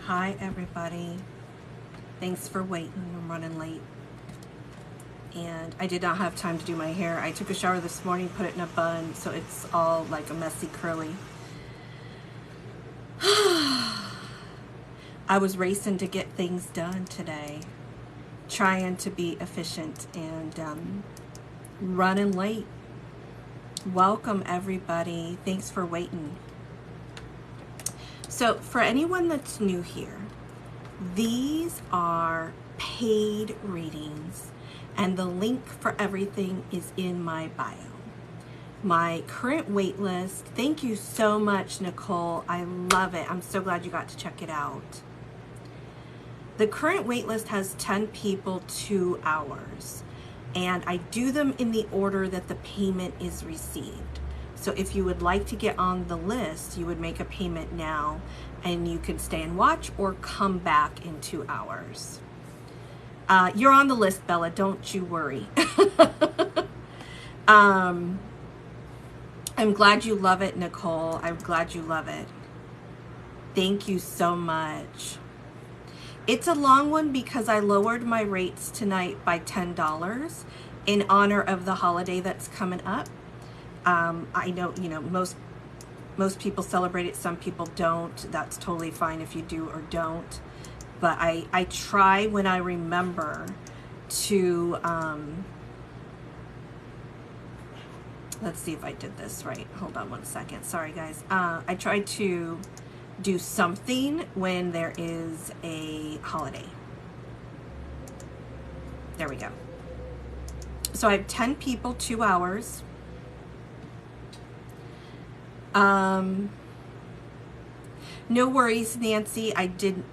Hi everybody. Thanks for waiting. I'm running late. And I did not have time to do my hair. I took a shower this morning, put it in a bun, so it's all like a messy curly. I was racing to get things done today, trying to be efficient and running late. Welcome everybody. Thanks for waiting. So for anyone that's new here, these are paid readings and the link for everything is in my bio. My current wait list, thank you so much, Nicole. I love it. I'm so glad you got to check it out. The current wait list has 10 people, 2 hours, and I do them in the order that the payment is received. So if you would like to get on the list, you would make a payment now and you can stay and watch or come back in 2 hours. You're on the list, Bella, don't you worry. I'm glad you love it, Nicole. I'm glad you love it. Thank you so much. It's a long one because I lowered my rates tonight by $10 in honor of the holiday that's coming up. I know, most people celebrate it, some people don't. That's totally fine if you do or don't. But I try when I remember to, let's see if I did this right. Hold on one second. Sorry, guys. I try to do something when there is a holiday. There we go. So I have 10 people, 2 hours. No worries, Nancy.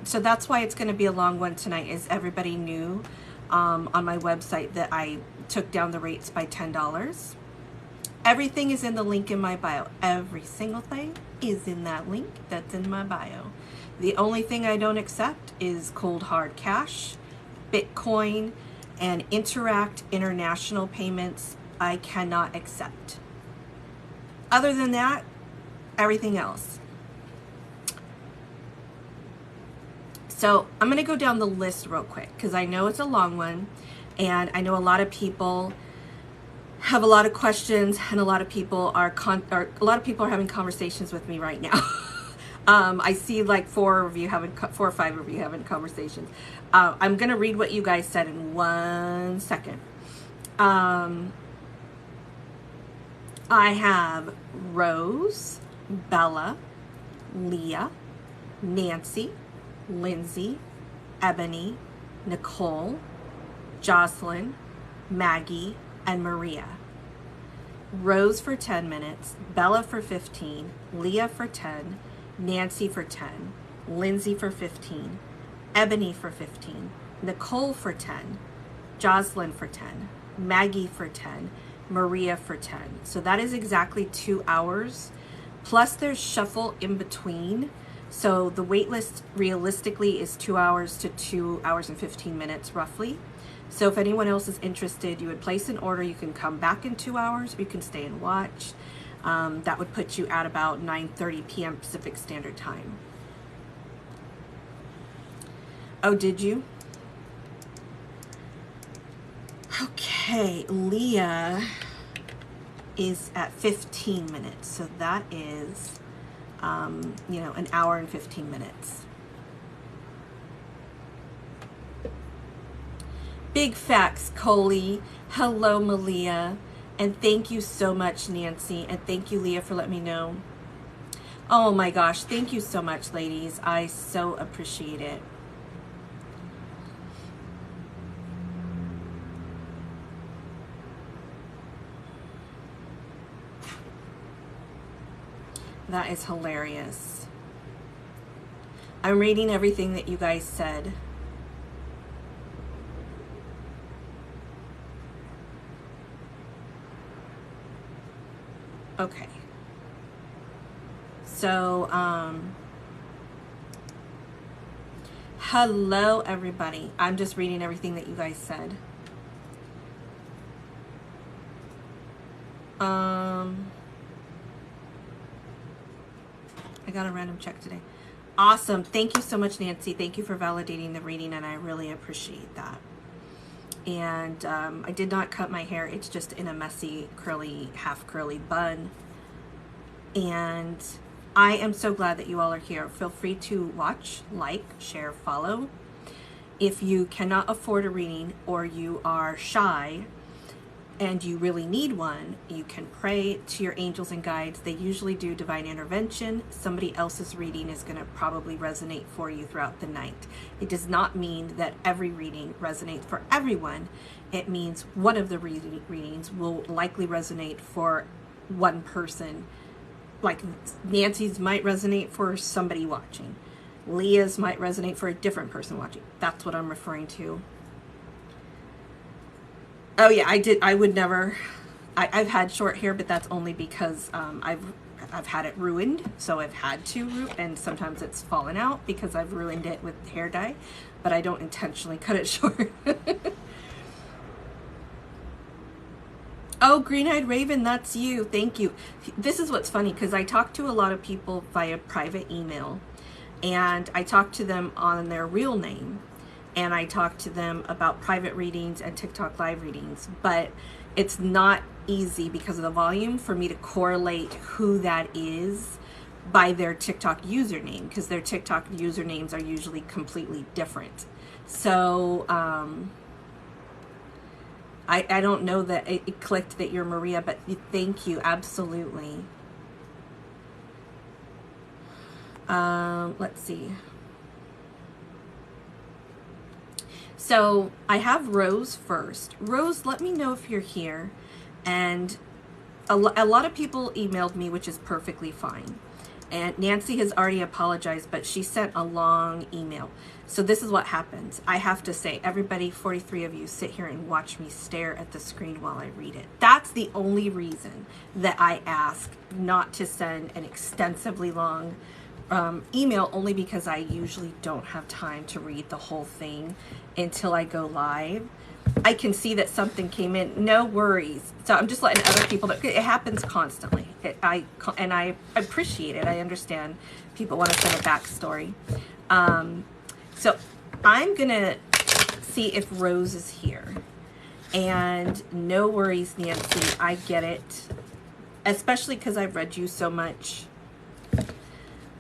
So that's why it's going to be a long one tonight. Is everybody knew on my website that I took down the rates by $10. Everything is in the link in my bio. Every single thing is in that link that's in my bio. The only thing I don't accept is cold hard cash, Bitcoin, and Interact international payments. I cannot accept. Other than that, everything else. So I'm going to go down the list real quick because I know it's a long one and I know a lot of people have a lot of questions and a lot of people are having conversations with me right now. I see like 4 or 5 of you having conversations. I'm going to read what you guys said in 1 second. I have Rose, Bella, Leah, Nancy, Lindsay, Ebony, Nicole, Jocelyn, Maggie, and Maria. Rose for 10 minutes, Bella for 15, Leah for 10, Nancy for 10, Lindsay for 15, Ebony for 15, Nicole for 10, Jocelyn for 10, Maggie for 10, Maria for 10. So that is exactly 2 hours. Plus there's shuffle in between. So the wait list realistically is 2 hours to 2 hours and 15 minutes roughly. So if anyone else is interested, you would place an order. You can come back in 2 hours or you can stay and watch. That would put you at about 9:30 p.m. Pacific Standard Time. Oh, did you? Okay, Leah is at 15 minutes. So that is, an hour and 15 minutes. Big facts, Coley. Hello, Malia. And thank you so much, Nancy. And thank you, Leah, for letting me know. Oh my gosh, thank you so much, ladies. I so appreciate it. That is hilarious. I'm reading everything that you guys said. Okay. So, hello everybody. I'm just reading everything that you guys said. I got a random check today. Awesome. Thank you so much, Nancy. Thank you for validating the reading, and I really appreciate that. And I did not cut my hair. It's just in a messy, curly, half curly bun. And I am so glad that you all are here. Feel free to watch, like, share, follow. If you cannot afford a reading or you are shy and you really need one, you can pray to your angels and guides. They usually do divine intervention. Somebody else's reading is going to probably resonate for you throughout the night. It does not mean that every reading resonates for everyone. It means one of the readings will likely resonate for one person. Like Nancy's might resonate for somebody watching. Leah's might resonate for a different person watching. That's what I'm referring to. Oh yeah, I would never. I've had short hair, but that's only because I've had it ruined. So I've had to, and sometimes it's fallen out because I've ruined it with hair dye. But I don't intentionally cut it short. Oh, Green-Eyed Raven, that's you. Thank you. This is what's funny because I talk to a lot of people via private email. And I talk to them on their real name, and I talk to them about private readings and TikTok live readings, but it's not easy because of the volume for me to correlate who that is by their TikTok username, because their TikTok usernames are usually completely different. So I don't know that it clicked that you're Maria, but thank you, absolutely. Let's see. So I have Rose first. Rose, let me know if you're here. And a lot of people emailed me, which is perfectly fine. And Nancy has already apologized, but she sent a long email. So this is what happens. I have to say, everybody, 43 of you, sit here and watch me stare at the screen while I read it. That's the only reason that I ask not to send an extensively long email, only because I usually don't have time to read the whole thing until I go live. I can see that something came in, no worries. So I'm just letting other people know. It happens constantly. I appreciate it. I understand people want to send a backstory. So I'm gonna see if Rose is here. And no worries, Nancy, I get it. Especially because I've read you so much.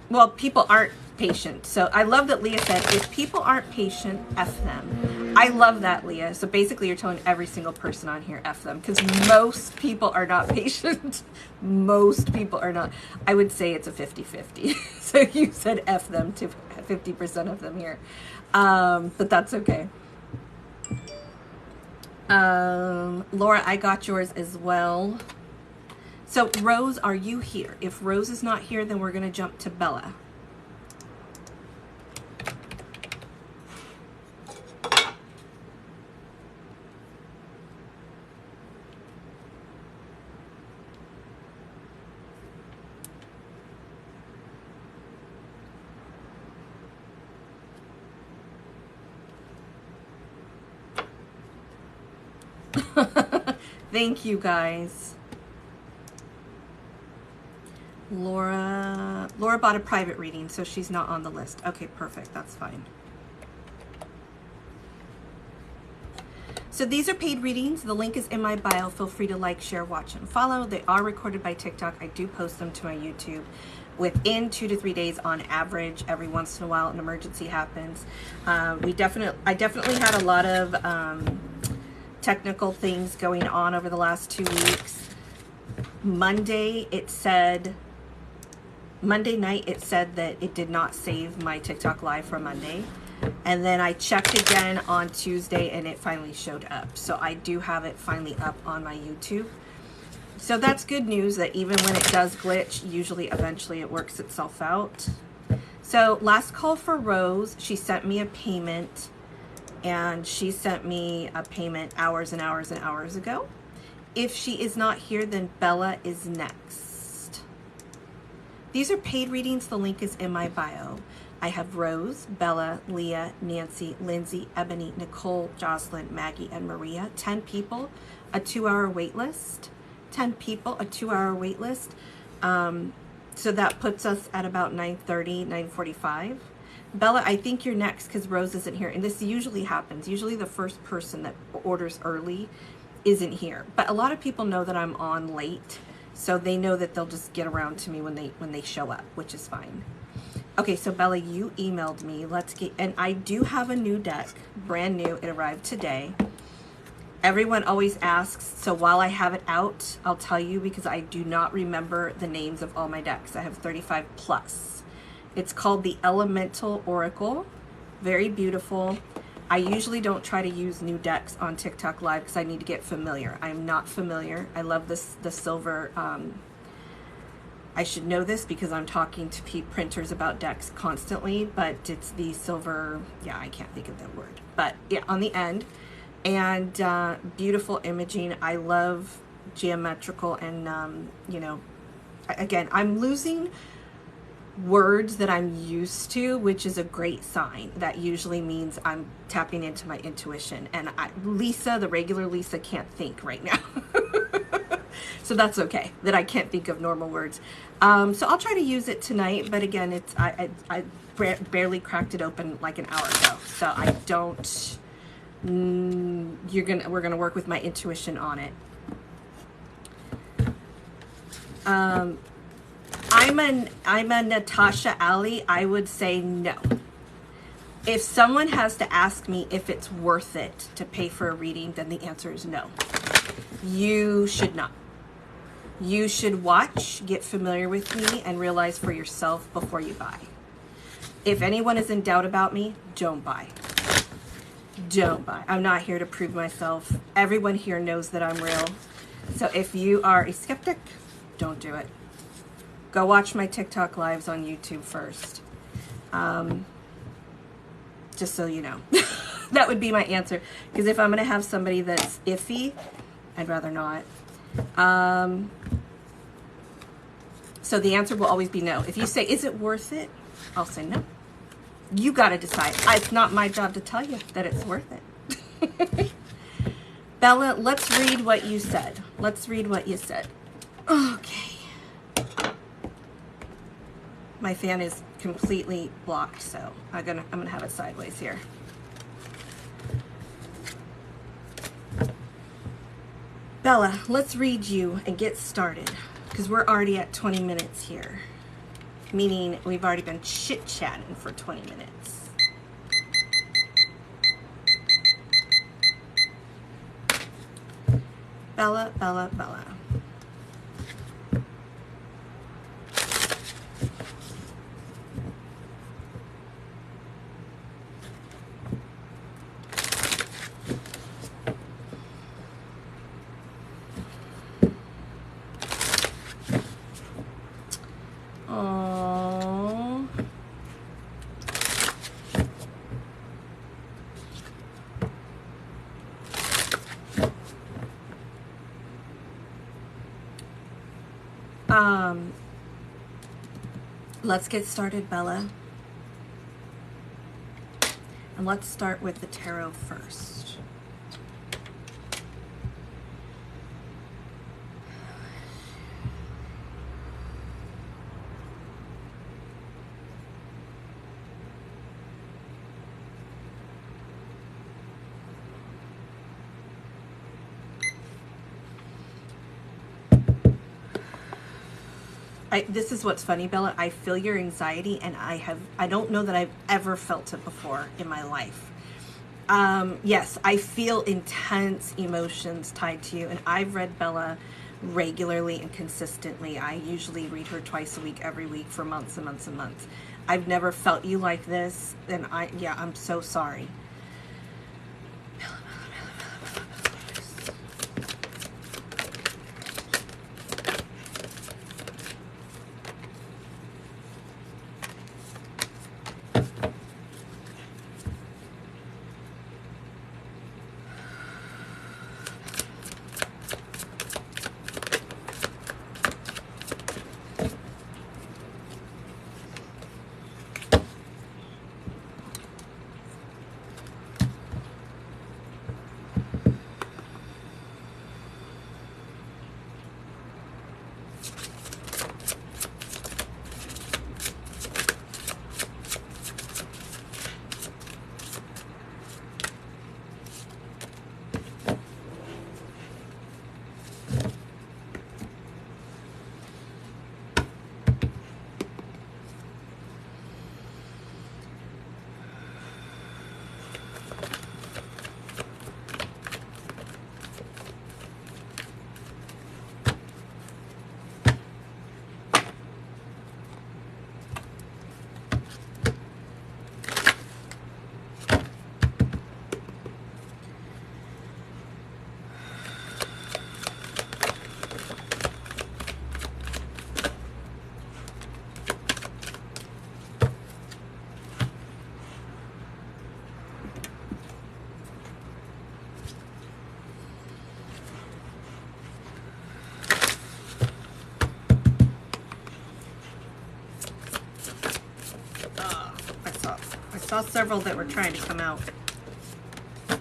Well, people aren't patient. So I love that Leah said, if people aren't patient, F them. I love that, Leah. So basically you're telling every single person on here, F them, because most people are not patient. Most people are not. I would say it's a 50-50. So you said F them to 50% of them here. But that's okay. Laura, I got yours as well. So Rose, are you here? If Rose is not here, then we're going to jump to Bella. Thank you, guys. Laura bought a private reading, so she's not on the list. Okay, perfect. That's fine. So these are paid readings. The link is in my bio. Feel free to like, share, watch, and follow. They are recorded by TikTok. I do post them to my YouTube within 2 to 3 days on average. Every once in a while, an emergency happens. I definitely had a lot of technical things going on over the last 2 weeks. Monday night it said that it did not save my TikTok live for Monday, and then I checked again on Tuesday and it finally showed up. So I do have it finally up on my YouTube. So that's good news, that even when it does glitch, usually eventually it works itself out. So last call for Rose, she sent me a payment, and she sent me a payment hours and hours and hours ago. If she is not here, then Bella is next. These are paid readings. The link is in my bio. I have Rose, Bella, Leah, Nancy, Lindsay, Ebony, Nicole, Jocelyn, Maggie, and Maria. 10 people, a 2-hour wait list. 10 people, a 2-hour wait list. So that puts us at about 9:30, 9:45. Bella, I think you're next because Rose isn't here. And this usually happens. Usually the first person that orders early isn't here. But a lot of people know that I'm on late. So they know that they'll just get around to me when they show up, which is fine. Okay, so Bella, you emailed me. Let's get, and I do have a new deck, brand new. It arrived today. Everyone always asks, so while I have it out, I'll tell you because I do not remember the names of all my decks. I have 35 plus. It's called the Elemental Oracle. Very beautiful. I usually don't try to use new decks on TikTok Live because I need to get familiar. I'm not familiar. I love this, the silver. I should know this because I'm talking to printers about decks constantly, but it's the silver, yeah, I can't think of that word. But yeah, on the end. And beautiful imaging. I love geometrical and, you know, again, I'm losing words that I'm used to, which is a great sign. That usually means I'm tapping into my intuition. And Lisa, the regular Lisa, can't think right now. So that's okay that I can't think of normal words. So I'll try to use it tonight. But again, it's I barely cracked it open like an hour ago. So I don't... we're gonna work with my intuition on it. I'm a Natasha Ali. I would say no. If someone has to ask me if it's worth it to pay for a reading, then the answer is no. You should not. You should watch, get familiar with me, and realize for yourself before you buy. If anyone is in doubt about me, don't buy. Don't buy. I'm not here to prove myself. Everyone here knows that I'm real. So if you are a skeptic, don't do it. Go watch my TikTok lives on YouTube first. Just so you know. That would be my answer. Because if I'm going to have somebody that's iffy, I'd rather not. So the answer will always be no. If you say, is it worth it? I'll say no. You got to decide. It's not my job to tell you that it's worth it. Bella, let's read what you said. Let's read what you said. Okay. My fan is completely blocked, so I'm gonna have it sideways here. Bella, let's read you and get started because we're already at 20 minutes here. Meaning we've already been chit-chatting for 20 minutes. Bella, Bella, Bella. Let's get started, Bella. And let's start with the tarot first. This is what's funny, Bella. I feel your anxiety, and I don't know that I've ever felt it before in my life. Yes, I feel intense emotions tied to you, and I've read Bella regularly and consistently. I usually read her twice a week, every week for months and months and months. I've never felt you like this, and I'm so sorry. saw several that were trying to come out. All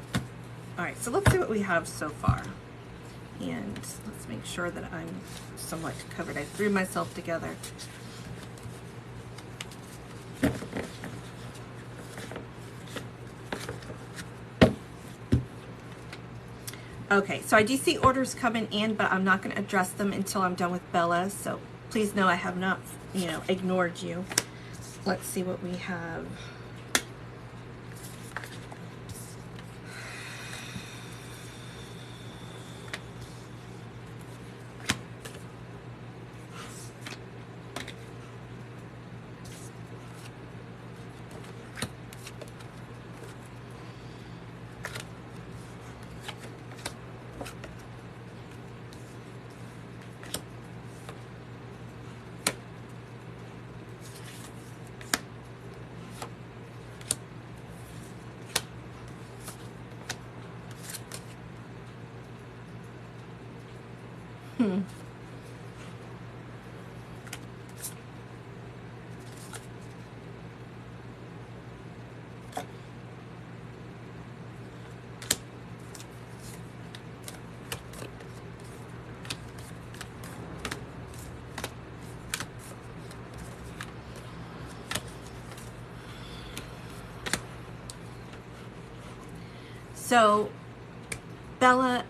right, so let's see what we have so far. And let's make sure that I'm somewhat covered. I threw myself together. Okay, so I do see orders coming in, but I'm not going to address them until I'm done with Bella. So please know I have not, ignored you. Let's see what we have. So, Bella,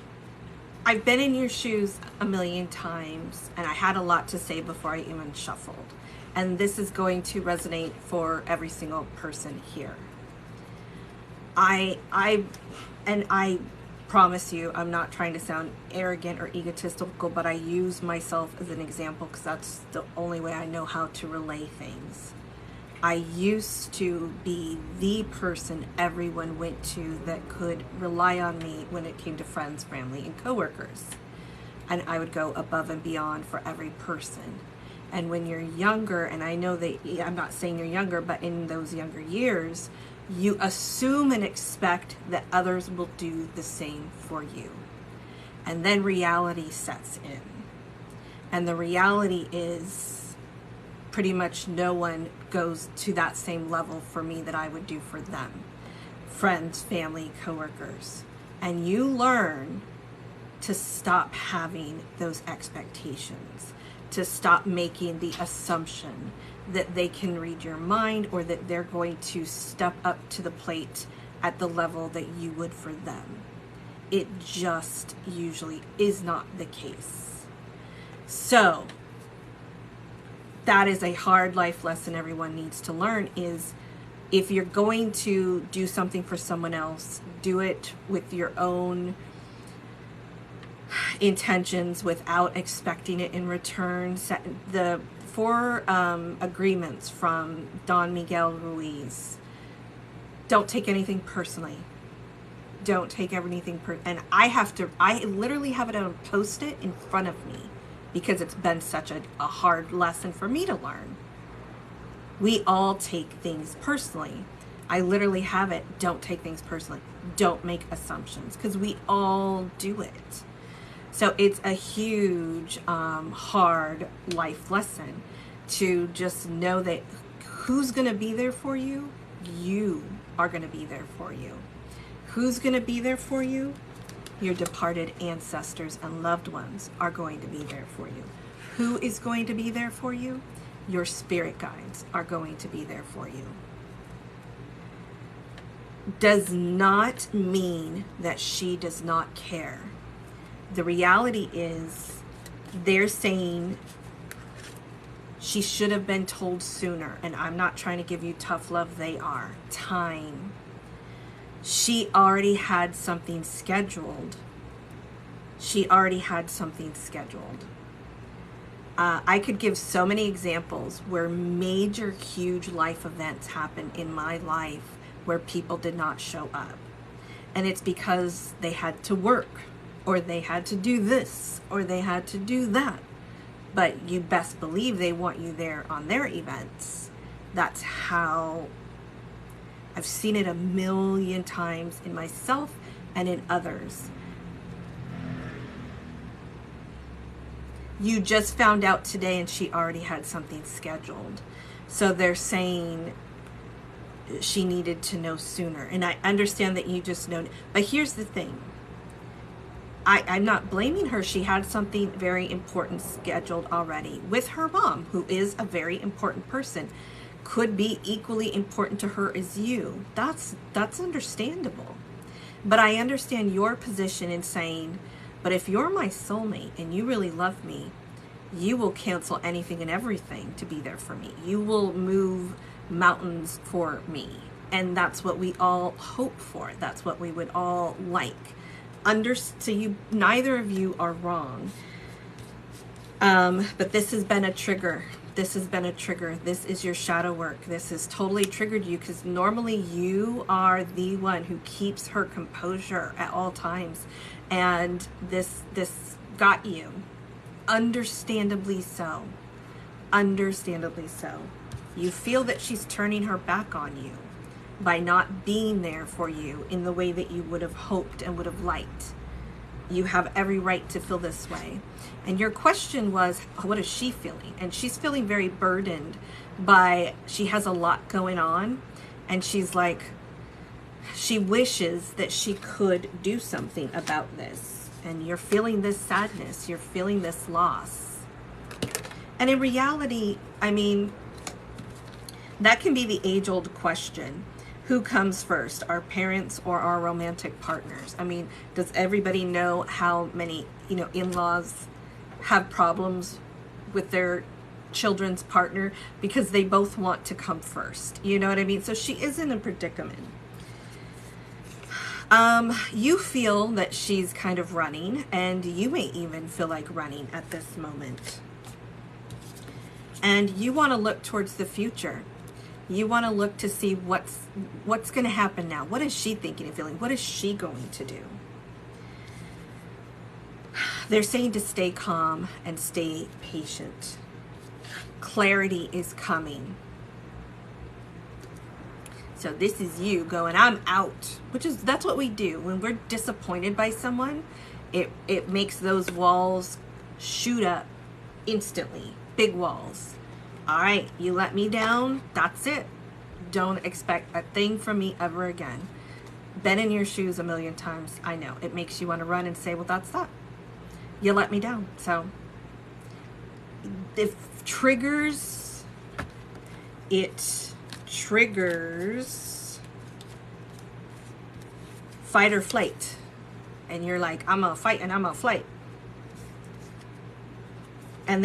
I've been in your shoes a million times, and I had a lot to say before I even shuffled. And this is going to resonate for every single person here. I promise you, I'm not trying to sound arrogant or egotistical, but I use myself as an example because that's the only way I know how to relay things. I used to be the person everyone went to that could rely on me when it came to friends, family, and coworkers. And I would go above and beyond for every person. And when you're younger, and I know that I'm not saying you're younger, but in those younger years, you assume and expect that others will do the same for you. And then reality sets in. And the reality is pretty much no one goes to that same level for me that I would do for them. Friends, family, coworkers. And you learn to stop having those expectations, to stop making the assumption that they can read your mind or that they're going to step up to the plate at the level that you would for them. It just usually is not the case. So that is a hard life lesson everyone needs to learn, is if you're going to do something for someone else, do it with your own intentions without expecting it in return. The 4 agreements from Don Miguel Ruiz. Don't take anything personally. Don't take anything and I literally have it on a Post-it in front of me because it's been such a hard lesson for me to learn. We all take things personally. I literally have it. Don't take things personally. Don't make assumptions, because we all do it. So it's a huge, hard life lesson to just know that who's going to be there for you? You are going to be there for you. Who's going to be there for you? Your departed ancestors and loved ones are going to be there for you. Who is going to be there for you? Your spirit guides are going to be there for you. Does not mean that she does not care. The reality is, they're saying she should have been told sooner. And I'm not trying to give you tough love. They are. Time. She already had something scheduled. She already had something scheduled. I could give so many examples where major, huge life events happen in my life where people did not show up. And it's because they had to work, or they had to do this, or they had to do that. But you best believe they want you there on their events. That's how I've seen it a million times in myself and in others. You just found out today and she already had something scheduled. So they're saying she needed to know sooner. And I understand that you just know. But here's the thing. I'm not blaming her. She had something very important scheduled already with her mom, who is a very important person. Could be equally important to her as you. That's understandable. But I understand your position in saying, but if you're my soulmate and you really love me, you will cancel anything and everything to be there for me. You will move mountains for me. And that's what we all hope for. That's what we would all like. So you, neither of you are wrong. But this has been a trigger. This has been a trigger. This is your shadow work. This has totally triggered you, because normally you are the one who keeps her composure at all times. And this got you. Understandably so. Understandably so. You feel that she's turning her back on you by not being there for you in the way that you would have hoped and would have liked. You have every right to feel this way. And your question was, what is she feeling? And she's feeling very burdened by, she has a lot going on, and she's like, she wishes that she could do something about this. And you're feeling this sadness, you're feeling this loss. And in reality, I mean, that can be the age-old question. Who comes first, our parents or our romantic partners? I mean, does everybody know how many, in-laws have problems with their children's partner because they both want to come first? You know what I mean? So she is in a predicament. You feel that she's kind of running, and you may even feel like running at this moment. And you want to look towards the future. You want to look to see what's going to happen now. What is she thinking and feeling? What is she going to do? They're saying to stay calm and stay patient. Clarity is coming. So this is you going, I'm out. That's what we do. When we're disappointed by someone, it makes those walls shoot up instantly. Big walls. All right, you let me down, that's it. Don't expect a thing from me ever again. Been in your shoes a million times, I know. It makes you want to run and say, well, that's that. You let me down. So it triggers fight or flight. And you're like, I'm gonna fight and I'm gonna flight. And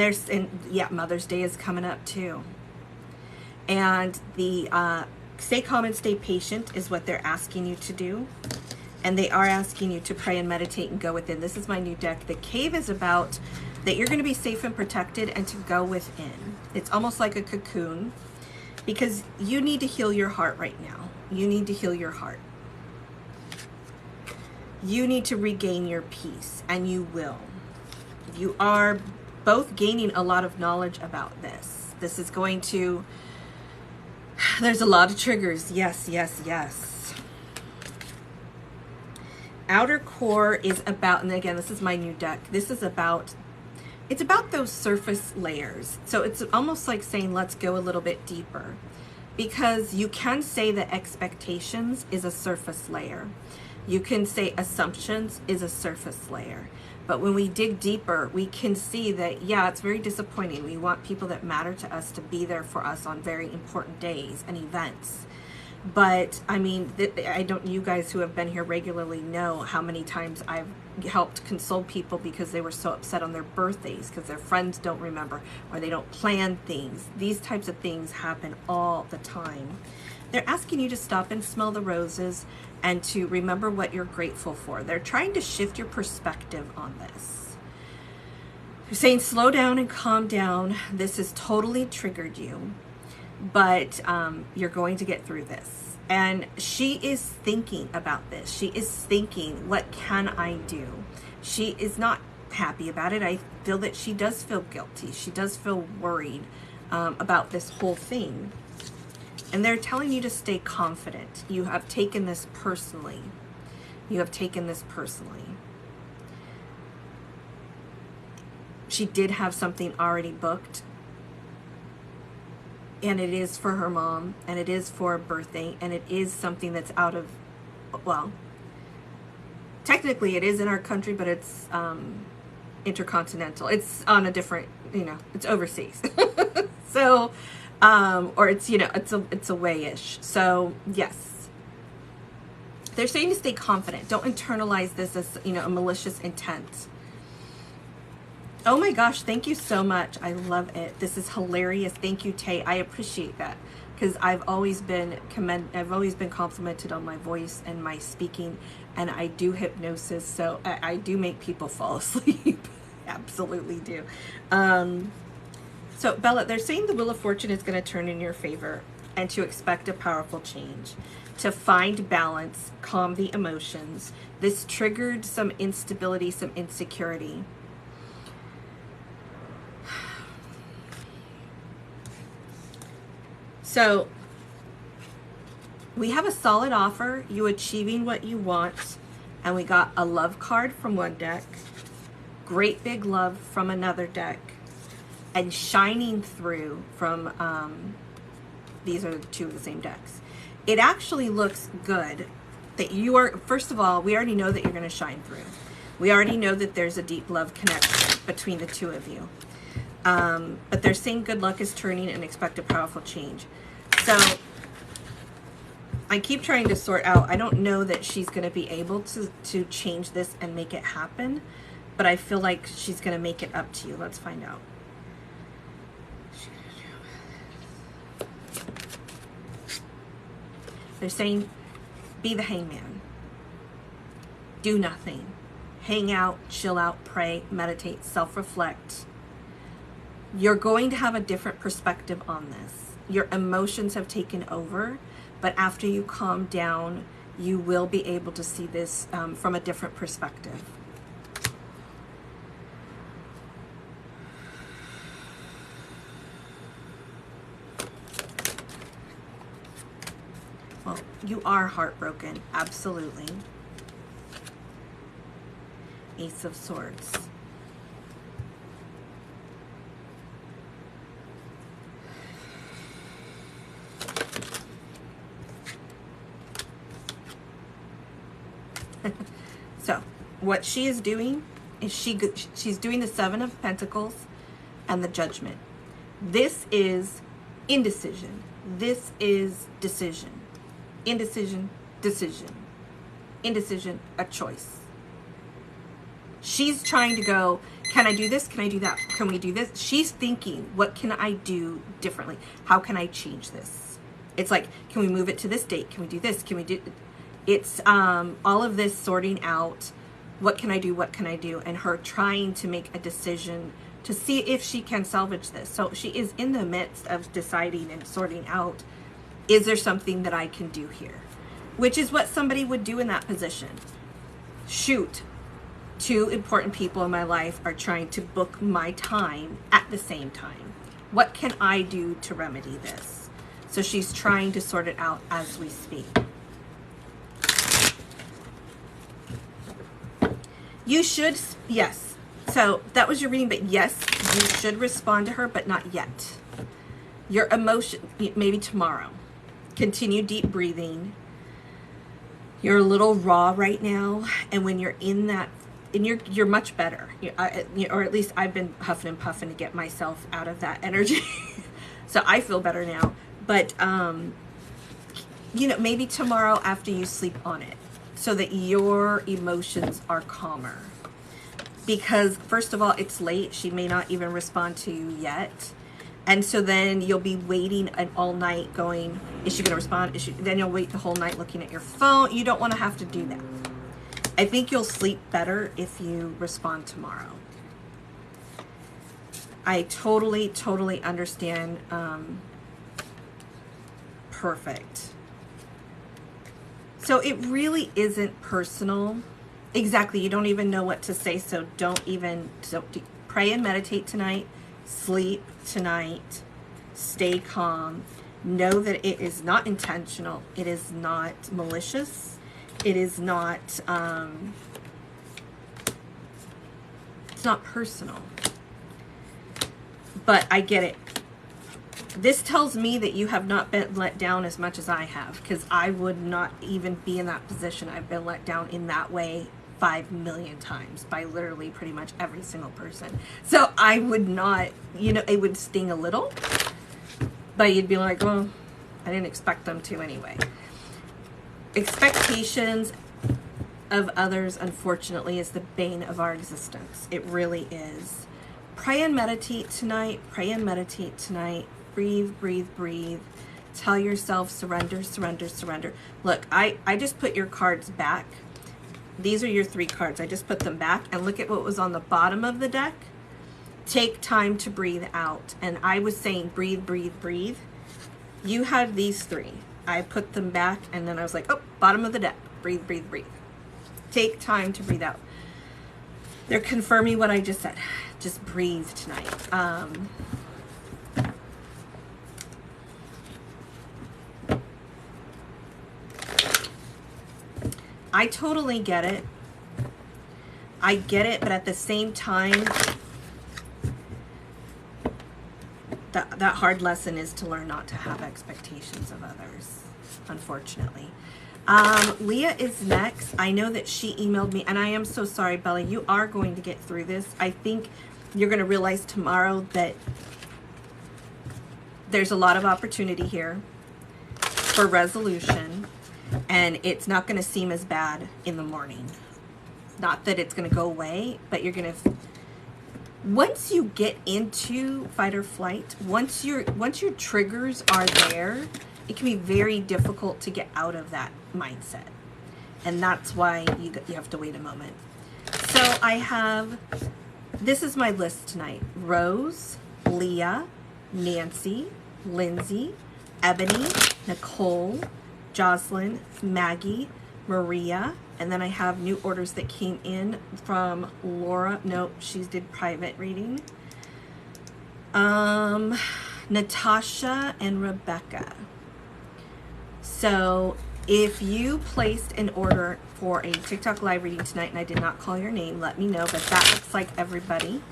Mother's Day is coming up too. And the stay calm and stay patient is what they're asking you to do. And they are asking you to pray and meditate and go within. This is my new deck. The cave is about that you're going to be safe and protected and to go within. It's almost like a cocoon, because you need to heal your heart right now. You need to heal your heart. You need to regain your peace, and you will. You are both gaining a lot of knowledge about this. This is going to, there's a lot of triggers. Yes, yes, yes. Outer core is about, and again, this is my new deck. This is about, it's about those surface layers. So it's almost like saying, let's go a little bit deeper, because you can say that expectations is a surface layer. You can say assumptions is a surface layer. But when we dig deeper, we can see that, yeah, it's very disappointing. We want people that matter to us to be there for us on very important days and events. But I mean, you guys who have been here regularly know how many times I've helped console people because they were so upset on their birthdays because their friends don't remember or they don't plan things. These types of things happen all the time. They're asking you to stop and smell the roses and to remember what you're grateful for. They're trying to shift your perspective on this. They're saying slow down and calm down. This has totally triggered you, but you're going to get through this. And she is thinking about this. She is thinking, what can I do? She is not happy about it. I feel that she does feel guilty. She does feel worried about this whole thing. And they're telling you to stay confident. You have taken this personally. You have taken this personally. She did have something already booked. and it is for her mom, and it is for a birthday, and it is something that's out of, well, technically it is in our country, but it's intercontinental. It's on a different, you know, it's overseas. So, or it's, you know, it's a way-ish. So yes, they're saying to stay confident. Don't internalize this as, you know, a malicious intent. Oh my gosh, thank you so much. I love it. This is hilarious. Thank you, Tay. I appreciate that, because I've always been complimented on my voice and my speaking, and I do hypnosis, so I do make people fall asleep. Absolutely do. So Bella, they're saying the Wheel of Fortune is going to turn in your favor, and to expect a powerful change, to find balance, calm the emotions. This triggered some instability, some insecurity. So we have a solid offer, you achieving what you want, and we got a love card from one deck, great big love from another deck, and shining through from, these are two of the same decks. It actually looks good that you are, first of all, we already know that you're going to shine through. We already know that there's a deep love connection between the two of you. But they're saying good luck is turning and expect a powerful change. So I keep trying to sort out, I don't know that she's going to be able to change this and make it happen, but I feel like she's going to make it up to you. Let's find out. They're saying, be the hangman. Do nothing. Hang out, chill out, pray, meditate, self-reflect. You're going to have a different perspective on this. Your emotions have taken over, but after you calm down, you will be able to see this from a different perspective. Well, you are heartbroken, absolutely. Ace of Swords. So, what she is doing is she's doing the Seven of Pentacles and the Judgment. This is indecision. This is decision. Indecision, decision. Indecision, a choice. She's trying to go, can I do this? Can I do that? Can we do this? She's thinking, what can I do differently? How can I change this? It's like, can we move it to this date? Can we do this? Can we do... It's all of this sorting out, what can I do, what can I do, and her trying to make a decision to see if she can salvage this. So she is in the midst of deciding and sorting out, is there something that I can do here? Which is what somebody would do in that position. Shoot, two important people in my life are trying to book my time at the same time. What can I do to remedy this? So she's trying to sort it out as we speak. You should, yes. So that was your reading, but yes, you should respond to her, but not yet. Your emotion, maybe tomorrow. Continue deep breathing. You're a little raw right now, and when you're in that, and you're much better. Or at least I've been huffing and puffing to get myself out of that energy. So I feel better now. But, you know, maybe tomorrow after you sleep on it, so that your emotions are calmer. Because first of all, it's late. She may not even respond to you yet. And so then you'll be waiting all night going, is she going to respond? Then you'll wait the whole night looking at your phone. You don't want to have to do that. I think you'll sleep better if you respond tomorrow. I totally, totally understand. Perfect. So it really isn't personal. Exactly. You don't even know what to say. So don't pray and meditate tonight. Sleep tonight. Stay calm. Know that it is not intentional. It is not malicious. It is not, it's not personal. But I get it. This tells me that you have not been let down as much as I have, because I would not even be in that position. I've been let down in that way 5 million times by literally pretty much every single person. So I would not, you know, it would sting a little, but you'd be like, well, I didn't expect them to anyway. Expectations of others, unfortunately, is the bane of our existence. It really is. Pray and meditate tonight. Pray and meditate tonight. Breathe, breathe, breathe. Tell yourself surrender, surrender, surrender. Look, I just put your cards back. These are your 3 cards. I just put them back, and look at what was on the bottom of the deck. Take time to breathe out. And I was saying breathe, breathe, breathe. You had these 3. I put them back, and then I was like, oh, bottom of the deck. Breathe, breathe, breathe. Take time to breathe out. They're confirming what I just said. Just breathe tonight. I totally get it. I get it, but at the same time, that hard lesson is to learn not to have expectations of others, unfortunately. Leah is next. I know that she emailed me, and I am so sorry, Bella. You are going to get through this. I think you're going to realize tomorrow that there's a lot of opportunity here for resolution, and it's not going to seem as bad in the morning. Not that it's going to go away, but you're going to, once you get into fight or flight, once your triggers are there, it can be very difficult to get out of that mindset. And that's why you have to wait a moment. So I have, this is my list tonight. Rose, Leah, Nancy, Lindsay, Ebony, Nicole, Jocelyn, Maggie, Maria, and then I have new orders that came in from Laura. Nope, she did private reading. Natasha and Rebecca. So if you placed an order for a TikTok live reading tonight and I did not call your name, let me know, but that looks like everybody.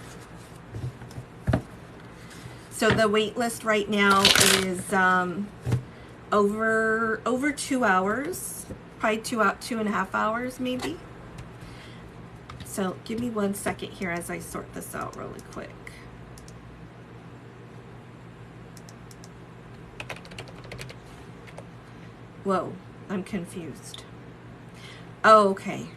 So the wait list right now is over 2 hours, probably 2.5 hours maybe. So give me 1 second here as I sort this out really quick. Whoa, I'm confused. Oh, okay.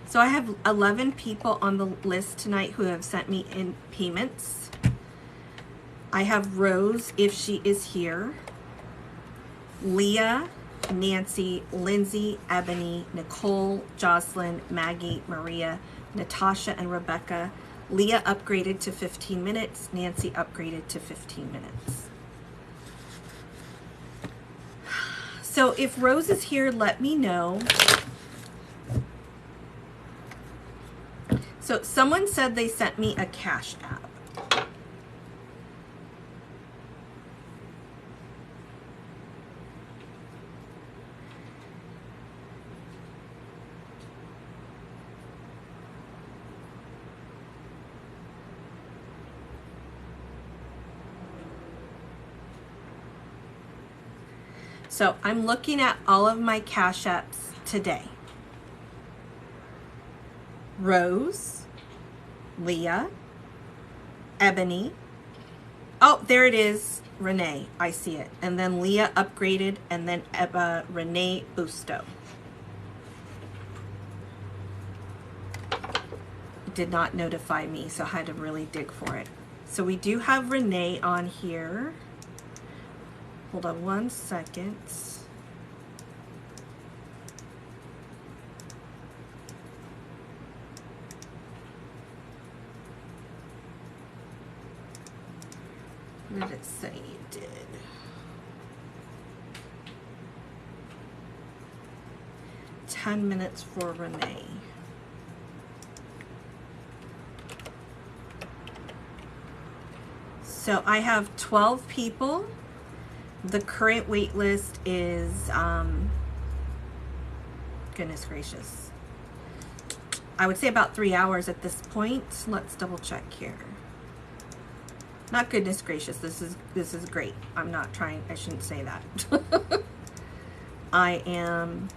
So I have 11 people on the list tonight who have sent me in payments. I have Rose, if she is here, Leah, Nancy, Lindsay, Ebony, Nicole, Jocelyn, Maggie, Maria, Natasha, and Rebecca. Leah upgraded to 15 minutes. Nancy upgraded to 15 minutes. So if Rose is here, let me know. So someone said they sent me a Cash App. So I'm looking at all of my Cash Apps today. Rose, Leah, Ebony. Oh, there it is. Renee, I see it. And then Leah upgraded, and then Renee Busto. It did not notify me, so I had to really dig for it. So we do have Renee on here. Hold on 1 second. What did it say you did? $10 minutes for Renee. So I have 12 people. The current wait list is, goodness gracious, I would say about 3 hours at this point. Let's double check here. Not goodness gracious, this is great. I'm not trying, I shouldn't say that. I am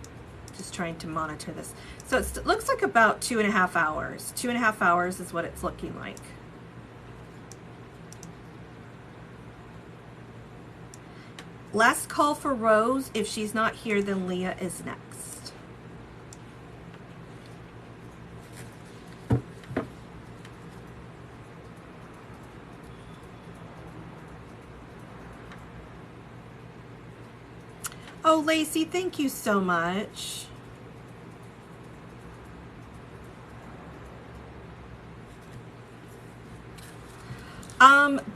just trying to monitor this. So it looks like about 2.5 hours. 2.5 hours is what it's looking like. Last call for Rose. If she's not here, then Leah is next. Oh, Lacey, thank you so much.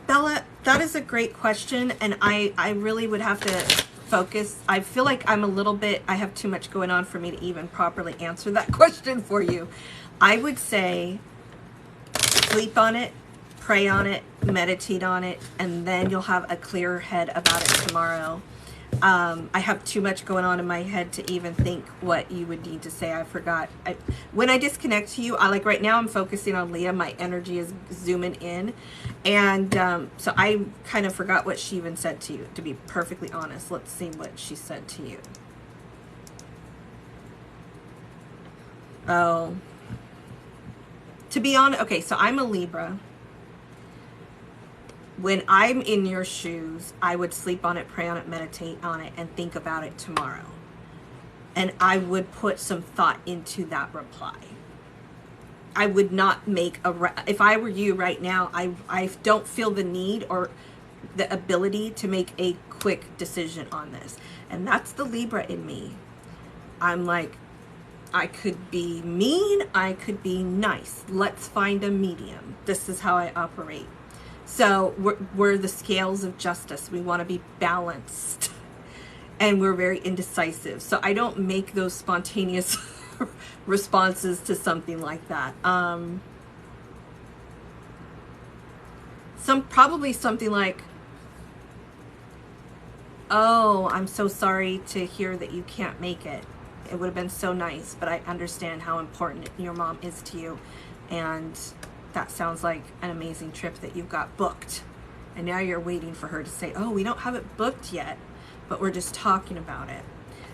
Bella, that is a great question, and I really would have to focus. I feel like I have too much going on for me to even properly answer that question for you. I would say sleep on it, pray on it, meditate on it, and then you'll have a clearer head about it tomorrow. I have too much going on in my head to even think what you would need to say. I forgot. When I disconnect to you, like right now I'm focusing on Leah. My energy is zooming in. And so I kind of forgot what she even said to you, to be perfectly honest. Let's see what she said to you. Oh. To be honest, okay, so I'm a Libra. When I'm in your shoes, I would sleep on it, pray on it, meditate on it, and think about it tomorrow. And I would put some thought into that reply. I would not make if I were you right now, I don't feel the need or the ability to make a quick decision on this. And that's the Libra in me. I'm like, I could be mean, I could be nice. Let's find a medium. This is how I operate. So we're the scales of justice. We want to be balanced, and we're very indecisive. So I don't make those spontaneous responses to something like that. Probably something like, oh, I'm so sorry to hear that you can't make it. It would have been so nice, but I understand how important your mom is to you, and that sounds like an amazing trip that you've got booked. And now you're waiting for her to say, oh, we don't have it booked yet, but we're just talking about it.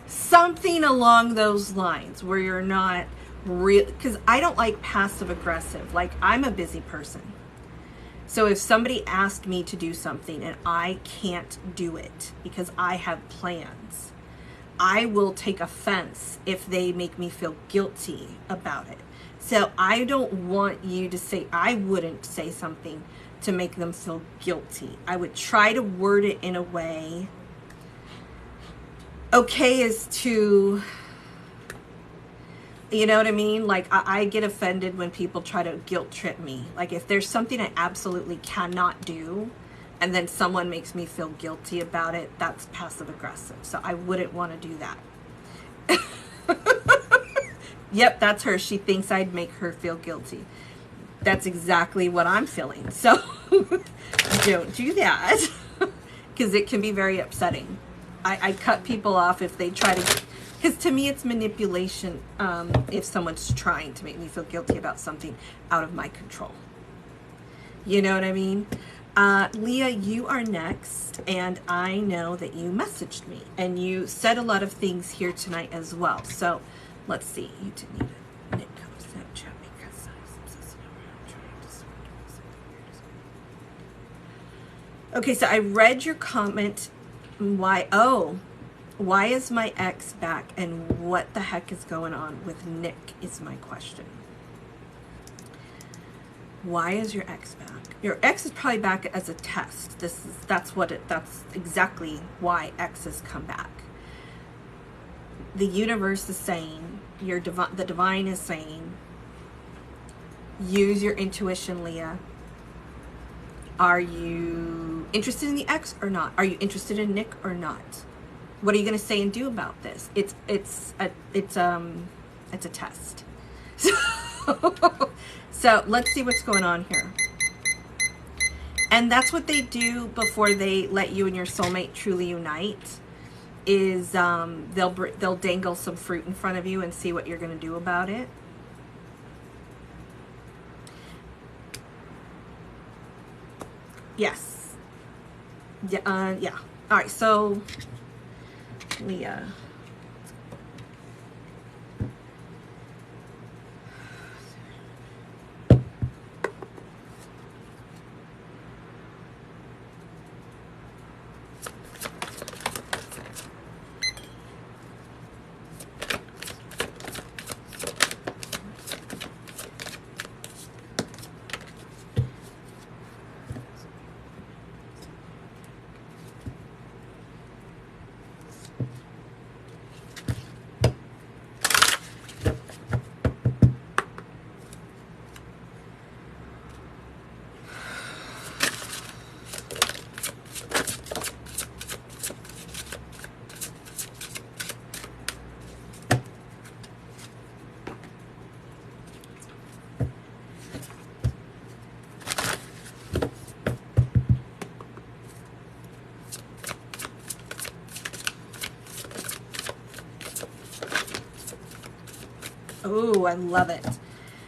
Something along those lines where you're not real, because I don't like passive aggressive. Like, I'm a busy person. So if somebody asked me to do something and I can't do it because I have plans, I will take offense if they make me feel guilty about it. So I don't want you to say, I wouldn't say something to make them feel guilty. I would try to word it in a way. Okay is to, you know what I mean? Like, I get offended when people try to guilt trip me. Like, if there's something I absolutely cannot do, and then someone makes me feel guilty about it, that's passive aggressive. So I wouldn't want to do that. Yep, that's her. She thinks I'd make her feel guilty. That's exactly what I'm feeling. So don't do that, because it can be very upsetting. I cut people off if they try to, because to me it's manipulation if someone's trying to make me feel guilty about something out of my control. You know what I mean? Leah, you are next, and I know that you messaged me, and you said a lot of things here tonight as well. So let's see. You didn't need a Nick Snapchat because okay, so I read your comment. Why is my ex back, and what the heck is going on with Nick is my question. Why is your ex back? Your ex is probably back as a test. That's exactly why exes come back. The universe is saying, the divine is saying, use your intuition, Leah. Are you interested in the ex or not? Are you interested in Nick or not? What are you going to say and do about this? It's a test. So let's see what's going on here. And that's what they do before they let you and your soulmate truly unite, is they'll dangle some fruit in front of you and see what you're going to do about it. Yes. Yeah. Yeah. All right. So, Leah. Oh, I love it.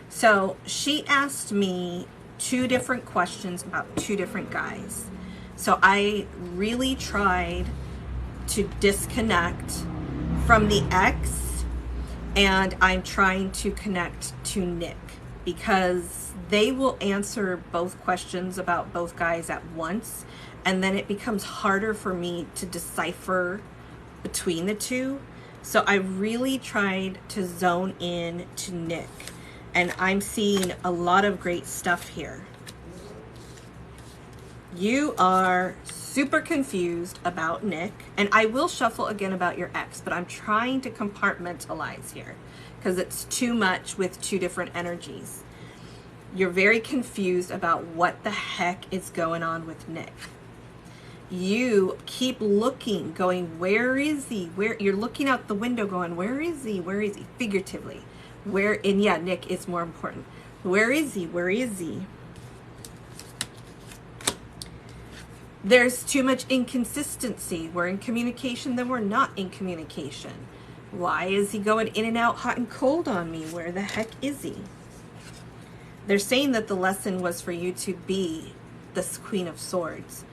So she asked me 2 different questions about 2 different guys. So I really tried to disconnect from the ex, and I'm trying to connect to Nick, because they will answer both questions about both guys at once, and then it becomes harder for me to decipher between the two. So I really tried to zone in to Nick, and I'm seeing a lot of great stuff here. You are super confused about Nick, and I will shuffle again about your ex, but I'm trying to compartmentalize here because it's too much with 2 different energies. You're very confused about what the heck is going on with Nick. You keep looking, going, where is he? Where? You're looking out the window going, where is he? Where is he? Figuratively. Where? And yeah, Nick is more important. Where is he? Where is he? There's too much inconsistency. We're in communication, then we're not in communication. Why is he going in and out hot and cold on me? Where the heck is he? They're saying that the lesson was for you to be this Queen of Swords.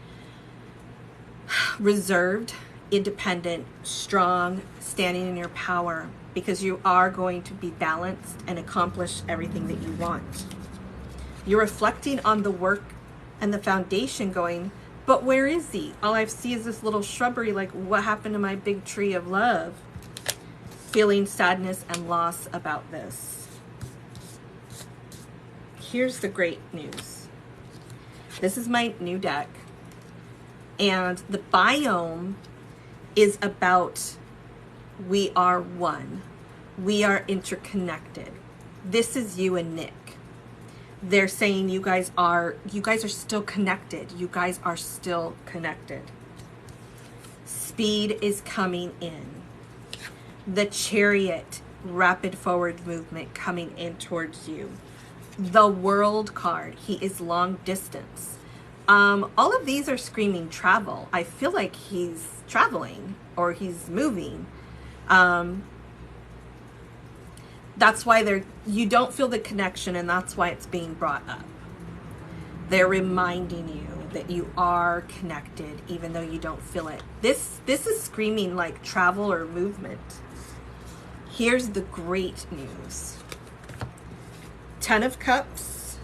Reserved, independent, strong, standing in your power, because you are going to be balanced and accomplish everything that you want. You're reflecting on the work and the foundation going, but where is he? All I see is this little shrubbery, like what happened to my big tree of love? Feeling sadness and loss about this. Here's the great news. This is my new deck. And the biome is about we are one. We are interconnected. This is you and Nick. They're saying you guys are still connected. You guys are still connected. Speed is coming in. The Chariot, rapid forward movement coming in towards you. The World card, he is long distance. All of these are screaming travel. I feel like he's traveling or he's moving. That's why you don't feel the connection, and that's why it's being brought up. They're reminding you that you are connected, even though you don't feel it. This is screaming like travel or movement. Here's the great news. 10 of Cups.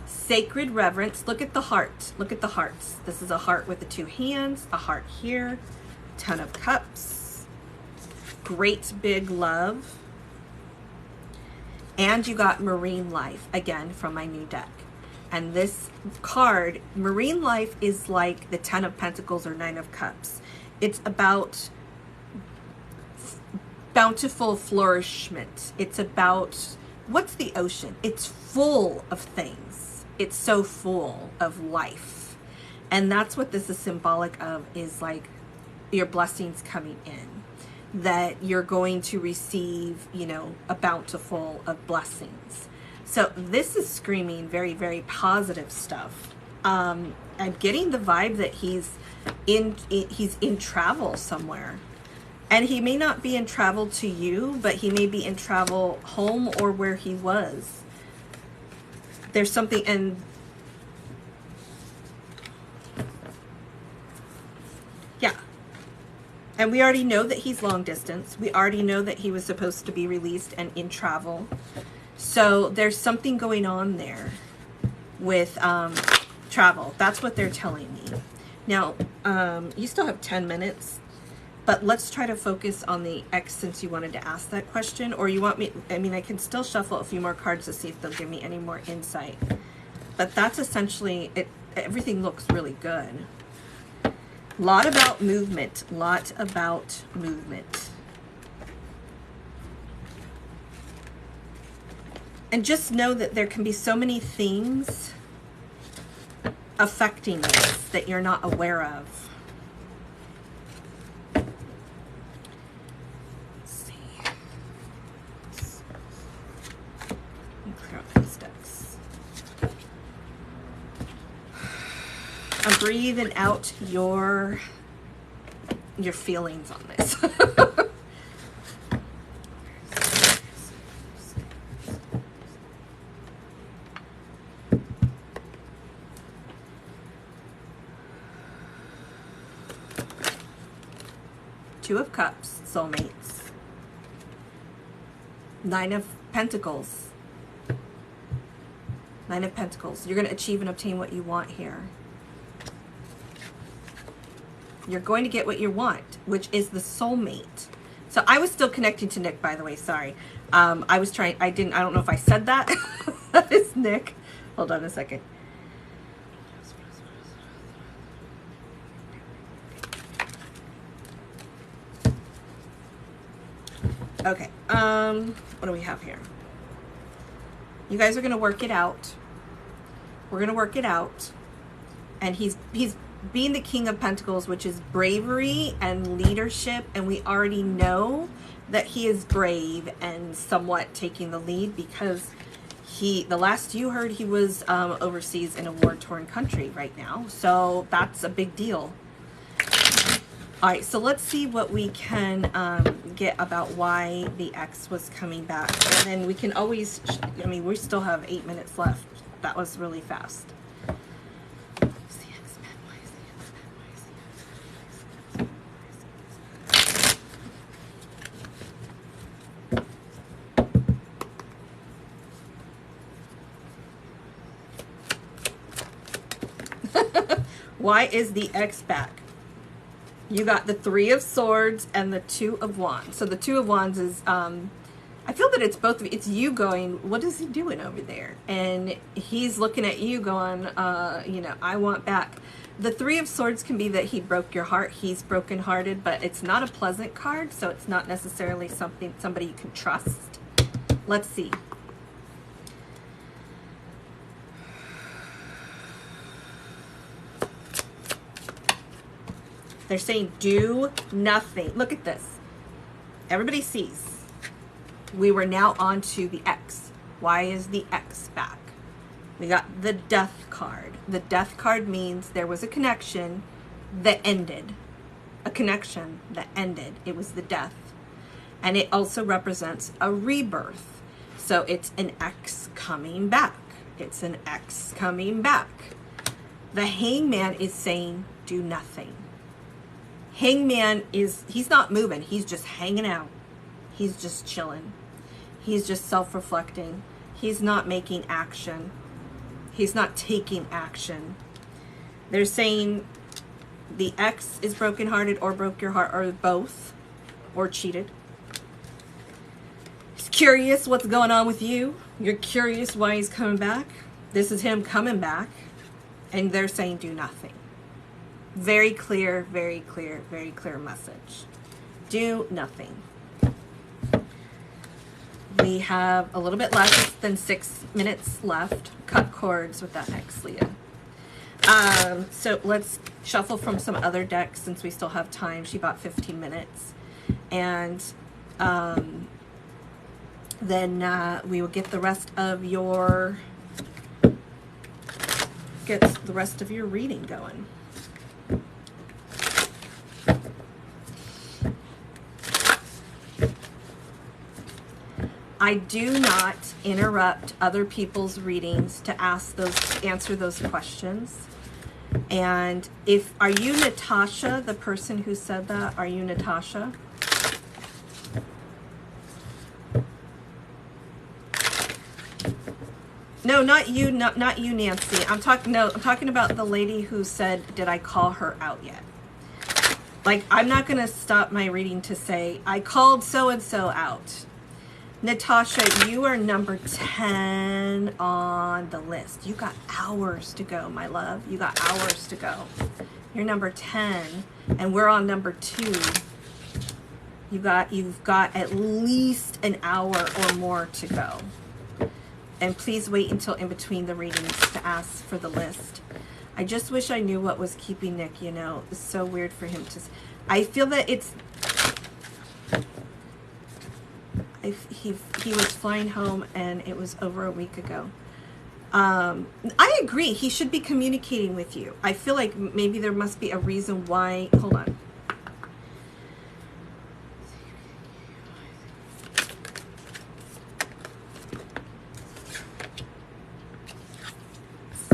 Sacred reverence. Look at the heart. Look at the hearts. This is a heart with the 2 hands, a heart here. 10 of Cups. Great big love. And you got Marine Life, again, from my new deck. And this card, Marine Life, is like the 10 of Pentacles or 9 of Cups. It's about bountiful flourishment. It's about, what's the ocean? It's full of things. It's so full of life. And that's what this is symbolic of, is like your blessings coming in. That you're going to receive, you know, a bountiful of blessings. So this is screaming very, very positive stuff. I'm getting the vibe that he's in travel somewhere. And he may not be in travel to you, but he may be in travel home or where he was. There's something, and yeah. And we already know that he's long distance. We already know that he was supposed to be released and in travel. So there's something going on there with travel. That's what they're telling me. Now, you still have 10 minutes, but let's try to focus on the X since you wanted to ask that question. Or you want me, I mean, I can still shuffle a few more cards to see if they'll give me any more insight. But that's essentially it. Everything looks really good. Lot about movement. Lot about movement. And just know that there can be so many things affecting this that you're not aware of. Let's see. Let me clear out these decks. I'm breathing out your feelings on this. Two of Cups, soulmates. Nine of Pentacles. Nine of Pentacles. You're going to achieve and obtain what you want here. You're going to get what you want, which is the soulmate. So I was still connecting to Nick, by the way. Sorry. I was trying, I don't know if I said that. That is Nick. Hold on a second. Okay, what do we have here? You guys are going to work it out. We're going to work it out. And he's being the King of Pentacles, which is bravery and leadership. And we already know that he is brave and somewhat taking the lead because the last you heard, he was overseas in a war-torn country right now. So that's a big deal. All right, so let's see what we can get about why the X was coming back. And then we can always, I mean, we still have 8 minutes left. That was really fast. Why is the X back? You got the Three of Swords and the Two of Wands. So the Two of Wands is, I feel that it's both of you. It's you going, what is he doing over there? And he's looking at you going, you know, I want back. The Three of Swords can be that he broke your heart. He's brokenhearted, but it's not a pleasant card. So it's not necessarily somebody you can trust. Let's see. They're saying do nothing. Look at this. Everybody sees. We were now on to the X. Why is the X back? We got the Death card. The Death card means there was a connection that ended. A connection that ended. It was the death. And it also represents a rebirth. So it's an X coming back. It's an X coming back. The Hangman is saying do nothing. Hangman he's not moving. He's just hanging out. He's just chilling. He's just self-reflecting. He's not making action. He's not taking action. They're saying the X is brokenhearted or broke your heart or both or cheated. He's curious what's going on with you. You're curious why he's coming back. This is him coming back. And they're saying do nothing. Very clear, very clear, very clear message. Do nothing. We have a little bit less than 6 minutes left. Cut cords with that X, Leah. So let's shuffle from some other decks since we still have time. She bought 15 minutes. And then we will get the rest of your get the rest of your reading going. I do not interrupt other people's readings to answer those questions. And are you Natasha, the person who said that? Are you Natasha? No, not you, not you, Nancy. I'm talking about the lady who said, did I call her out yet? Like, I'm not going to stop my reading to say, I called so-and-so out. Natasha, you are number 10 on the list. You got hours to go, my love. You got hours to go. You're number 10, and we're on number 2. You've got at least an hour or more to go. And please wait until in between the readings to ask for the list. I just wish I knew what was keeping Nick, you know. It's so weird for him to... I feel that it's... He was flying home and it was over a week ago. I agree. He should be communicating with you. I feel like maybe there must be a reason why... Hold on.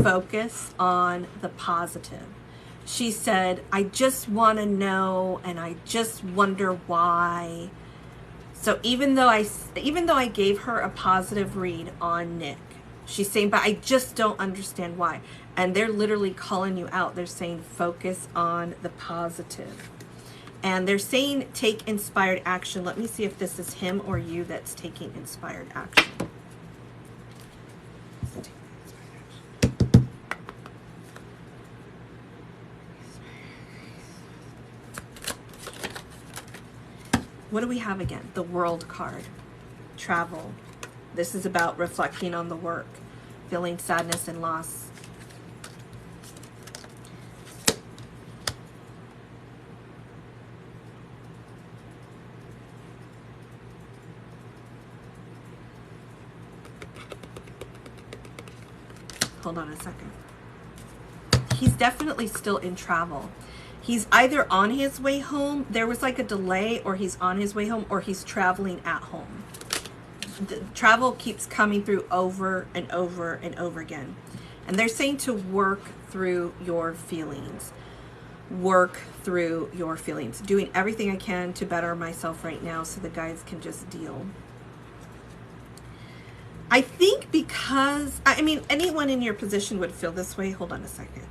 Focus on the positive. She said, I just want to know and I just wonder why. So even though I gave her a positive read on Nick, she's saying, but I just don't understand why. And they're literally calling you out. They're saying focus on the positive. And they're saying take inspired action. Let me see if this is him or you that's taking inspired action. What do we have again? The World card. Travel. This is about reflecting on the work. Feeling sadness and loss. Hold on a second. He's definitely still in travel. He's either on his way home, there was like a delay, or he's on his way home, or he's traveling at home. The travel keeps coming through over and over and over again. And they're saying to work through your feelings. Work through your feelings. Doing everything I can to better myself right now so the guys can just deal. I think because, I mean, anyone in your position would feel this way. Hold on a second.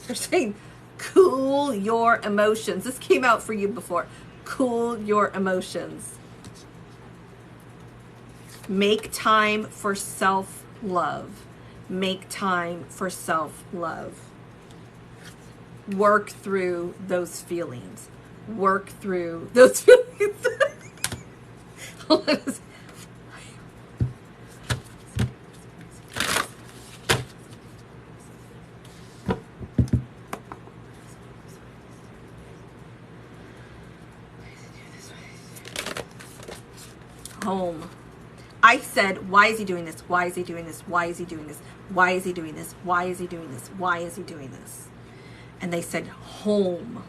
They're saying, cool your emotions. This came out for you before. Cool your emotions. Make time for self-love. Make time for self-love. Work through those feelings. Work through those feelings. Hold on a second. Home. I said, why is he doing this? Why is he doing this? Why is he doing this? Why is he doing this? Why is he doing this? Why is he doing this? And they said home.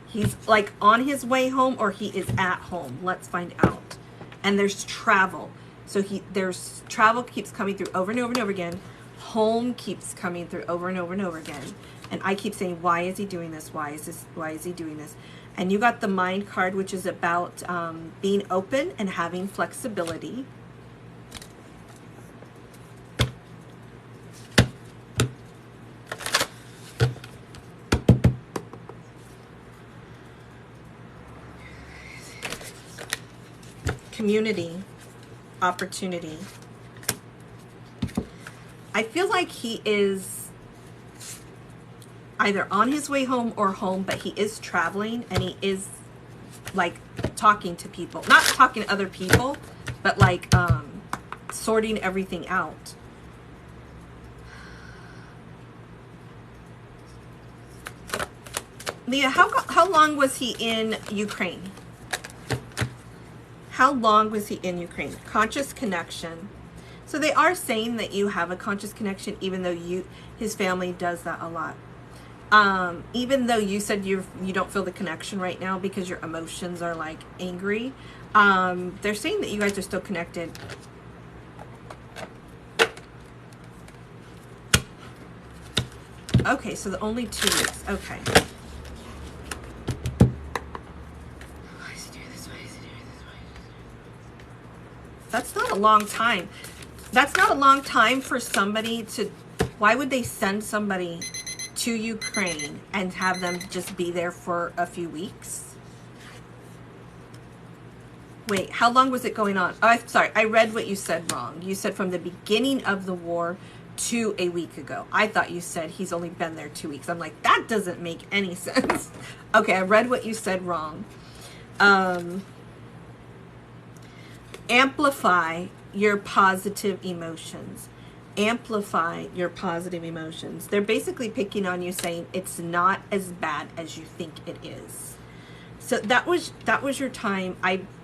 He's like on his way home, or he is at home. Let's find out. And there's travel. So there's travel keeps coming through over and over and over again. Home keeps coming through over and over and over again. And I keep saying, why is he doing this? Why is he doing this? And you got the Mind card, which is about being open and having flexibility. Community, opportunity. I feel like he is either on his way home or home, but he is traveling and he is like talking to people, not talking to other people, but like sorting everything out. Leah, how long was he in Ukraine? How long was he in Ukraine? Conscious connection. So they are saying that you have a conscious connection, even though his family does that a lot. Even though you said you don't feel the connection right now because your emotions are like angry, they're saying that you guys are still connected. Okay, so the only 2 weeks. Okay. Why is he doing this? Why is he doing this? That's not a long time. That's not a long time for somebody to... Why would they send somebody to Ukraine and have them just be there for a few weeks? Wait, how long was it going on? Oh, I'm sorry, I read what you said wrong. You said from the beginning of the war to a week ago. I thought you said he's only been there 2 weeks. I'm like, that doesn't make any sense. Okay, I read what you said wrong. Amplify your positive emotions. Amplify your positive emotions. They're basically picking on you, saying it's not as bad as you think it is. So that was your time.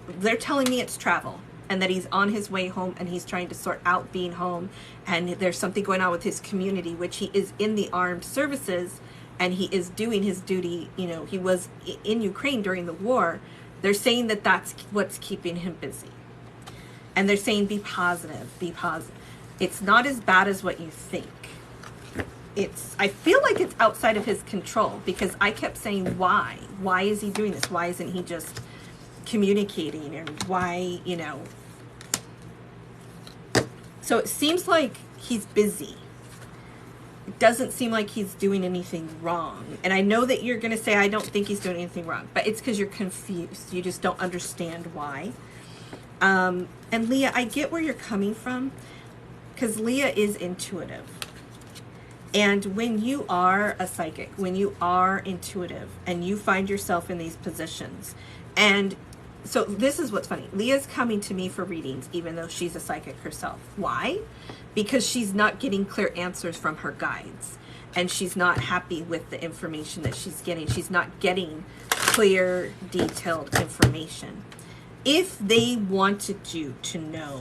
They're telling me it's travel and that he's on his way home and he's trying to sort out being home, and there's something going on with his community, which he is in the armed services and he is doing his duty. You know, he was in Ukraine during the war. They're saying that that's what's keeping him busy. And they're saying be positive, be positive. It's not as bad as what you think. I feel like it's outside of his control, because I kept saying, why? Why is he doing this? Why isn't he just communicating? And why, you know? So it seems like he's busy. It doesn't seem like he's doing anything wrong. And I know that you're going to say, I don't think he's doing anything wrong, but it's because you're confused. You just don't understand why. And Leah, I get where you're coming from, because Leah is intuitive. And when you are a psychic, when you are intuitive and you find yourself in these positions, and so this is what's funny. Leah's coming to me for readings, even though she's a psychic herself. Why? Because she's not getting clear answers from her guides, and she's not happy with the information that she's getting. She's not getting clear, detailed information. If they wanted you to know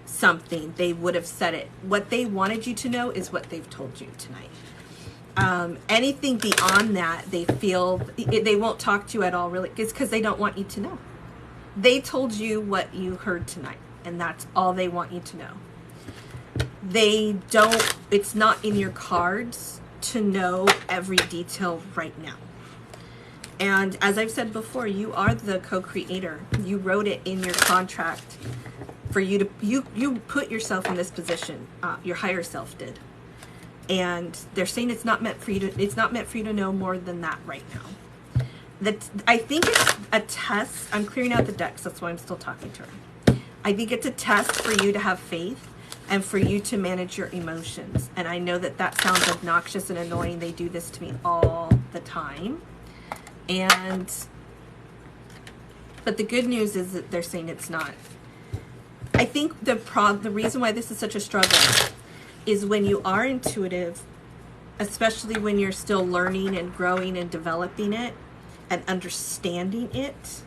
something, they would have said it. What they wanted you to know is what they've told you tonight. Anything beyond that, they feel they won't talk to you at all, really. It's because they don't want you to know. They told you what you heard tonight, and that's all they want you to know. They don't, it's not in your cards to know every detail right now. And as I've said before, you are the co-creator. You wrote it in your contract for you to, you put yourself in this position. Your higher self did. And they're saying it's not meant for you to know more than that right now. I think it's a test. I'm clearing out the decks. That's why I'm still talking to her. I think it's a test for you to have faith and for you to manage your emotions. And I know that that sounds obnoxious and annoying. They do this to me all the time. But the good news is that they're saying it's not. I think the reason why this is such a struggle is when you are intuitive, especially when you're still learning and growing and developing it and understanding it,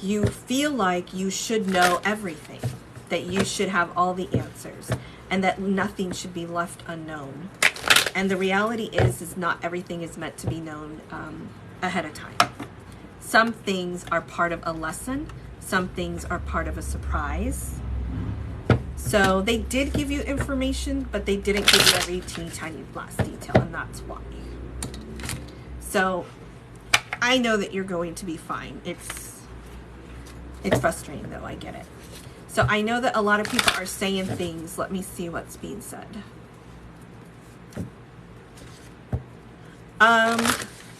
you feel like you should know everything, that you should have all the answers, and that nothing should be left unknown. And the reality is not everything is meant to be known ahead of time. Some things are part of a lesson. Some things are part of a surprise. So they did give you information, but they didn't give you every teeny tiny last detail, and that's why. So I know that you're going to be fine. It's frustrating though, I get it. So I know that a lot of people are saying things. Let me see what's being said.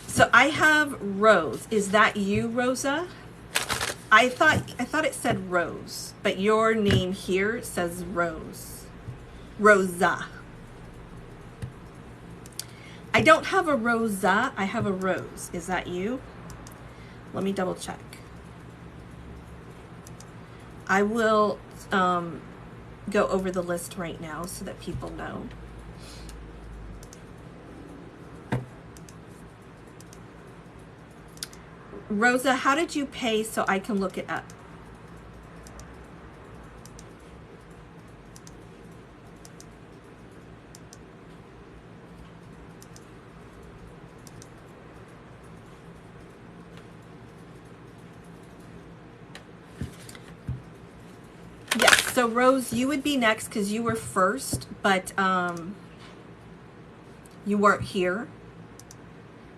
So I have Rose. Is that you, Rosa? I thought it said Rose, but your name here says Rose. Rosa. I don't have a Rosa. I have a Rose. Is that you? Let me double check. I will go over the list right now so that people know. Rosa, how did you pay so I can look it up? So Rose, you would be next because you were first, but you weren't here.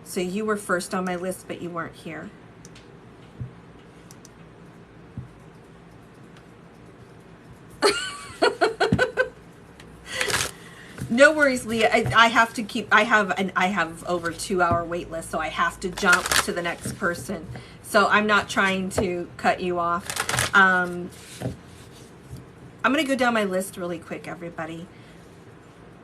So you were first on my list, but you weren't here. No worries, Leah. I have to keep. I have over 2-hour wait list, so I have to jump to the next person. So I'm not trying to cut you off. I'm gonna go down my list really quick, everybody,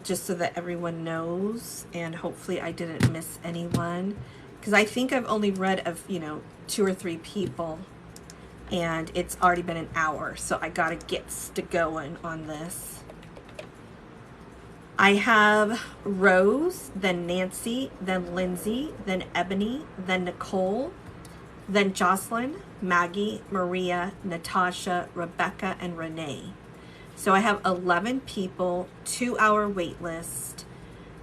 just so that everyone knows, and hopefully I didn't miss anyone, because I think I've only read of 2 or 3 people, and it's already been an hour, so I gotta get going on this. I have Rose, then Nancy, then Lindsay, then Ebony, then Nicole, then Jocelyn, Maggie, Maria, Natasha, Rebecca, and Renee. So I have 11 people, 2-hour wait list.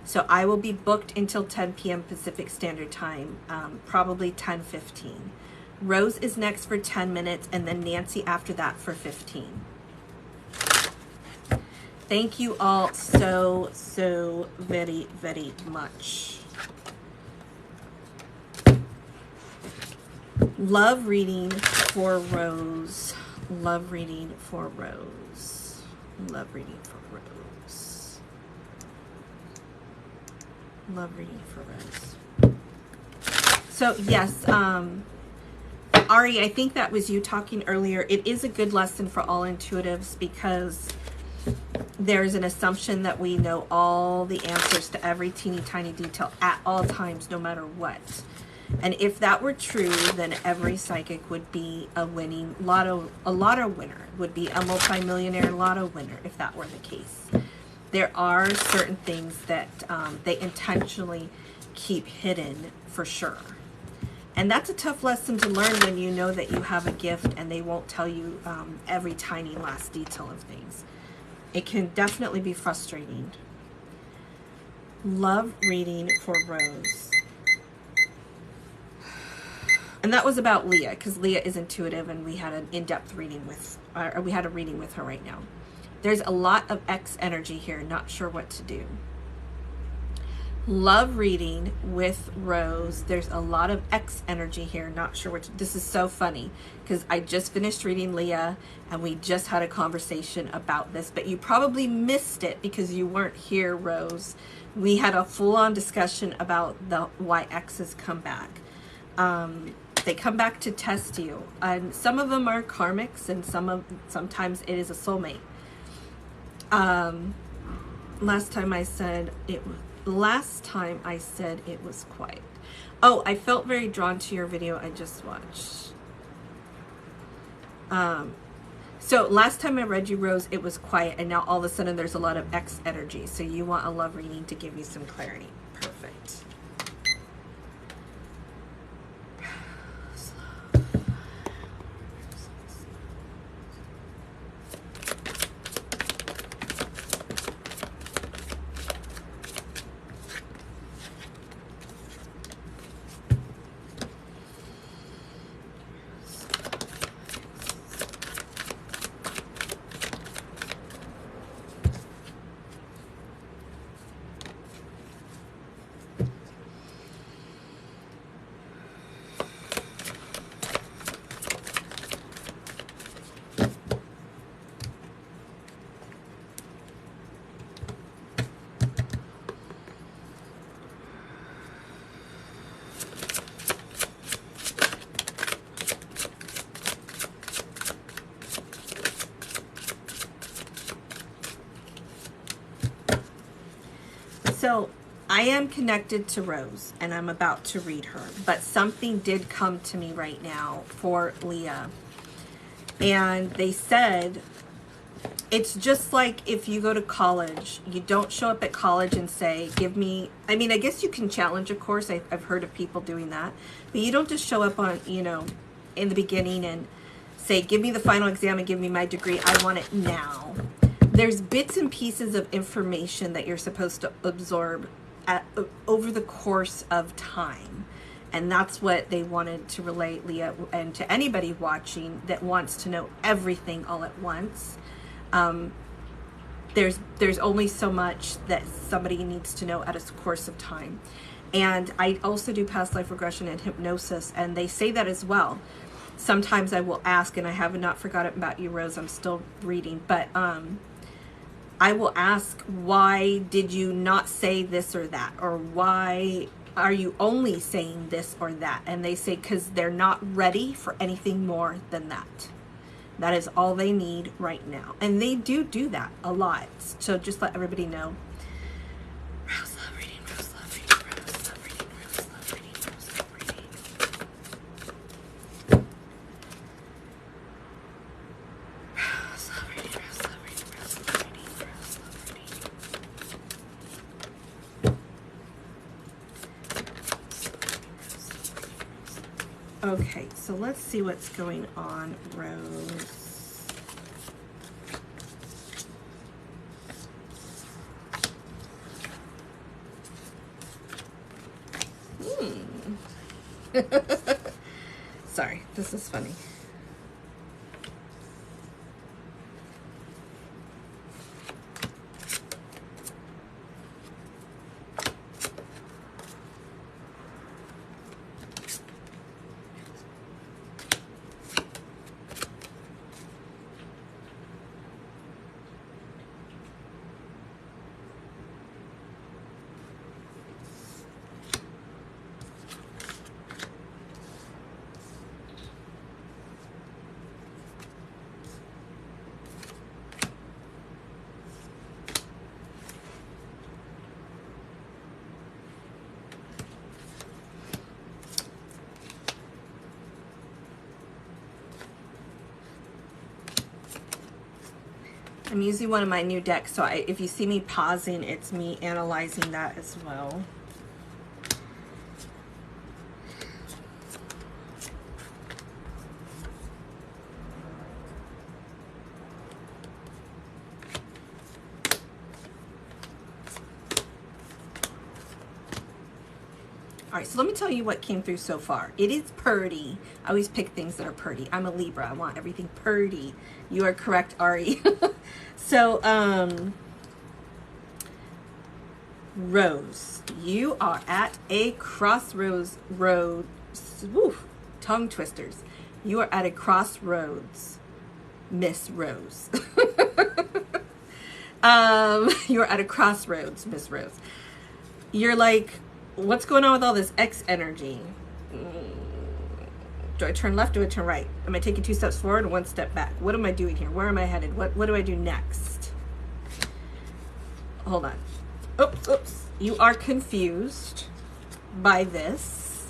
So I will be booked until 10 p.m. Pacific Standard Time, probably 10:15. Rose is next for 10 minutes, and then Nancy after that for 15. Thank you all so very, very much. Love reading for Rose. Love reading for Rose. Love reading for Rose. Love reading for Rose. So yes, Ari, I think that was you talking earlier. It is a good lesson for all intuitives because there's an assumption that we know all the answers to every teeny tiny detail at all times, no matter what. And if that were true, then every psychic would be a winning lotto winner, would be a multimillionaire lotto winner if that were the case. There are certain things that they intentionally keep hidden for sure. And that's a tough lesson to learn when you know that you have a gift and they won't tell you every tiny last detail of things. It can definitely be frustrating. Love reading for Rose. And that was about Leah, because Leah is intuitive and we had an in-depth reading with, or we had a reading with her right now. There's a lot of X energy here, not sure what to do. Love reading with Rose. There's a lot of X energy here, not sure what to, this is so funny because I just finished reading Leah and we just had a conversation about this, but you probably missed it because you weren't here, Rose. We had a full-on discussion about why X's come back. They come back to test you, and some of them are karmics and sometimes it is a soulmate. Last time I said it was quiet. Oh, I felt very drawn to your video I just watched. So last time I read you, Rose, it was quiet, and now all of a sudden there's a lot of X energy. So you want a love reading to give you some clarity. Perfect. So I am connected to Rose and I'm about to read her, but something did come to me right now for Leah. And they said, it's just like if you go to college, you don't show up at college and say, give me, I mean, I guess you can challenge a course. I've heard of people doing that, but you don't just show up on, in the beginning and say, give me the final exam and give me my degree. I want it now. There's bits and pieces of information that you're supposed to absorb over the course of time. And that's what they wanted to relate, Leah, and to anybody watching that wants to know everything all at once. There's only so much that somebody needs to know at a course of time. And I also do past life regression and hypnosis, and they say that as well. Sometimes I will ask, and I have not forgotten about you, Rose, I'm still reading, but I will ask, why did you not say this or that? Or why are you only saying this or that? And they say, because they're not ready for anything more than that. That is all they need right now. And they do that a lot. So just let everybody know. Rose love reading, Rose love reading, Rose love reading, Rose love reading, Rose love reading. Rose love reading, Rose love reading, Rose love reading, Rose love reading. Okay, so let's see what's going on, Rose. Sorry, this is funny. I'm using one of my new decks, so if you see me pausing, it's me analyzing that as well. All right, so let me tell you what came through so far. It is purdy. I always pick things that are purdy. I'm a Libra. I want everything purdy. You are correct, Ari. So, Rose, you are at a crossroads. Tongue twisters. You are at a crossroads, Miss Rose. You are at a crossroads, Miss Rose. You're like, what's going on with all this X energy? Do I turn left? Do I turn right? Am I taking 2 steps forward and 1 step back? What am I doing here? Where am I headed? What do I do next? Hold on. Oops. You are confused by this.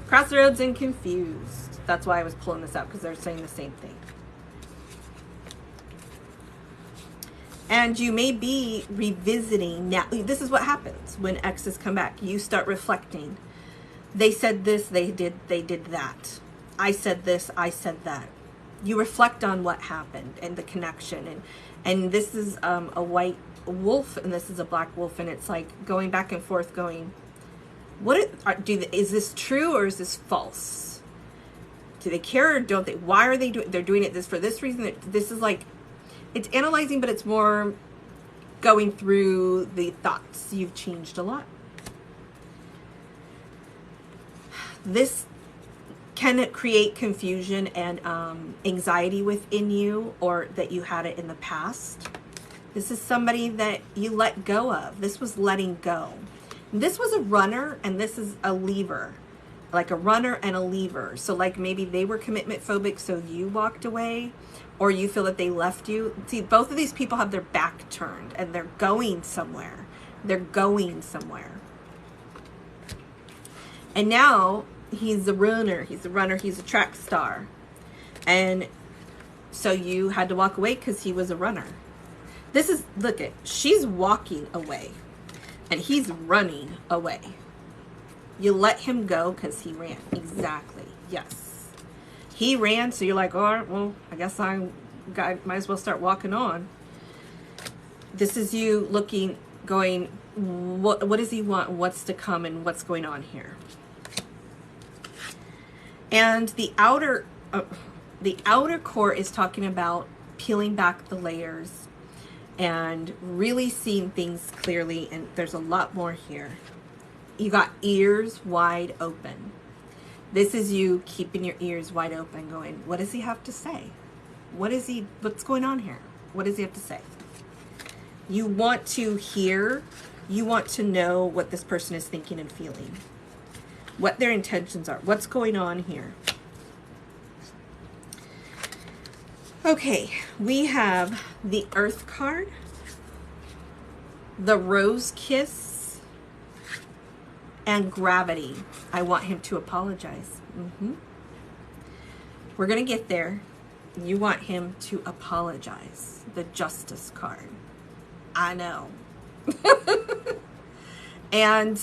Crossroads and confused. That's why I was pulling this out, because they're saying the same thing. And you may be revisiting now. This is what happens when exes come back. You start reflecting. They said this, they did that. I said this, I said that. You reflect on what happened and the connection. And this is a white wolf and this is a black wolf, and it's like going back and forth, going, is this true or is this false? Do they care or don't they? Why are they doing? They're doing it this for this reason. This is like, it's analyzing, but it's more going through the thoughts. You've changed a lot. This can create confusion and anxiety within you, or that you had it in the past. This is somebody that you let go of. This was letting go. This was a runner and this is a leaver. Like a runner and a leaver. So like maybe they were commitment phobic, so you walked away, or you feel that they left you. See, both of these people have their back turned and they're going somewhere. They're going somewhere. And now he's a runner. He's a track star. And so you had to walk away because he was a runner. This is, look at, she's walking away and he's running away. You let him go because he ran. Exactly. Yes. He ran, so you're like, all right, well, I guess I might as well start walking on. This is you looking, going, what does he want? What's to come and what's going on here? And the outer core is talking about peeling back the layers and really seeing things clearly. And there's a lot more here. You got ears wide open. This is you keeping your ears wide open going, what does he have to say? What's going on here? What does he have to say? You want to hear, you want to know what this person is thinking and feeling, what their intentions are, what's going on here. Okay, we have the Earth card, the Rose Kiss, and Gravity. I want him to apologize. We're going to get there. You want him to apologize. The Justice card. I know. And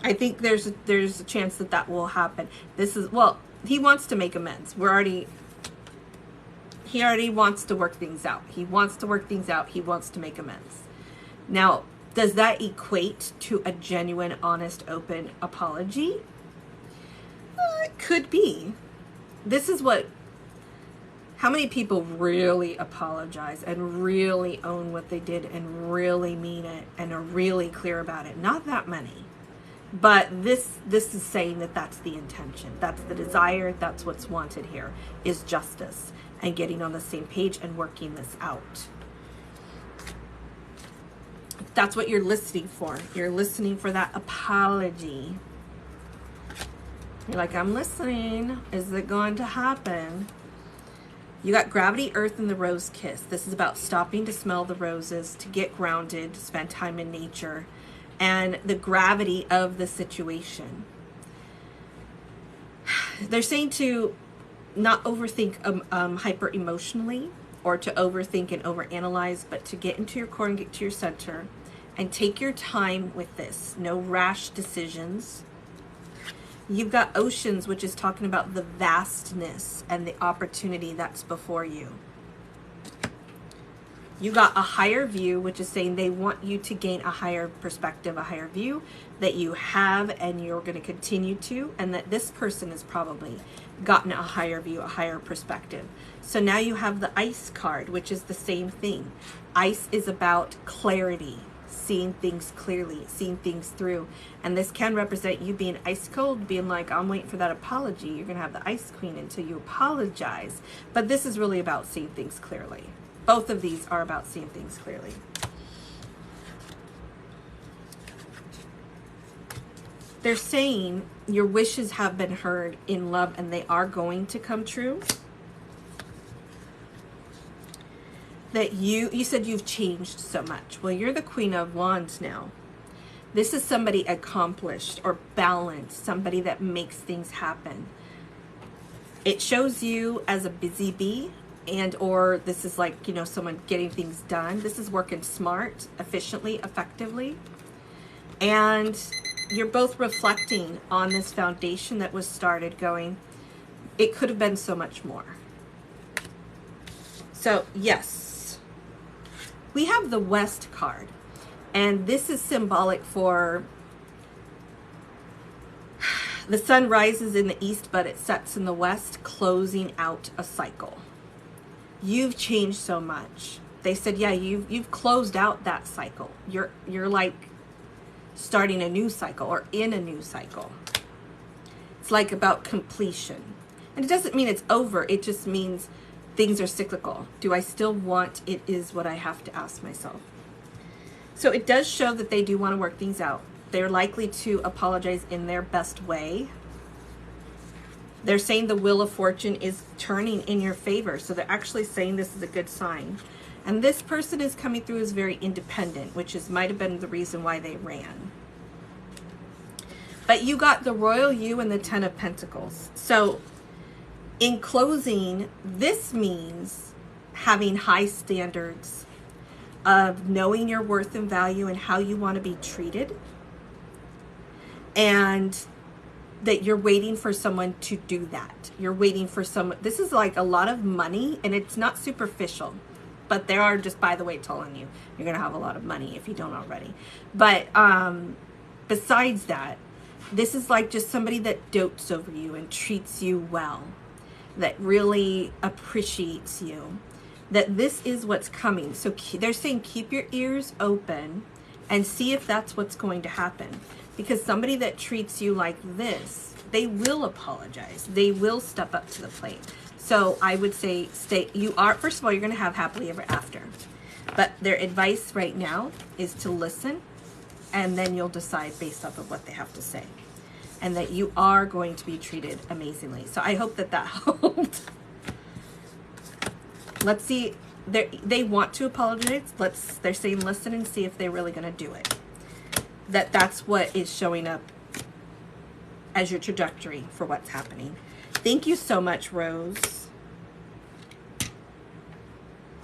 I think there's a chance that that will happen. This is, well, he wants to make amends. He already wants to work things out. He wants to work things out. He wants to make amends. Now, does that equate to a genuine, honest, open apology? It could be. This is how many people really apologize and really own what they did and really mean it and are really clear about it? Not that many. But this is saying that that's the intention. That's the desire. That's what's wanted here, is justice and getting on the same page and working this out. That's what you're listening for. You're listening for that apology. You're like, I'm listening. Is it going to happen? You got Gravity, Earth, and the Rose Kiss. This is about stopping to smell the roses, to get grounded, to spend time in nature, and the gravity of the situation. They're saying to not overthink hyper emotionally, or to overthink and overanalyze, but to get into your core and get to your center and take your time with this. No rash decisions. You've got Oceans, which is talking about the vastness and the opportunity that's before you. You got a higher view, which is saying they want you to gain a higher perspective, a higher view that you have and you're going to continue to, and that this person has probably gotten a higher view, a higher perspective. So now you have the Ice card, which is the same thing. Ice is about clarity, seeing things clearly, seeing things through. And this can represent you being ice cold, being like, I'm waiting for that apology. You're going to have the Ice Queen until you apologize. But this is really about seeing things clearly. Both of these are about seeing things clearly. They're saying your wishes have been heard in love and they are going to come true. That you said you've changed so much. Well, you're the Queen of Wands now. This is somebody accomplished or balanced, somebody that makes things happen. It shows you as a busy bee, and or this is like, you know, someone getting things done. This is working smart, efficiently, effectively. And you're both reflecting on this foundation that was started, going, it could have been so much more. So, yes. We have the West card. And this is symbolic for the sun rises in the east, but it sets in the west, closing out a cycle. You've changed so much. They said, yeah, you've closed out that cycle. You're like starting a new cycle or in a new cycle. It's like about completion. And it doesn't mean it's over. It just means things are cyclical. Do I still want it, is what I have to ask myself. So it does show that they do want to work things out. They're likely to apologize in their best way. They're saying the Wheel of Fortune is turning in your favor. So they're actually saying this is a good sign. And this person is coming through as very independent, which might have been the reason why they ran. But you got the Royal You and the Ten of Pentacles. So in closing, this means having high standards of knowing your worth and value and how you want to be treated. And that you're waiting for someone to do that. You're waiting for someone. This is like a lot of money, and it's not superficial. But they are, just by the way, telling you you're going to have a lot of money if you don't already. But besides that, this is like just somebody that dotes over you and treats you well, that really appreciates you. that this is what's coming. So they're saying keep your ears open and see if that's what's going to happen. Because somebody that treats you like this, they will apologize. They will step up to the plate. So I would say first of all, you're going to have happily ever after. But their advice right now is to listen, and then you'll decide based off of what they have to say. And that you are going to be treated amazingly. So I hope that helped. Let's see. They want to apologize. They're saying listen and see if they're really going to do it. That's what is showing up as your trajectory for what's happening. Thank you so much, Rose.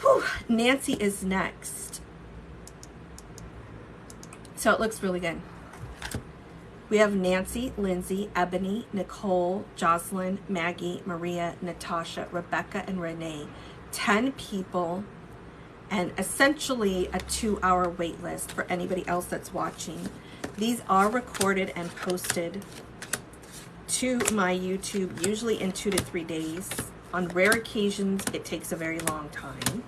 Whew. Nancy is next. So it looks really good. We have Nancy, Lindsay, Ebony, Nicole, Jocelyn, Maggie, Maria, Natasha, Rebecca, and Renee. 10 people, and essentially a 2-hour wait list for anybody else that's watching. These are recorded and posted to my YouTube, usually in 2 to 3 days. On rare occasions, it takes a very long time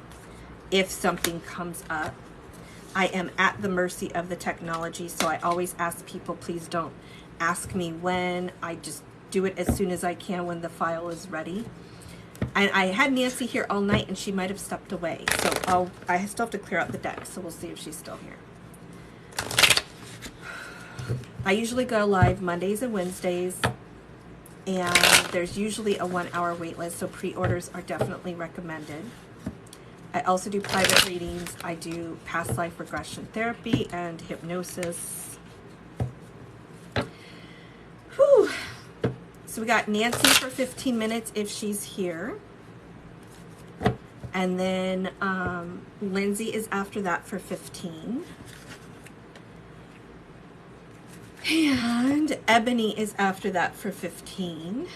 if something comes up. I am at the mercy of the technology, so I always ask people, please don't ask me when. I just do it as soon as I can when the file is ready. And I had Nancy here all night, and she might have stepped away. So I still have to clear out the deck, so we'll see if she's still here. I usually go live Mondays and Wednesdays, and there's usually a 1-hour wait list, so pre-orders are definitely recommended. I also do private readings. I do past life regression therapy and hypnosis. Whew. So we got Nancy for 15 minutes if she's here. And then Lindsay is after that for 15. And Ebony is after that for 15.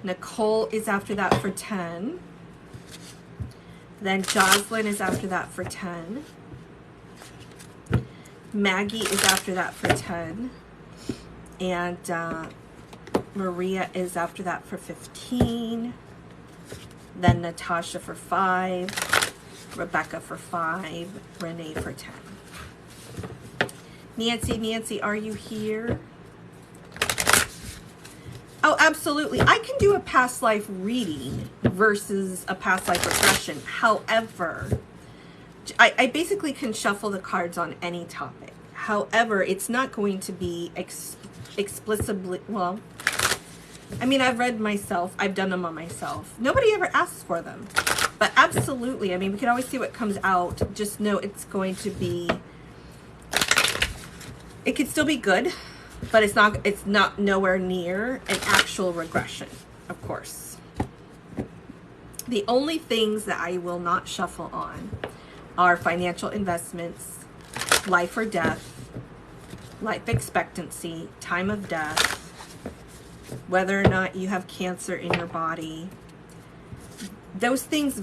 Nicole is after that for 10. Then Jocelyn is after that for 10. Maggie is after that for 10. And Maria is after that for 15. Then Natasha for 5. Rebecca for 5. Renee for 10. Nancy, are you here? Oh, absolutely. I can do a past life reading versus a past life regression. However, I basically can shuffle the cards on any topic. However, it's not going to be explicitly, well, I mean, I've read myself. I've done them on myself. Nobody ever asks for them. But absolutely, I mean, we can always see what comes out. Just know it's going to be, it could still be good, but it's not nowhere near an actual regression, of course. The only things that I will not shuffle on are financial investments, life or death, life expectancy, time of death, whether or not you have cancer in your body. Those things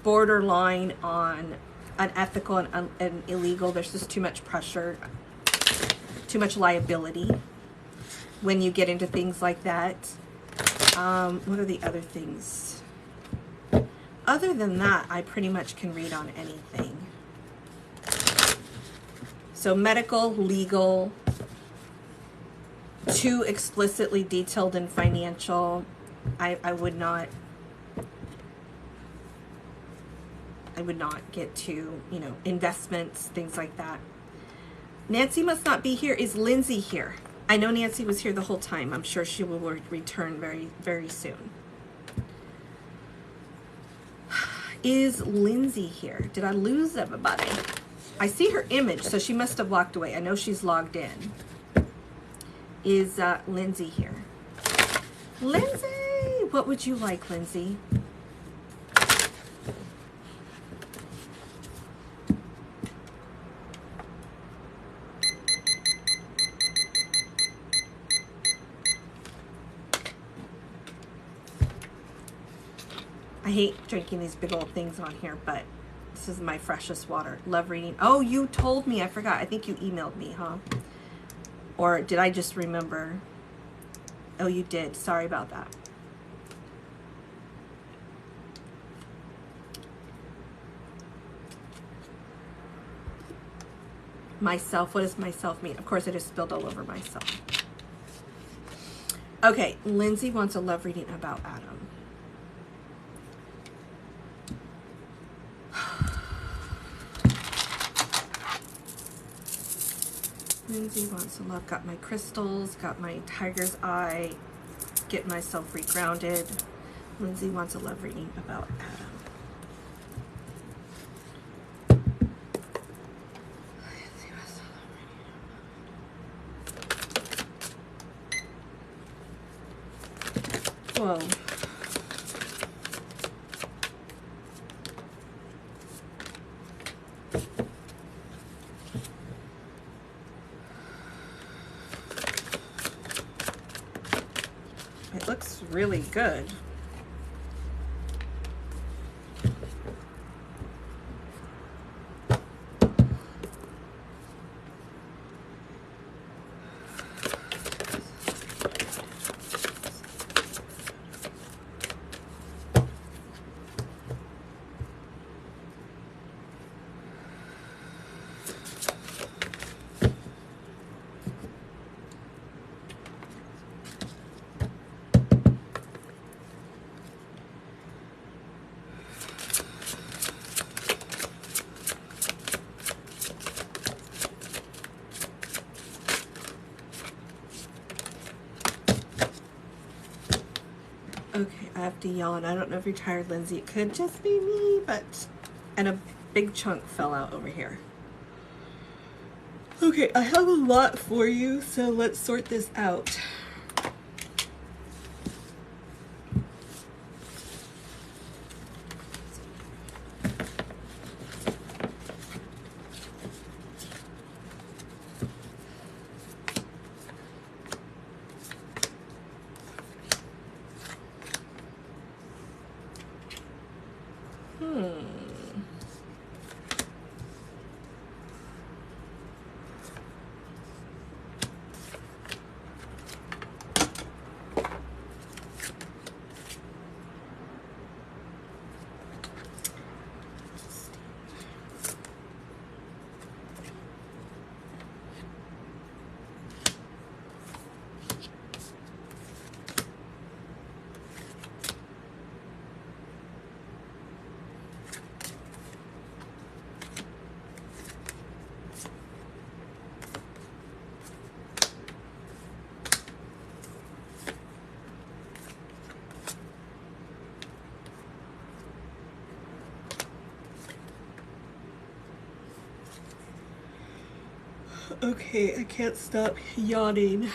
borderline on unethical and illegal. There's just too much pressure, too much liability when you get into things like that. What are the other things? Other than that, I pretty much can read on anything. So medical, legal, too explicitly detailed in financial, I would not get to, investments, things like that. Nancy must not be here. Is Lindsay here? I know Nancy was here the whole time. I'm sure she will return very, very soon. Is Lindsay here? Did I lose everybody? I see her image, so she must have walked away. I know she's logged in. Is Lindsay here? Lindsay! What would you like, Lindsay? I hate drinking these big old things on here, but this is my freshest water. Love reading. Oh, you told me. I forgot. I think you emailed me, huh? Or did I just remember? Oh, you did. Sorry about that. Myself, what does myself mean? Of course, I just spilled all over myself. Okay, Lindsay wants a love reading about Adam. Lindsay wants to love. Got my crystals, got my tiger's eye, get myself regrounded. Lindsay wants a love reading about Adam. Whoa. It looks really good. Okay, I have to yawn. I don't know if you're tired, Lindsay. It could just be me, but... And a big chunk fell out over here. Okay, I have a lot for you, so let's sort this out. Okay, I can't stop yawning.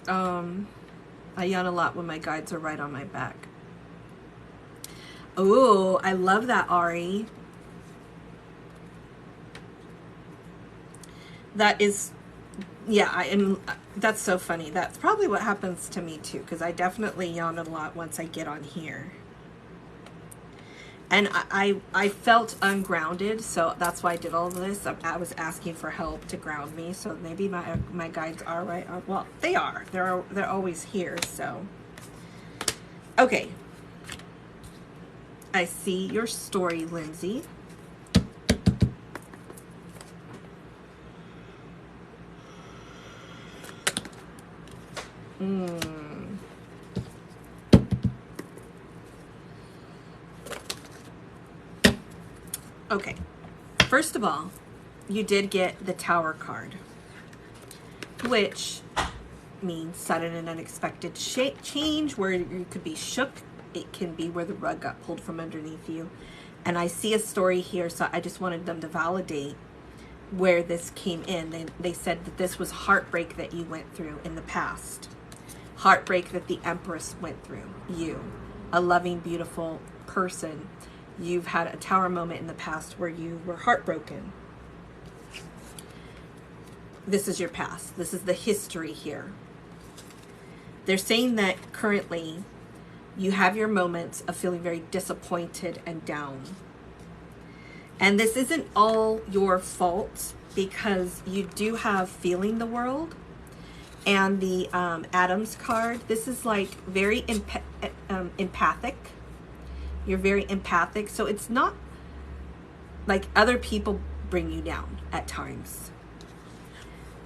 I yawn a lot when my guides are right on my back. Oh, I love that, Ari. That is, yeah, that's so funny. That's probably what happens to me too, because I definitely yawn a lot once I get on here. And I felt ungrounded, so that's why I did all of this. I was asking for help to ground me, so maybe my guides are right. Well, they are. They're always here, so. Okay. I see your story, Lindsay. Okay, first of all, you did get the Tower card, which means sudden and unexpected change, where you could be shook. It can be where the rug got pulled from underneath you. And I see a story here, so I just wanted them to validate where this came in. They said that this was heartbreak that you went through in the past. Heartbreak that the Empress went through. You, a loving, beautiful person. You've had a Tower moment in the past where you were heartbroken. This is your past. This is the history here. They're saying that currently you have your moments of feeling very disappointed and down. And this isn't all your fault, because you do have feeling the world. And the Adam's card, this is like very empathic. You're very empathic. So it's not like other people bring you down at times.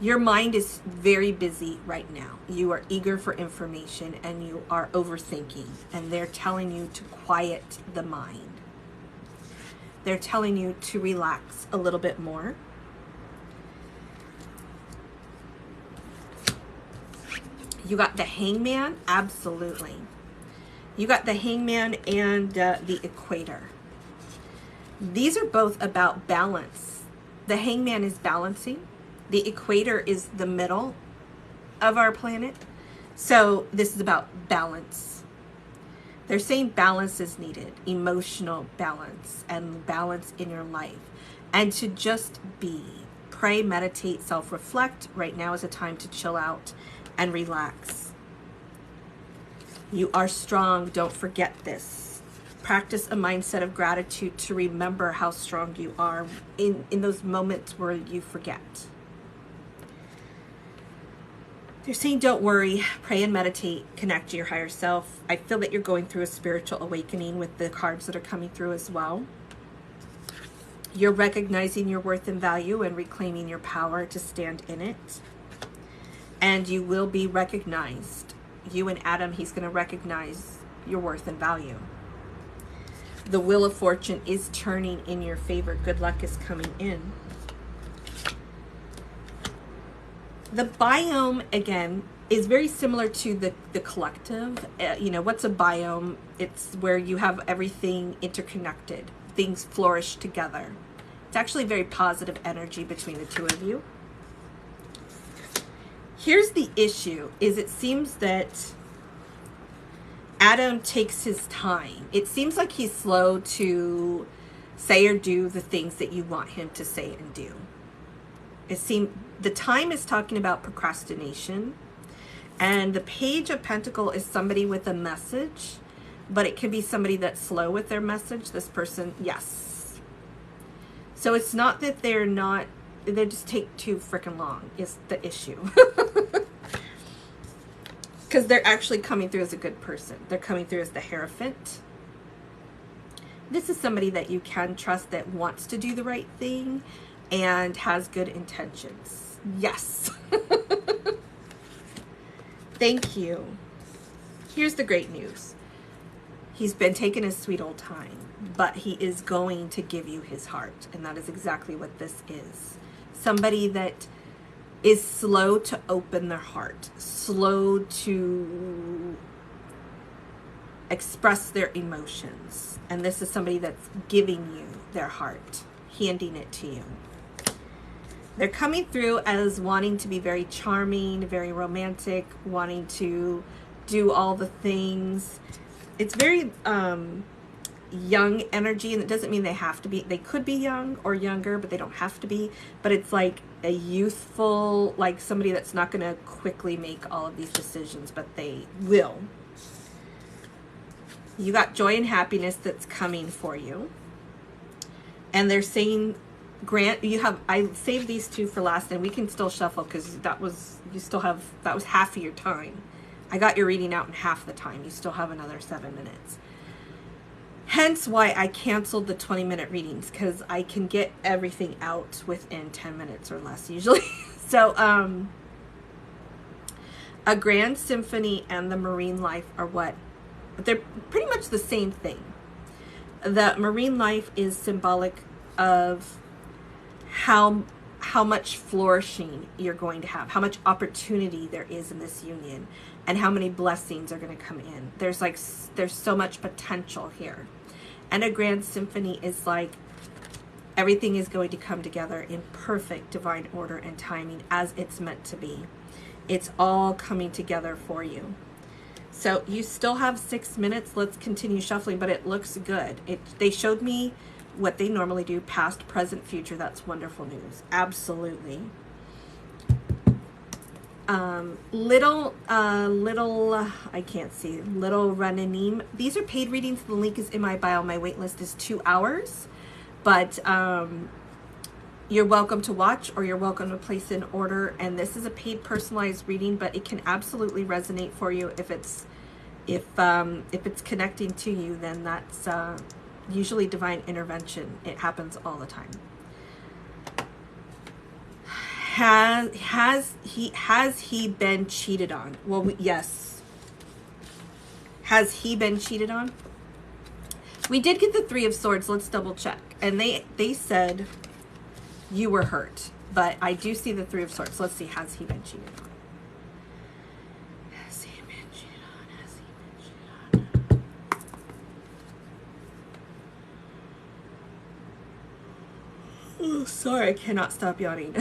Your mind is very busy right now. You are eager for information and you are overthinking, and they're telling you to quiet the mind. They're telling you to relax a little bit more. You got the Hangman, absolutely. You got the Hangman and the Equator. These are both about balance. The Hangman is balancing. The Equator is the middle of our planet. So this is about balance. They're saying balance is needed, emotional balance and balance in your life. And to just be, pray, meditate, self-reflect. Right now is a time to chill out and relax. You are strong. Don't forget this. Practice a mindset of gratitude to remember how strong you are in those moments where you forget. They're saying don't worry, pray and meditate, connect to your higher self. I feel that you're going through a spiritual awakening with the cards that are coming through as well. You're recognizing your worth and value and reclaiming your power to stand in it. And you will be recognized. You and Adam, he's going to recognize your worth and value. The Wheel of Fortune is turning in your favor. Good luck is coming in. The biome, again, is very similar to the collective. You know, what's a biome? It's where you have everything interconnected. Things flourish together. It's actually very positive energy between the two of you. Here's the issue, is it seems that Adam takes his time. It seems like he's slow to say or do the things that you want him to say and do. It seems the time is talking about procrastination, and the Page of Pentacles is somebody with a message, but it could be somebody that's slow with their message. This person, yes. So it's not that they just take too freaking long is the issue. Because they're actually coming through as a good person. They're coming through as the Hierophant. This is somebody that you can trust, that wants to do the right thing and has good intentions. Yes. Thank you. Here's the great news. He's been taking his sweet old time, but he is going to give you his heart. And that is exactly what this is. Somebody that is slow to open their heart, slow to express their emotions. And this is somebody that's giving you their heart, handing it to you. They're coming through as wanting to be very charming, very romantic, wanting to do all the things. It's very young energy, and it doesn't mean they have to be. They could be young or younger, but they don't have to be. But it's like a youthful, like somebody that's not going to quickly make all of these decisions, but they will. You got joy and happiness that's coming for you. And they're saying, Grant, you have, I saved these two for last, and we can still shuffle because that was, you still have, that was half of your time. I got your reading out in half the time. You still have another 7 minutes. Hence why I canceled the 20-minute readings, because I can get everything out within 10 minutes or less usually. So, a Grand Symphony and the Marine Life are what? They're pretty much the same thing. The Marine Life is symbolic of how much flourishing you're going to have, how much opportunity there is in this union, and how many blessings are going to come in. There's so much potential here. And a Grand Symphony is like everything is going to come together in perfect divine order and timing as it's meant to be. It's all coming together for you. So you still have 6 minutes. Let's continue shuffling, but it looks good. They showed me what they normally do, past, present, future. That's wonderful news. Absolutely. Little, I can't see, Little Renanim. These are paid readings. The link is in my bio. My wait list is 2 hours, but you're welcome to watch, or you're welcome to place an order. And this is a paid personalized reading, but it can absolutely resonate for you. If it's connecting to you, then that's usually divine intervention. It happens all the time. Has he been cheated on? Well, yes. Has he been cheated on? We did get the Three of Swords. Let's double check. And they said you were hurt. But I do see the Three of Swords. Let's see. Has he been cheated on? Has he been cheated on? Has he been cheated on? Oh, sorry. I cannot stop yawning.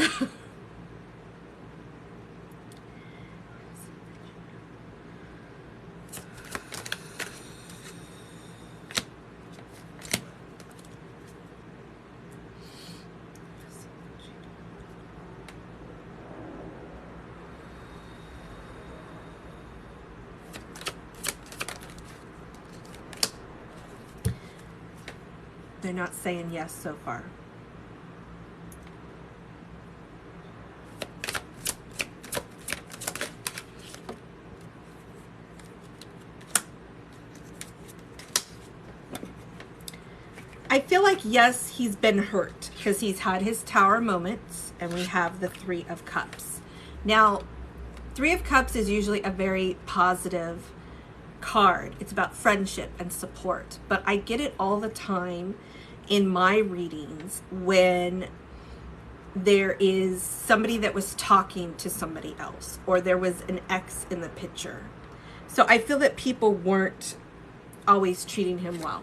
They're not saying yes so far. I feel like, yes, he's been hurt because he's had his Tower moments, and we have the Three of Cups. Now, Three of Cups is usually a very positive card. It's about friendship and support, but I get it all the time in my readings when there is somebody that was talking to somebody else, or there was an ex in the picture. So I feel that people weren't always treating him well.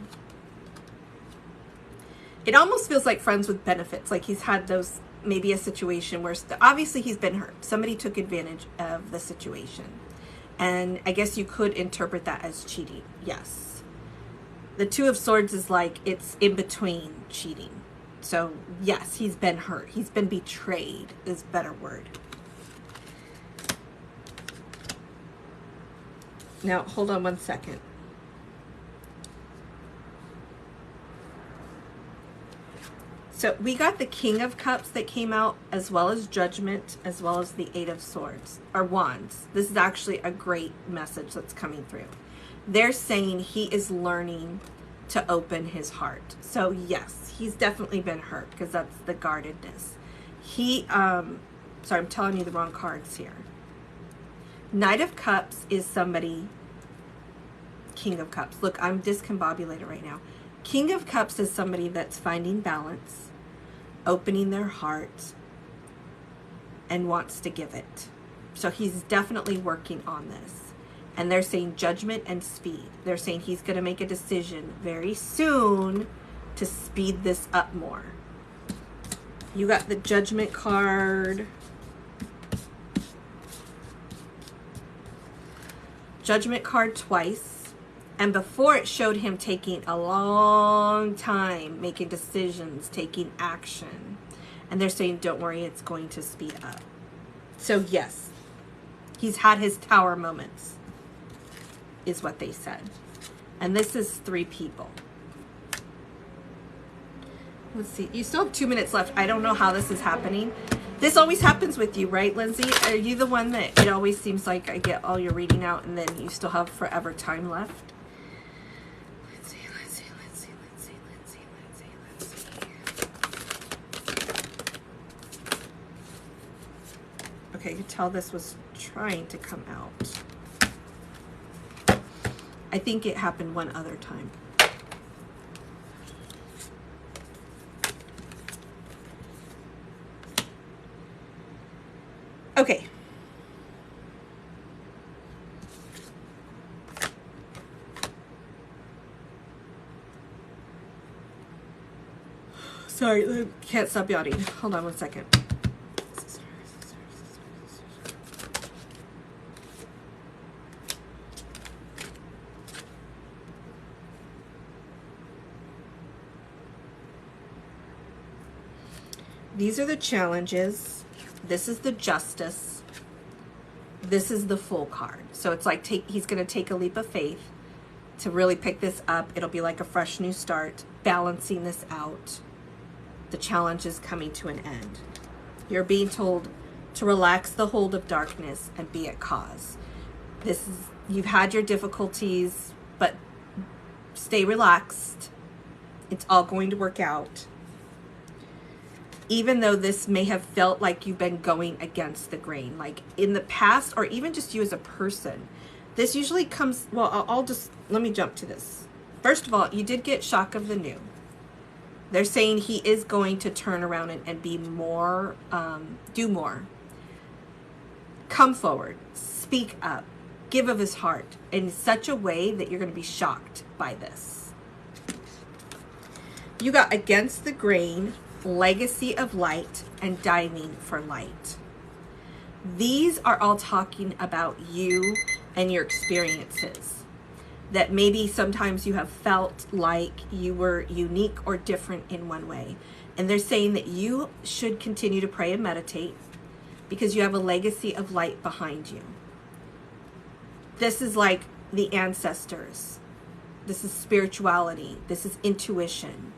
It almost feels like friends with benefits, like he's had those, maybe a situation where obviously he's been hurt. Somebody took advantage of the situation. And I guess you could interpret that as cheating. Yes. The Two of Swords is like, it's in between cheating. So yes, he's been hurt. He's been betrayed is a better word. Now, hold on one second. So we got the King of Cups that came out, as well as Judgment, as well as the Eight of Swords, or Wands. This is actually a great message that's coming through. They're saying he is learning to open his heart. So yes, he's definitely been hurt, because that's the guardedness. Sorry, I'm telling you the wrong cards here. Knight of Cups is somebody, King of Cups. Look, I'm discombobulated right now. King of Cups is somebody that's finding balance, opening their heart, and wants to give it. So he's definitely working on this. And they're saying judgment and speed. They're saying he's going to make a decision very soon to speed this up more. You got the Judgment card. Judgment card twice. And before, it showed him taking a long time, making decisions, taking action. And they're saying, don't worry, it's going to speed up. So yes, he's had his Tower moments, is what they said. And this is 3 people. Let's see. You still have 2 minutes left. I don't know how this is happening. This always happens with you, right, Lindsay? Are you the one that it always seems like I get all your reading out and then you still have forever time left? Let's see. Okay, you can tell this was trying to come out. I think it happened one other time. Okay. Sorry, I can't stop yawning. Hold on one second. These are the challenges. This is the Justice. This is the Fool card. So it's like he's going to take a leap of faith to really pick this up. It'll be like a fresh new start, balancing this out. The challenge is coming to an end. You're being told to relax the hold of darkness and be at cause. You've had your difficulties, but stay relaxed. It's all going to work out. even though this may have felt like you've been going against the grain, like in the past, or even just you as a person. This usually comes, well, I'll just, let me jump to this. First of all, you did get shock of the new. They're saying he is going to turn around and be more, do more. Come forward, speak up, give of his heart in such a way that you're going to be shocked by this. You got against the grain, legacy of light, and diving for light. These are all talking about you and your experiences. That maybe sometimes you have felt like you were unique or different in one way. And they're saying that you should continue to pray and meditate because you have a legacy of light behind you. This is like the ancestors. This is spirituality. This is intuition.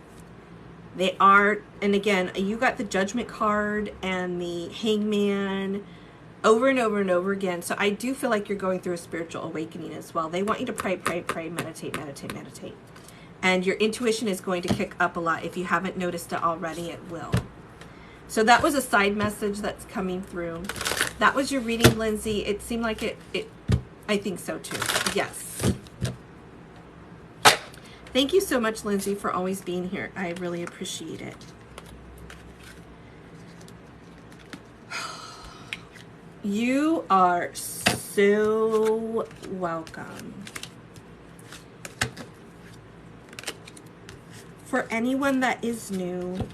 They are, and again, you got the Judgment card and the Hangman over and over and over again. So I do feel like you're going through a spiritual awakening as well. They want you to pray, pray, pray, meditate, meditate, meditate. And your intuition is going to kick up a lot. If you haven't noticed it already, it will. So that was a side message that's coming through. That was your reading, Lindsay. It seemed like it I think so too. Yes. Thank you so much, Lindsay, for always being here. I really appreciate it. You are so welcome. For anyone that is new,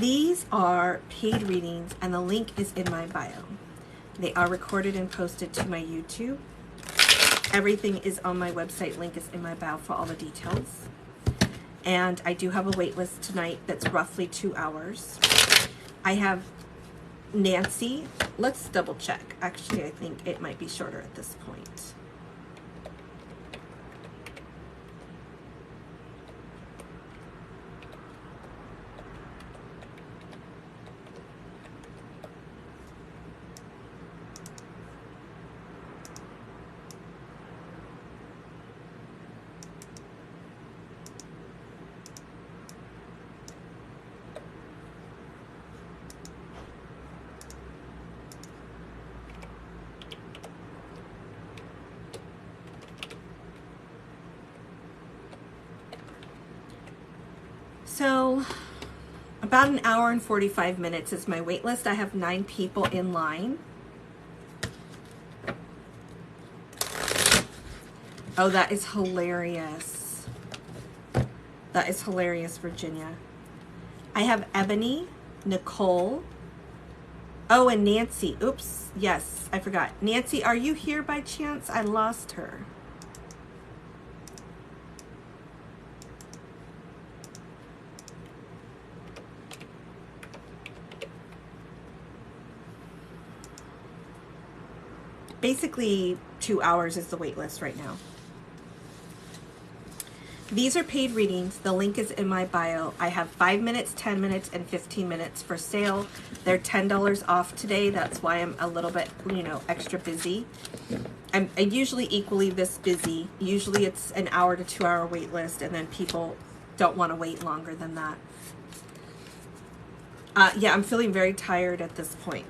these are paid readings and the link is in my bio. They are recorded and posted to my YouTube. Everything is on my website. Link is in my bio for all the details. And I do have a wait list tonight that's roughly 2 hours. I have Nancy. Let's double check. Actually, I think it might be shorter at this point. So about an hour and 45 minutes is my wait list. I have 9 people in line. Oh, that is hilarious. That is hilarious, Virginia. I have Ebony, Nicole. Oh, and Nancy. Oops. Yes, I forgot. Nancy, are you here by chance? I lost her. Basically 2 hours is the wait list right now. These are paid readings. The link is in my bio. I have 5 minutes, 10 minutes, and 15 minutes for sale. They're $10 off today. That's why I'm a little bit, extra busy. I'm usually equally this busy. Usually it's an hour to 2 hour wait list, and then people don't want to wait longer than that. Yeah, I'm feeling very tired at this point.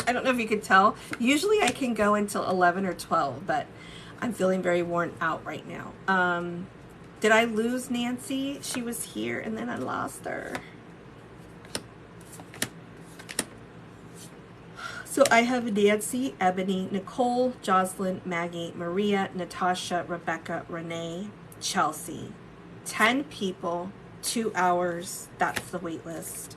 I don't know if you could tell. Usually I can go until 11 or 12, but I'm feeling very worn out right now. Did I lose Nancy? She was here and then I lost her. So I have Nancy, Ebony, Nicole, Jocelyn, Maggie, Maria, Natasha, Rebecca, Renee, Chelsea. 10 people, 2 hours. That's the wait list.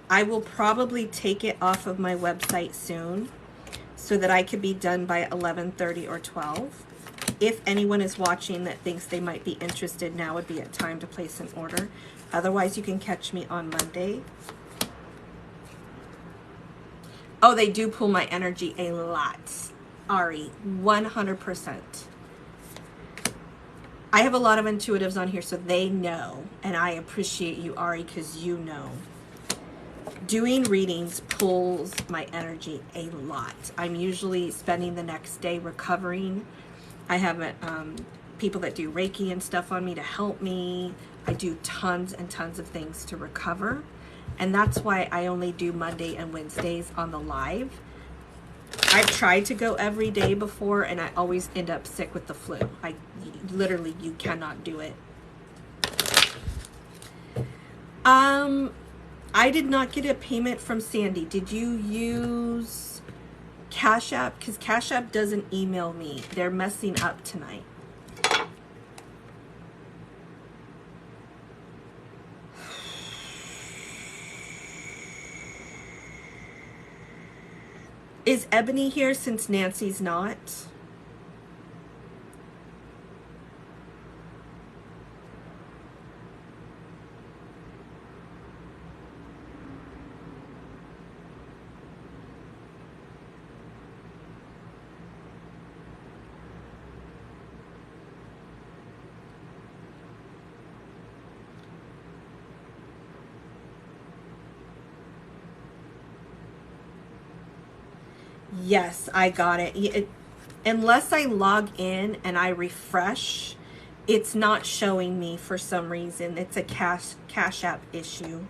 I will probably take it off of my website soon so that I could be done by 11:30 or 12. If anyone is watching that thinks they might be interested, now would be a time to place an order. Otherwise, you can catch me on Monday. Oh, they do pull my energy a lot. Ari, 100%. I have a lot of intuitives on here, so they know. And I appreciate you, Ari, because you know. Doing readings pulls my energy a lot. I'm usually spending the next day recovering. I have people that do Reiki and stuff on me to help me. I do tons and tons of things to recover. And that's why I only do Monday and Wednesdays on the live. I've tried to go every day before, and I always end up sick with the flu. Literally, you cannot do it. I did not get a payment from Sandy. Did you use Cash App? Because Cash App doesn't email me. They're messing up tonight. Is Ebony here since Nancy's not? Yes, I got it. Unless I log in and I refresh, it's not showing me for some reason. It's a Cash App issue.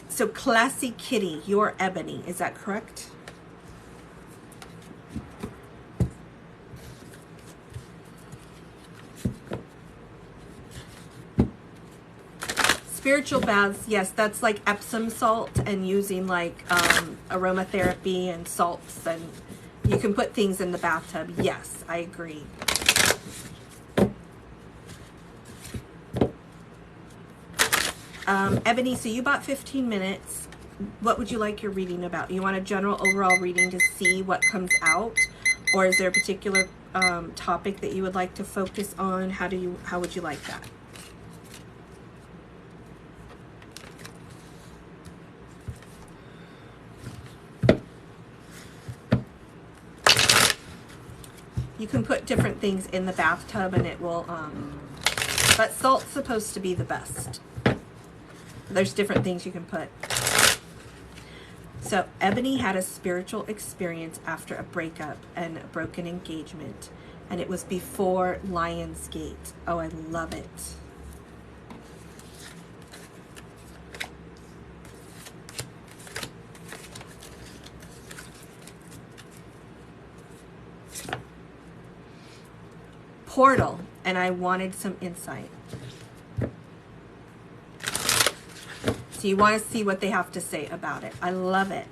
So Classy Kitty, you're Ebony, is that correct? Spiritual baths, yes, that's like Epsom salt and using like aromatherapy and salts, and you can put things in the bathtub. Yes, I agree. Ebony, so you bought 15 minutes. What would you like your reading about? You want a general overall reading to see what comes out? Or is there a particular topic that you would like to focus on? How would you like that? You can put different things in the bathtub and it will, but salt's supposed to be the best. There's different things you can put. So Ebony had a spiritual experience after a breakup and a broken engagement, and it was before Lionsgate. Oh, I love it. Portal, and I wanted some insight. So you want to see what they have to say about it. I love it.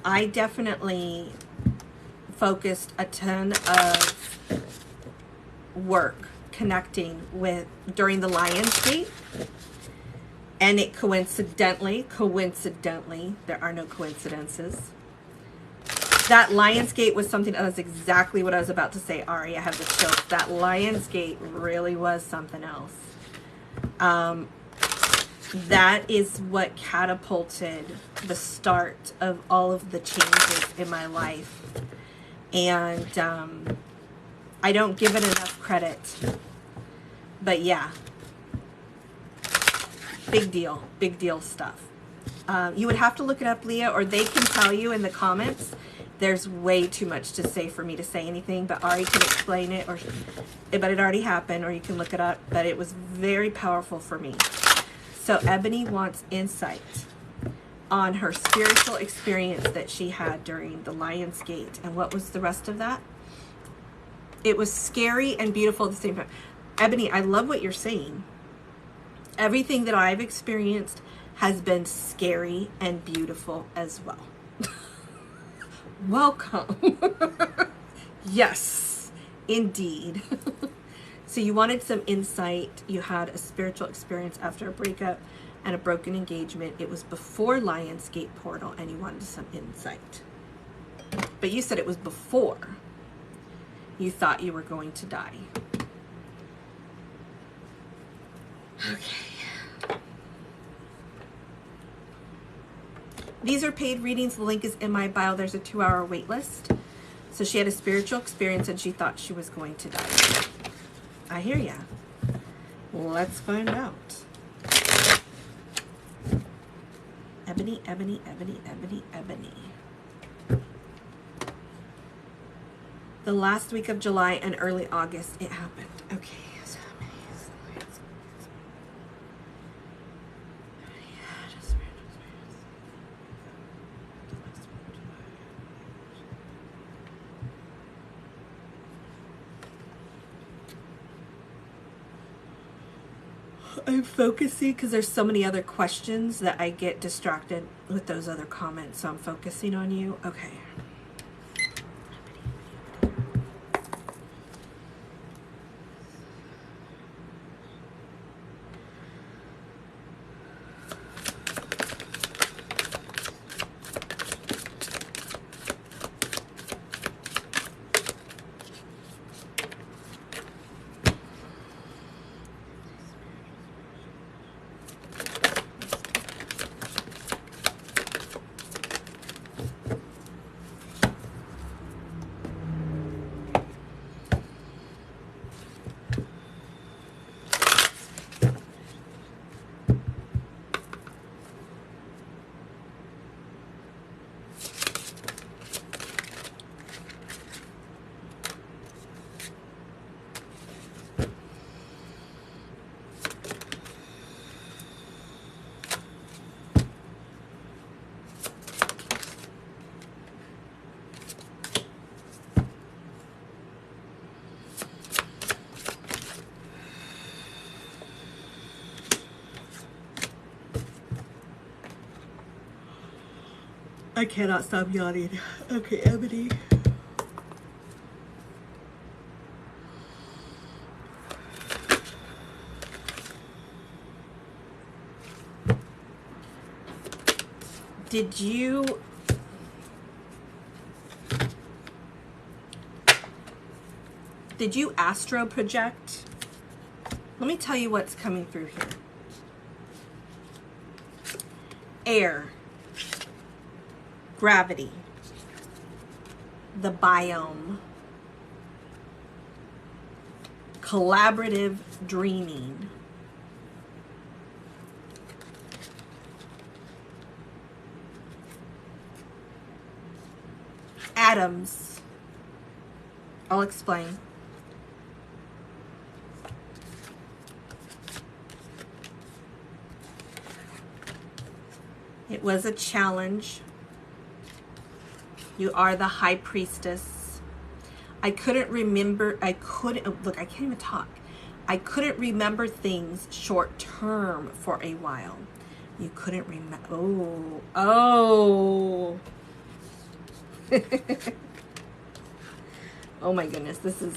I definitely focused a ton of work connecting with during the Lionsgate, and it coincidentally, there are no coincidences. That Lionsgate was something, that was exactly what I was about to say, Ari. I have the chills. That Lionsgate really was something else. That is what catapulted the start of all of the changes in my life. And I don't give it enough credit. But yeah. Big deal stuff. You would have to look it up, Leah, or they can tell you in the comments. There's way too much to say for me to say anything, but Ari can explain it, but it already happened, or you can look it up. But it was very powerful for me. So Ebony wants insight on her spiritual experience that she had during the Lionsgate. And what was the rest of that? It was scary and beautiful at the same time. Ebony, I love what you're saying. Everything that I've experienced has been scary and beautiful as well. Welcome. Yes, indeed. So you wanted some insight. You had a spiritual experience after a breakup and a broken engagement. It was before Lionsgate Portal, and you wanted some insight. But you said it was before you thought you were going to die. Okay. These are paid readings. The link is in my bio. There's a 2-hour wait list. So she had a spiritual experience and she thought she was going to die. I hear ya. Let's find out. Ebony, ebony, ebony, ebony, ebony. The last week of July and early August, it happened. Okay. So I'm focusing because there's so many other questions that I get distracted with those other comments. So I'm focusing on you. Okay. I cannot stop yawning. Okay, Ebony. Did you astro project? Let me tell you what's coming through here. Air. Gravity, the biome, collaborative dreaming, atoms. I'll explain. It was a challenge. You are the high priestess. I couldn't remember, look, I can't even talk. I couldn't remember things short term for a while. You couldn't remember, oh. Oh my goodness, this is.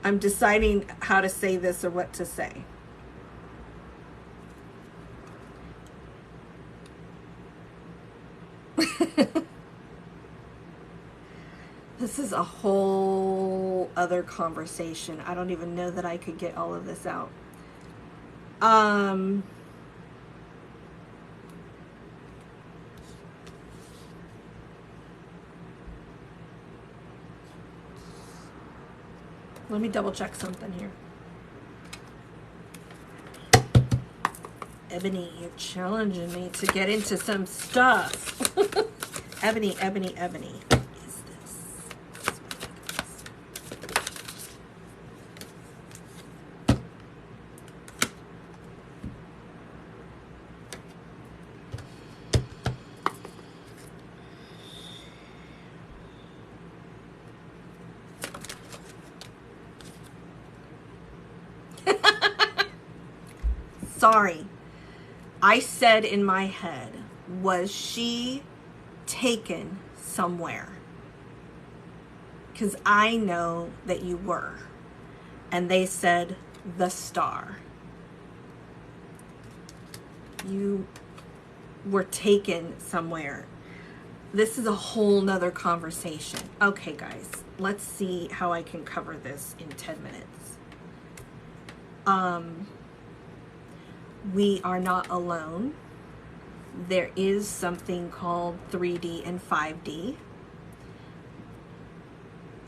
I'm deciding how to say this or what to say. This is a whole other conversation. I don't even know that I could get all of this out. Let me double check something here. Ebony, you're challenging me to get into some stuff. Ebony, Ebony, Ebony. What is this? Sorry. I said in my head, was she taken somewhere? Because I know that you were. And they said, the star. You were taken somewhere. this is a whole nother conversation. Okay, guys, let's see how I can cover this in 10 minutes. We are not alone. There is something called 3D and 5D.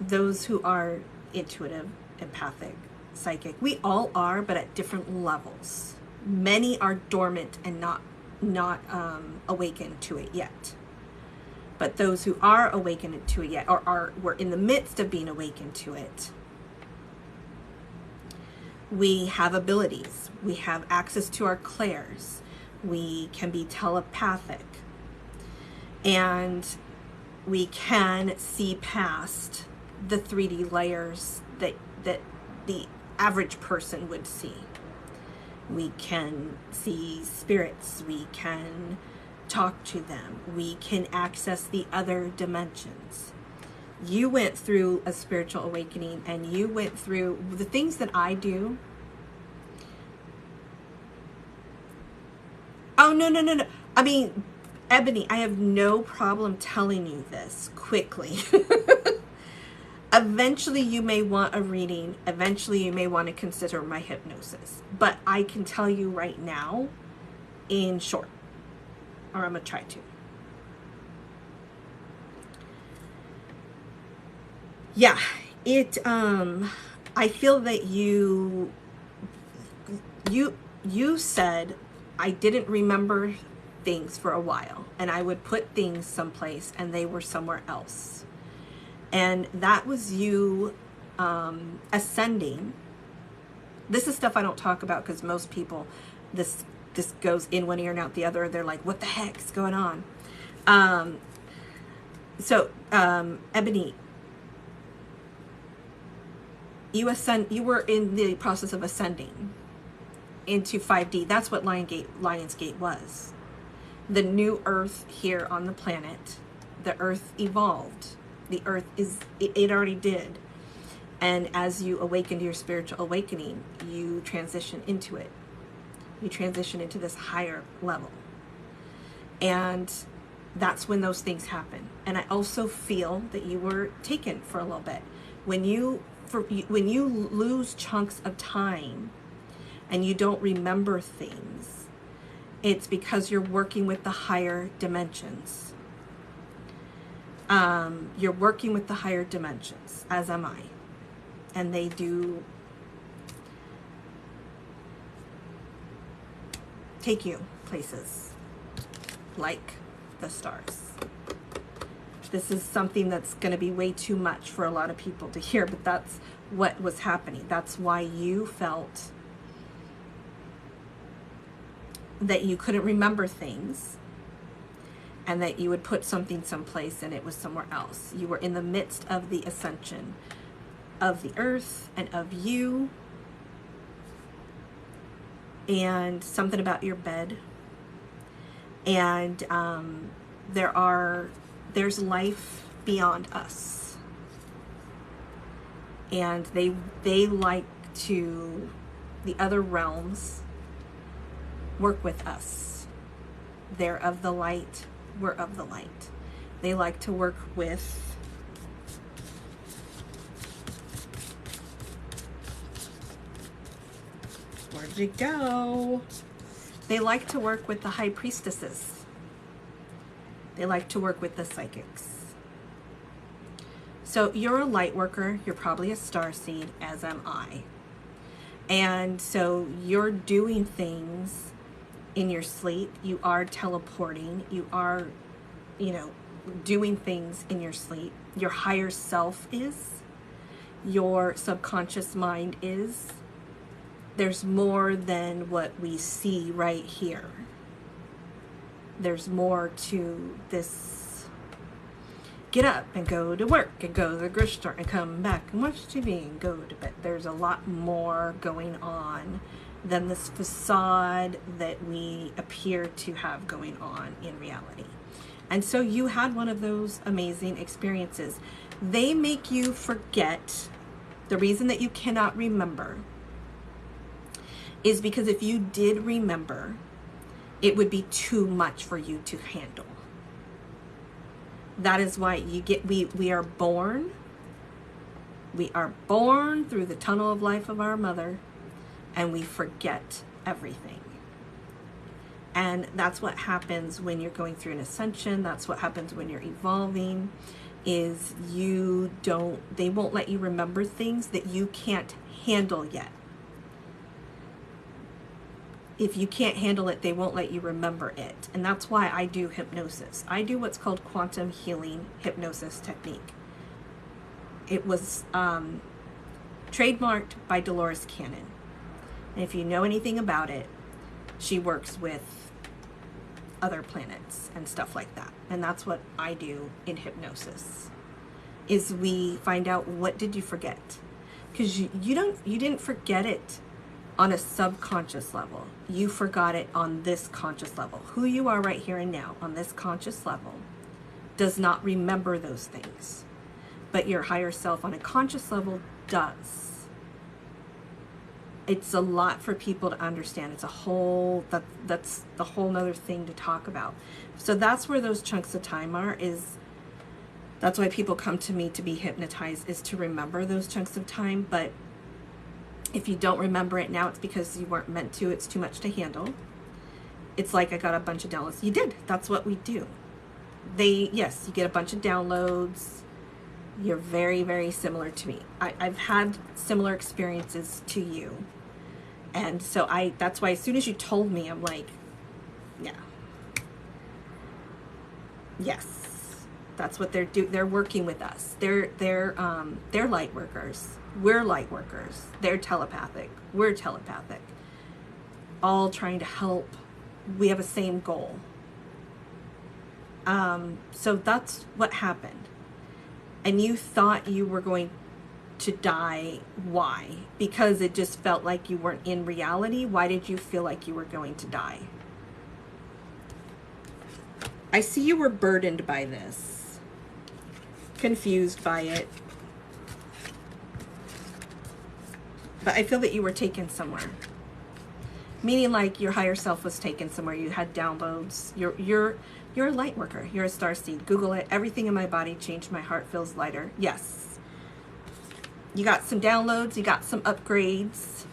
Those who are intuitive, empathic, psychic, we all are, but at different levels. Many are dormant and not awakened to it yet. But those who are awakened to it yet, or we're in the midst of being awakened to it, we have abilities. We have access to our clairs. We can be telepathic. And we can see past the 3D layers that the average person would see. We can see spirits. We can talk to them. We can access the other dimensions. You went through a spiritual awakening, and you went through the things that I do. Oh, no. I mean, Ebony, I have no problem telling you this quickly. Eventually, you may want a reading. Eventually, you may want to consider my hypnosis. But I can tell you right now, in short, or I'm going to try to. Yeah, I feel that you said I didn't remember things for a while, and I would put things someplace and they were somewhere else. And that was you ascending. This is stuff I don't talk about because most people, this goes in one ear and out the other. They're like, what the heck's going on? Ebony, you were in the process of ascending into 5D. That's what Lionsgate was. The new Earth here on the planet. The Earth evolved. The Earth it already did. And as you awaken to your spiritual awakening, you transition into it. You transition into this higher level. And that's when those things happen. And I also feel that you were taken for a little bit. When you lose chunks of time and you don't remember things, it's because you're working with the higher dimensions. You're working with the higher dimensions, as am I. And they do take you places like the stars. This is something that's going to be way too much for a lot of people to hear, but that's what was happening. That's why you felt that you couldn't remember things and that you would put something someplace and it was somewhere else. You were in the midst of the ascension of the Earth and of you, and something about your bed. And there's life beyond us, and they like to, the other realms work with us. They're of the light, we're of the light. They like to work with where'd you go? They like to work with the high priestesses. They like to work with the psychics. So you're a light worker. You're probably a starseed, as am I. And so you're doing things in your sleep. You are teleporting. You are, doing things in your sleep. Your higher self is. Your subconscious mind is. There's more than what we see right here. There's more to this. Get up and go to work and go to the grocery store and come back and watch TV and go to bed. There's a lot more going on than this facade that we appear to have going on in reality. And so you had one of those amazing experiences. They make you forget. The reason that you cannot remember is because if you did remember, it would be too much for you to handle. That is why we are born. We are born through the tunnel of life of our mother, and we forget everything. And that's what happens when you're going through an ascension. That's what happens when you're evolving, is they won't let you remember things that you can't handle yet. If you can't handle it, they won't let you remember it. And that's why I do hypnosis. I do what's called quantum healing hypnosis technique. It was trademarked by Dolores Cannon. And if you know anything about it, she works with other planets and stuff like that. And that's what I do in hypnosis, is we find out, what did you forget? Because you didn't forget it on a subconscious level. You forgot it on this conscious level. Who you are right here and now on this conscious level does not remember those things. But your higher self on a conscious level does. It's a lot for people to understand. It's a whole, that's the whole nother thing to talk about. So that's where those chunks of time are, that's why people come to me to be hypnotized, is to remember those chunks of time. But if you don't remember it now, it's because you weren't meant to. It's too much to handle. It's like, I got a bunch of downloads. You did. That's what we do. Yes, you get a bunch of downloads. You're very, very similar to me. I've had similar experiences to you. And so that's why as soon as you told me, I'm like, yeah. Yes. That's what they're working with us. They're light workers. We're light workers. They're telepathic. We're telepathic. All trying to help. We have a same goal. So that's what happened. And you thought you were going to die. Why? Because it just felt like you weren't in reality. Why did you feel like you were going to die? I see you were burdened by this. Confused by it. But I feel that you were taken somewhere. Meaning like your higher self was taken somewhere. You had downloads. You're a light worker. You're a starseed. Google it. Everything in my body changed. My heart feels lighter. Yes. You got some downloads. You got some upgrades.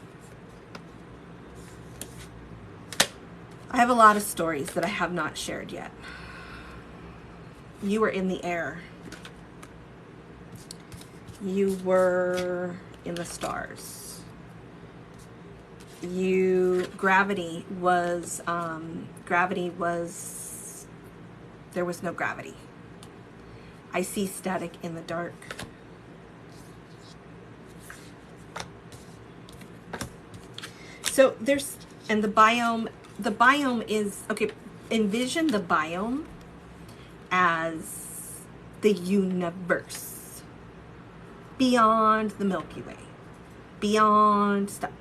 I have a lot of stories that I have not shared yet. You were in the air. You were in the stars. Gravity was, there was no gravity. I see static in the dark. So and the biome is, okay, envision the biome as the universe. Beyond the Milky Way. Beyond stuff.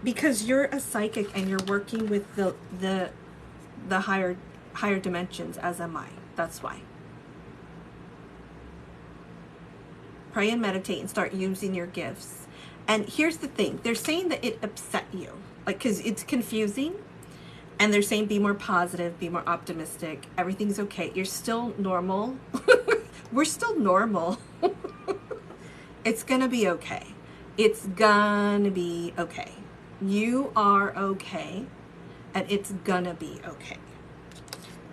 Because you're a psychic and you're working with the higher dimensions, as am I. That's why. Pray and meditate and start using your gifts. And here's the thing. They're saying that it upset you. Like, because it's confusing. And they're saying be more positive, be more optimistic. Everything's okay. You're still normal. We're still normal. It's going to be okay. It's going to be okay. You are okay. And it's going to be okay.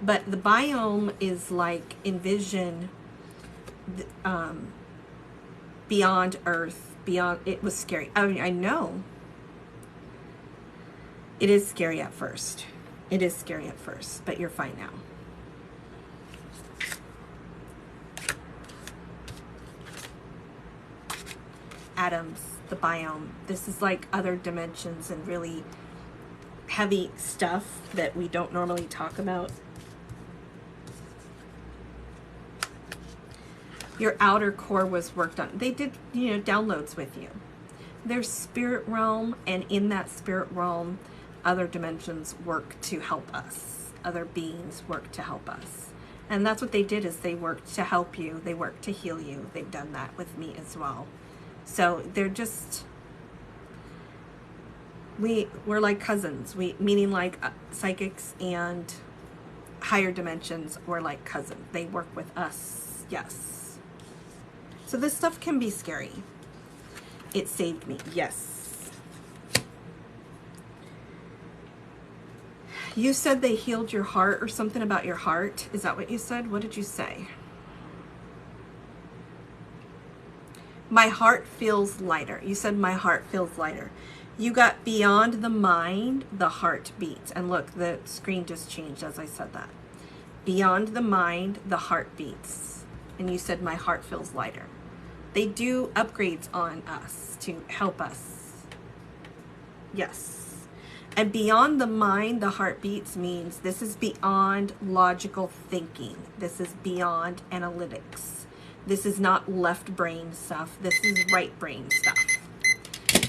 But the biome is like, envision beyond Earth, beyond, it was scary. I mean, I know. It is scary at first. It is scary at first, but you're fine now. Atoms, the biome. This is like other dimensions and really heavy stuff that we don't normally talk about. Your outer core was worked on. They did, downloads with you. There's spirit realm, and in that spirit realm, other dimensions work to help us. Other beings work to help us. And that's what they did, is they worked to help you. They worked to heal you. They've done that with me as well. So they're just, we're like cousins. Meaning like psychics and higher dimensions or like cousins. They work with us. Yes. So this stuff can be scary. It saved me. Yes. You said they healed your heart or something about your heart. Is that what you said? What did you say? My heart feels lighter. You said my heart feels lighter. You got beyond the mind, the heart beats. And look, the screen just changed as I said that. Beyond the mind, the heart beats. And you said my heart feels lighter. They do upgrades on us to help us. Yes. And beyond the mind, the heart beats means this is beyond logical thinking. This is beyond analytics. This is not left brain stuff. This is right brain stuff.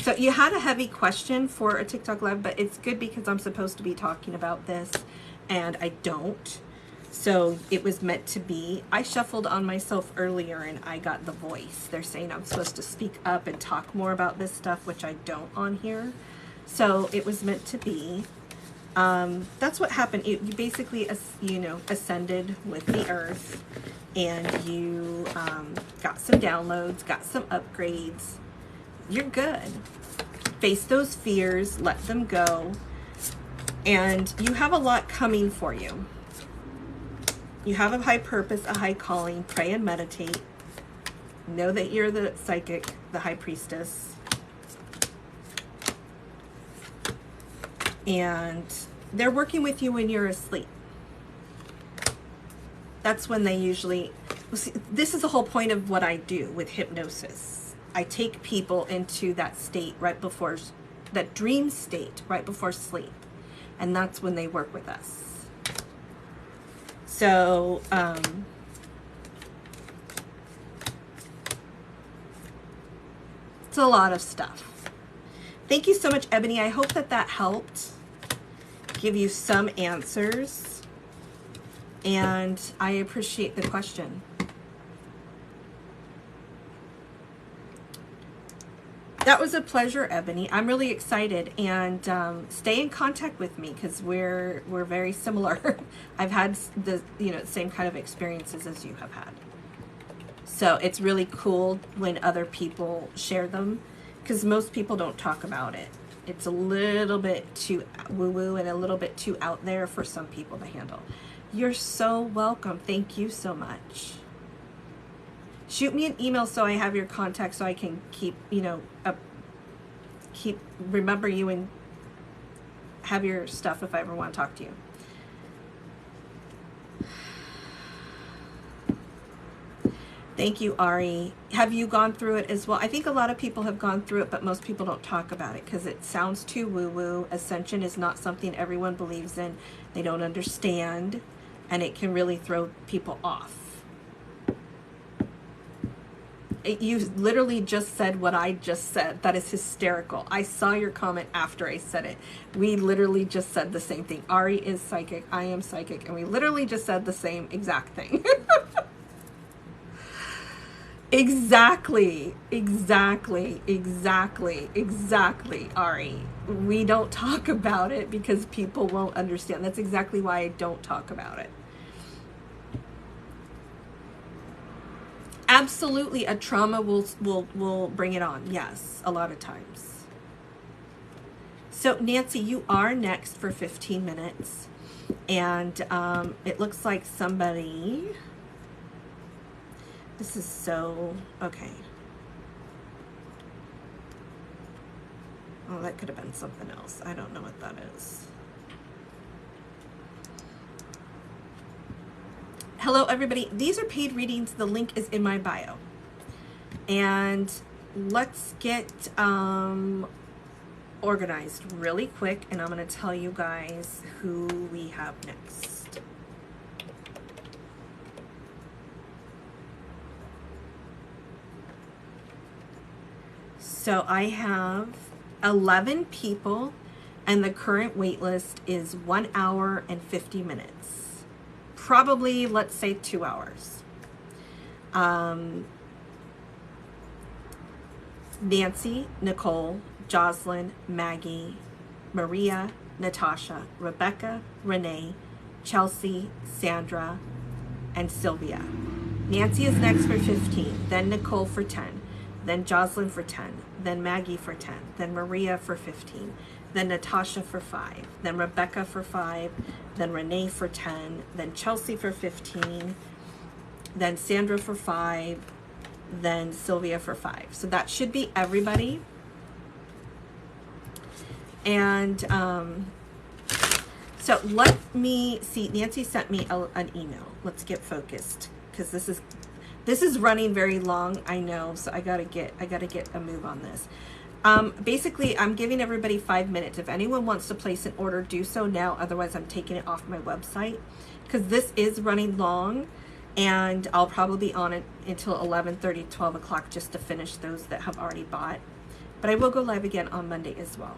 So you had a heavy question for a TikTok live, but it's good because I'm supposed to be talking about this and I don't. So it was meant to be. I shuffled on myself earlier and I got the voice. They're saying I'm supposed to speak up and talk more about this stuff, which I don't on here. So it was meant to be. That's what happened. You basically, ascended with the earth, and you got some downloads, got some upgrades. You're good. Face those fears, let them go, and you have a lot coming for you. You have a high purpose, a high calling. Pray and meditate. Know that you're the psychic, the high priestess. And they're working with you when you're asleep. That's when they usually... See, this is the whole point of what I do with hypnosis. I take people into that state right before... that dream state right before sleep. And that's when they work with us. So, it's a lot of stuff. Thank you so much, Ebony. I hope that that helped give you some answers. And I appreciate the question. That was a pleasure, Ebony. I'm really excited, and stay in contact with me because we're very similar. I've had the same kind of experiences as you have had. So it's really cool when other people share them because most people don't talk about it. It's a little bit too woo-woo and a little bit too out there for some people to handle. You're so welcome. Thank you so much. Shoot me an email so I have your contact so I can keep, remember you and have your stuff if I ever want to talk to you. Thank you, Ari. Have you gone through it as well? I think a lot of people have gone through it, but most people don't talk about it because it sounds too woo-woo. Ascension is not something everyone believes in. They don't understand, and it can really throw people off. You literally just said what I just said. That is hysterical. I saw your comment after I said it. We literally just said the same thing. Ari is psychic. I am psychic. And we literally just said the same exact thing. Exactly, Ari. We don't talk about it because people won't understand. That's exactly why I don't talk about it. Absolutely, a trauma will bring it on. Yes, a lot of times. So Nancy, you are next for 15 minutes. And it looks like somebody... This is so... Okay. Oh, that could have been something else. I don't know what that is. Hello, everybody. These are paid readings. The link is in my bio. And let's get organized really quick. And I'm going to tell you guys who we have next. So I have 11 people, and the current wait list is 1 hour and 50 minutes. Probably, let's say 2 hours. Nancy, Nicole, Jocelyn, Maggie, Maria, Natasha, Rebecca, Renee, Chelsea, Sandra, and Sylvia. Nancy is next for 15, then Nicole for 10, then Jocelyn for 10, then Maggie for 10, then Maria for 15, then Natasha for 5, then Rebecca for 5, then Renee for 10, then Chelsea for 15, then Sandra for 5, then Sylvia for 5. So that should be everybody. And so let me see. Nancy sent me an email. Let's get focused, because this is running very long, I know. So I gotta get a move on this. Basically, I'm giving everybody 5 minutes. If anyone wants to place an order, do so now. Otherwise, I'm taking it off my website, because this is running long, and I'll probably be on it until 11:30, 12 o'clock, just to finish those that have already bought. But I will go live again on Monday as well.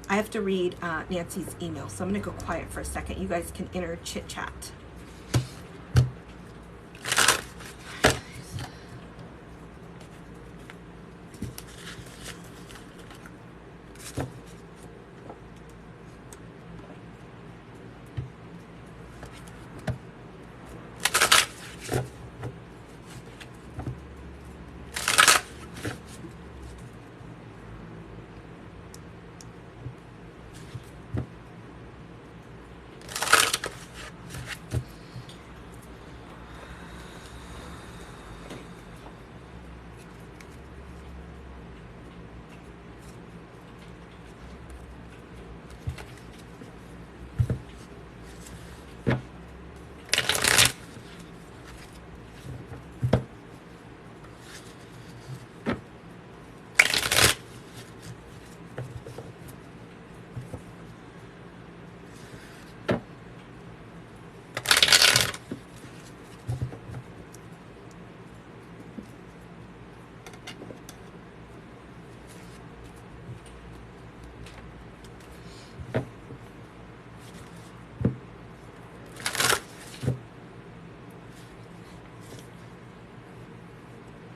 I have to read Nancy's email, so I'm going to go quiet for a second. You guys can inner chit chat.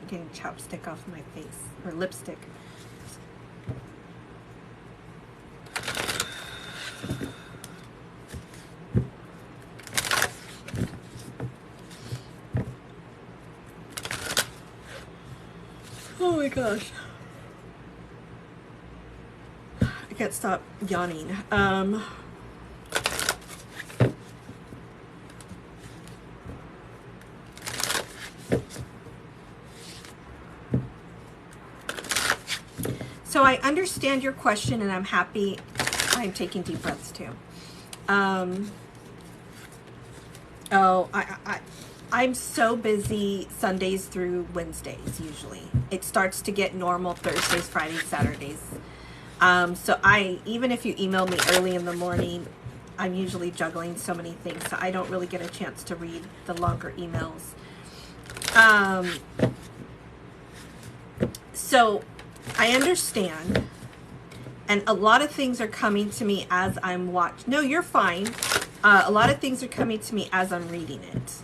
Getting chapstick off my face, or lipstick. Oh my gosh. I can't stop yawning. So I understand your question, and I'm happy. I'm taking deep breaths too. I'm so busy Sundays through Wednesdays usually. It starts to get normal Thursdays, Fridays, Saturdays. So even if you email me early in the morning, I'm usually juggling so many things, so I don't really get a chance to read the longer emails. So I understand, and a lot of things are coming to me as I'm watching. No, you're fine. A lot of things are coming to me as I'm reading it.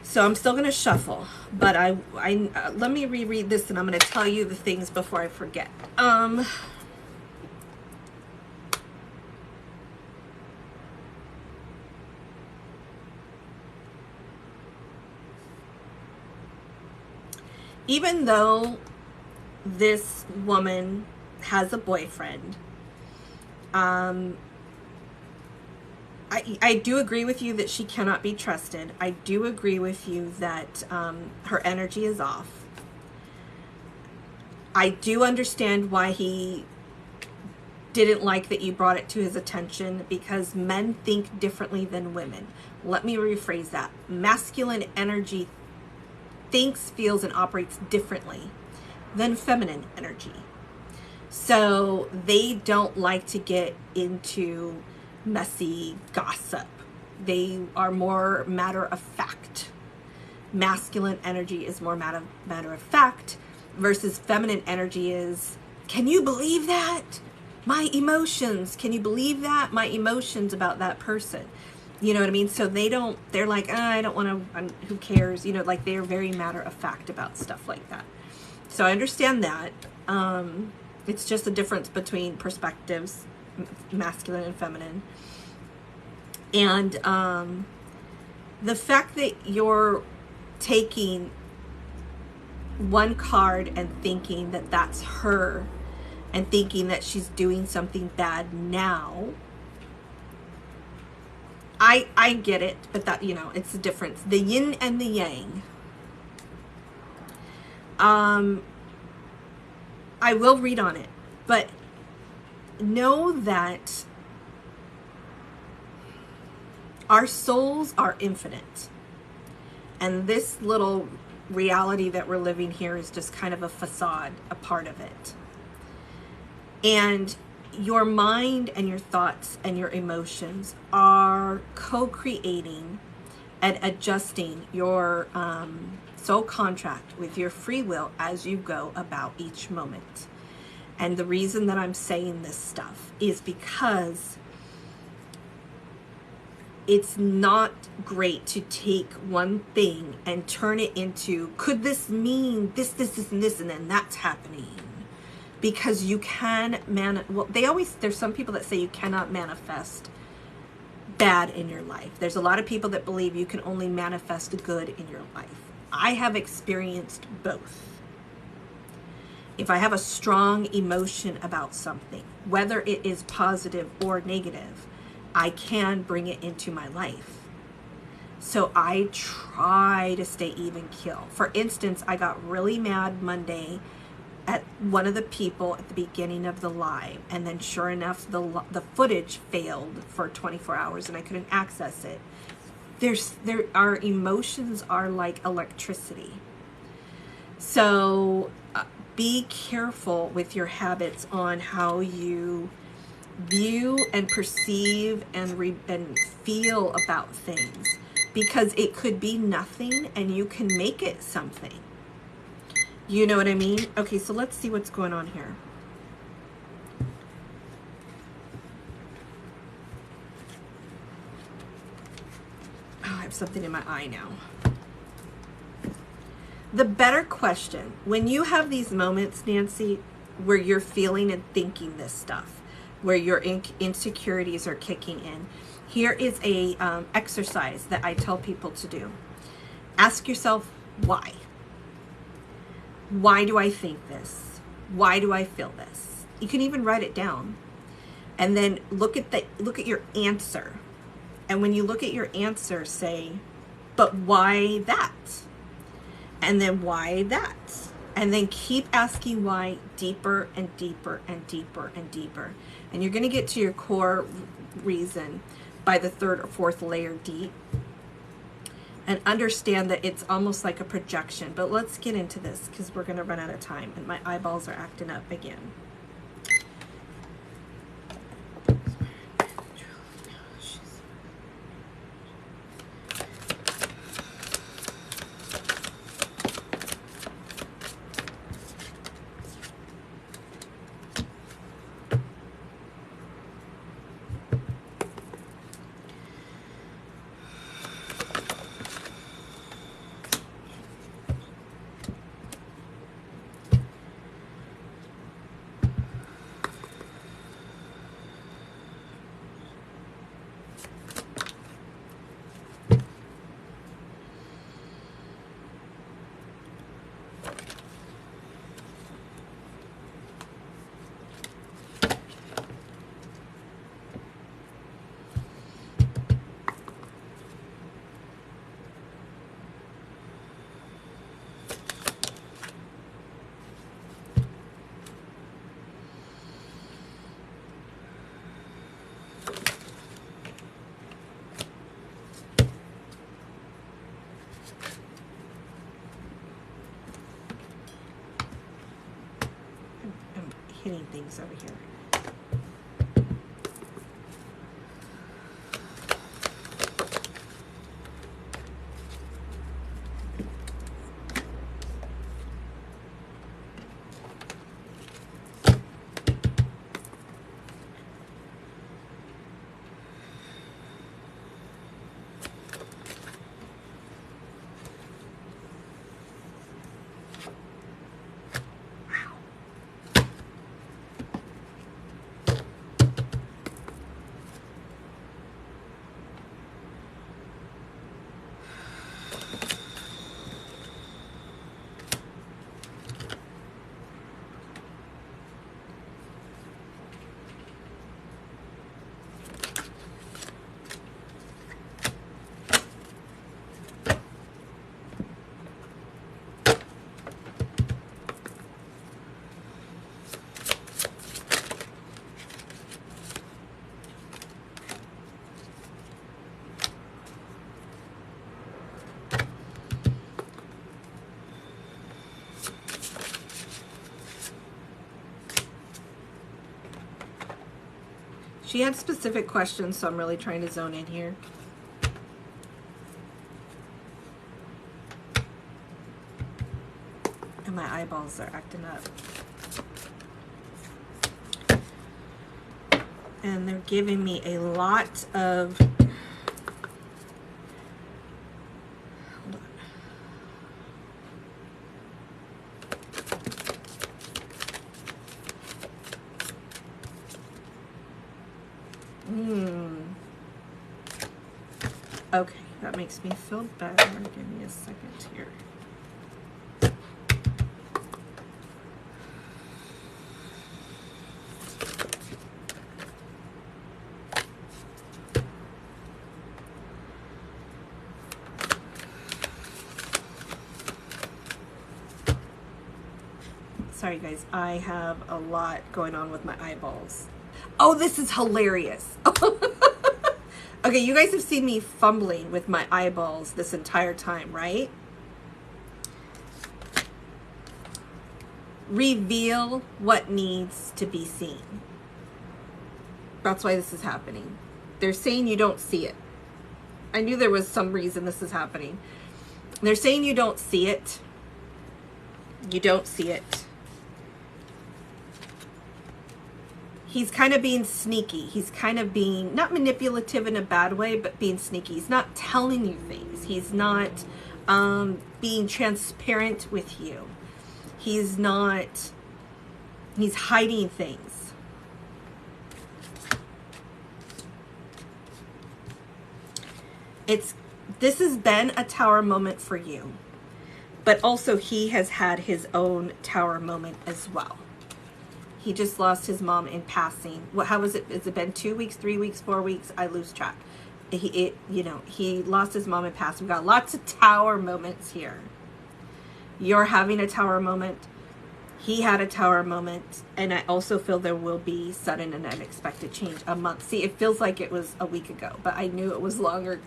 So I'm still going to shuffle, but let me reread this, and I'm going to tell you the things before I forget. Even though this woman has a boyfriend, I do agree with you that she cannot be trusted. I do agree with you that her energy is off. I do understand why he didn't like that you brought it to his attention, because men think differently than women. Let me rephrase that. Masculine energy thinks, feels, and operates differently than feminine energy. So they don't like to get into messy gossip. They are more matter of fact. Masculine energy is more matter of fact, versus feminine energy is, can you believe that? My emotions. Can you believe that? My emotions about that person. You know what I mean? So they're like, I don't want to, who cares? You know, like they're very matter of fact about stuff like that. So I understand that. It's just a difference between perspectives. masculine and feminine. And the fact that you're taking one card and thinking that that's her and thinking that she's doing something bad now, I get it, but that, it's the difference. The yin and the yang. I will read on it, but know that our souls are infinite. And this little reality that we're living here is just kind of a facade, a part of it. And your mind and your thoughts and your emotions are co-creating and adjusting your soul contract with your free will as you go about each moment. And the reason that I'm saying this stuff is because it's not great to take one thing and turn it into, could this mean this, and this, and then that's happening. Because you can there's some people that say you cannot manifest bad in your life. There's a lot of people that believe you can only manifest good in your life. I have experienced both. If I have a strong emotion about something, whether it is positive or negative, I can bring it into my life. So I try to stay even keel. For instance, I got really mad Monday at one of the people at the beginning of the live, and then sure enough the footage failed for 24 hours and I couldn't access it. Our emotions are like electricity. So be careful with your habits on how you view and perceive and feel about things, because it could be nothing and you can make it something. You know what I mean? Okay, so let's see what's going on here. Oh, I have something in my eye now. The better question, when you have these moments, Nancy, where you're feeling and thinking this stuff, where your insecurities are kicking in, here is a exercise that I tell people to do. Ask yourself, why? Why do I think this? Why do I feel this? You can even write it down. And then look at your answer. And when you look at your answer, say, but why that? And then why that? And then keep asking why deeper and deeper and deeper and deeper. And you're going to get to your core reason by the third or fourth layer deep. And understand that it's almost like a projection. But let's get into this because we're going to run out of time and my eyeballs are acting up again. Hitting things over here. She had specific questions, so I'm really trying to zone in here. And my eyeballs are acting up. And they're giving me a lot of... Hold on. Okay, that makes me feel better. Give me a second here. Sorry guys, I have a lot going on with my eyeballs. Oh, this is hilarious. Okay, you guys have seen me fumbling with my eyeballs this entire time, right? Reveal what needs to be seen. That's why this is happening. They're saying you don't see it. I knew there was some reason this is happening. They're saying you don't see it. You don't see it. He's kind of being sneaky. He's kind of being, not manipulative in a bad way, but being sneaky. He's not telling you things. He's not being transparent with you. He's not, he's hiding things. This has been a tower moment for you, but also he has had his own tower moment as well. He just lost his mom in passing. How was it? Has it been 2 weeks, 3 weeks, 4 weeks? I lose track. He lost his mom in passing. We've got lots of tower moments here. You're having a tower moment. He had a tower moment. And I also feel there will be sudden and unexpected change. A month. See, it feels like it was a week ago, but I knew it was longer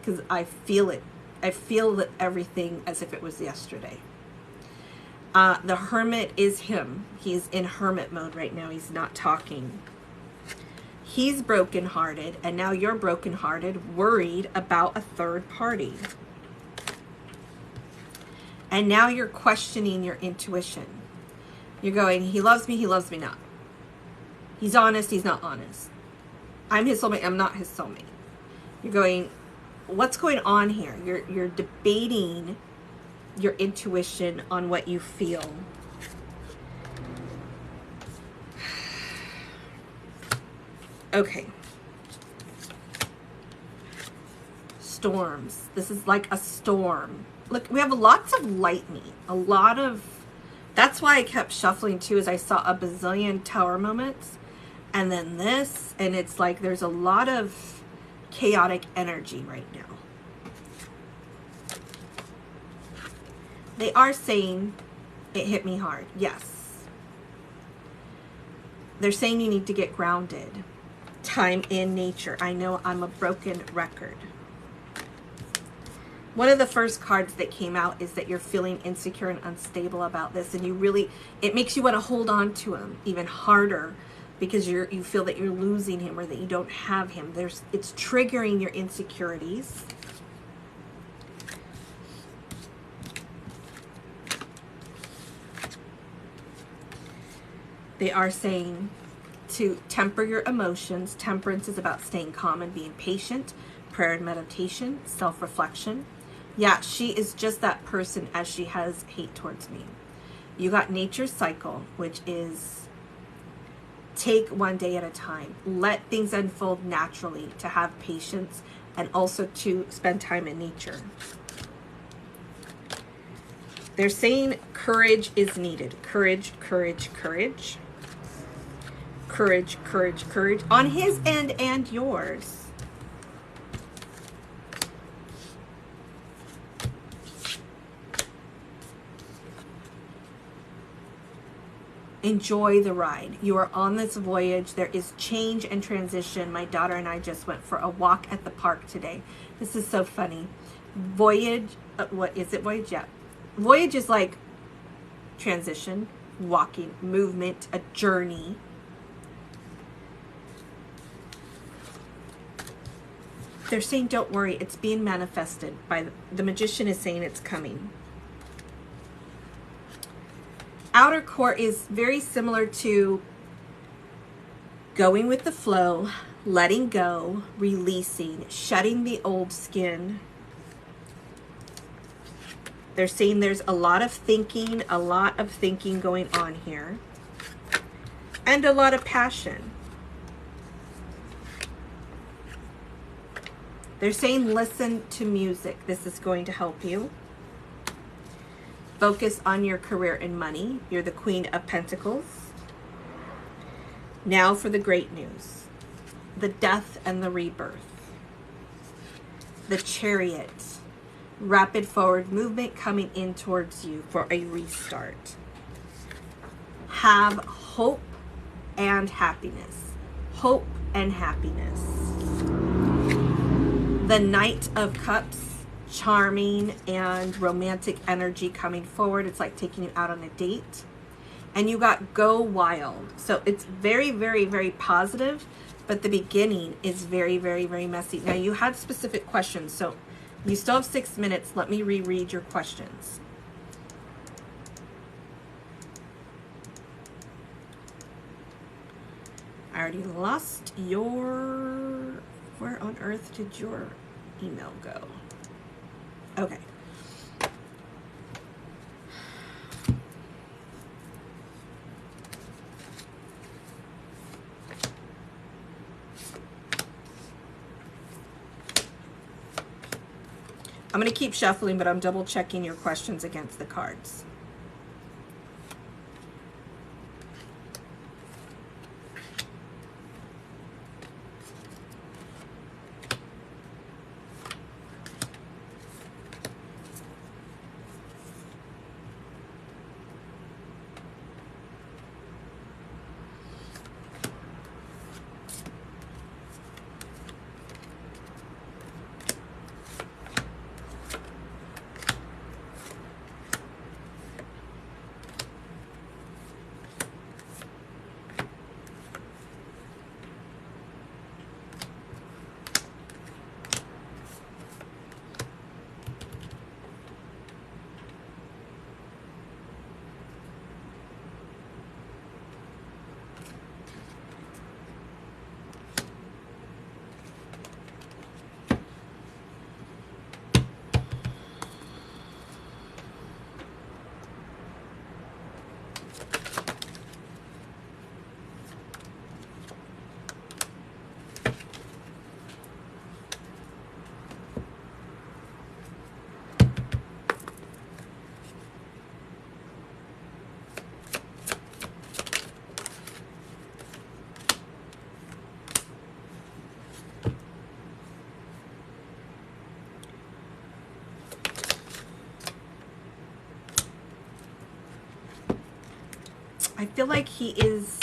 because I feel it. I feel that everything as if it was yesterday. The Hermit is him. He's in hermit mode right now. He's not talking. He's brokenhearted, and now you're brokenhearted, worried about a third party. And now you're questioning your intuition. You're going, he loves me not. He's honest, he's not honest. I'm his soulmate, I'm not his soulmate. You're going, what's going on here? You're debating your intuition on what you feel. Okay. Storms. This is like a storm. Look, we have lots of lightning. A lot of... That's why I kept shuffling too, as I saw a bazillion tower moments. And then this. And it's like there's a lot of chaotic energy right now. They are saying it hit me hard. Yes. They're saying you need to get grounded. Time in nature. I know I'm a broken record. One of the first cards that came out is that you're feeling insecure and unstable about this. And you really, it makes you want to hold on to him even harder because you feel that you're losing him or that you don't have him. It's triggering your insecurities. They are saying to temper your emotions. Temperance is about staying calm and being patient. Prayer and meditation, self-reflection. Yeah, she is just that person as she has hate towards me. You got nature's cycle, which is take one day at a time. Let things unfold naturally, to have patience, and also to spend time in nature. They're saying courage is needed. Courage, courage, courage. Courage, courage, courage. On his end and yours. Enjoy the ride. You are on this voyage. There is change and transition. My daughter and I just went for a walk at the park today. This is so funny. Voyage, what is it? Voyage? Yeah. Voyage is like transition, walking, movement, a journey. They're saying, don't worry, it's being manifested. The magician is saying it's coming. Outer court is very similar to going with the flow, letting go, releasing, shedding the old skin. They're saying there's a lot of thinking going on here, and a lot of passion. They're saying listen to music. This is going to help you. Focus on your career and money. You're the Queen of Pentacles. Now for the great news. The death and the rebirth. The Chariot. Rapid forward movement coming in towards you for a restart. Have hope and happiness. Hope and happiness. The Knight of Cups. Charming and romantic energy coming forward. It's like taking you out on a date. And you got go wild. So it's very, very, very positive, but the beginning is very, very, very messy. Now you had specific questions, so you still have 6 minutes. Let me reread your questions. I already lost your... Where on earth did your email go? Okay. I'm going to keep shuffling, but I'm double checking your questions against the cards. I feel like he is...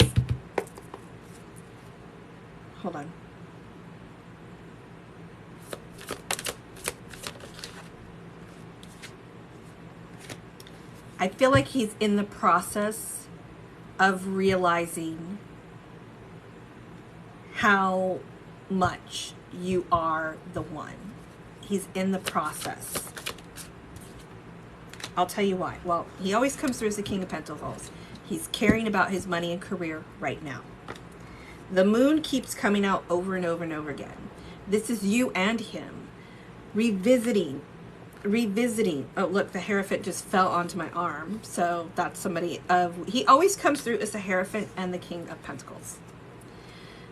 Hold on. I feel like he's in the process of realizing how much you are the one. He's in the process. I'll tell you why. Well, he always comes through as the King of Pentacles. He's caring about his money and career right now. The moon keeps coming out over and over and over again. This is you and him revisiting. Oh, look, the Hierophant just fell onto my arm. So that's somebody of... He always comes through as the Hierophant and the King of Pentacles.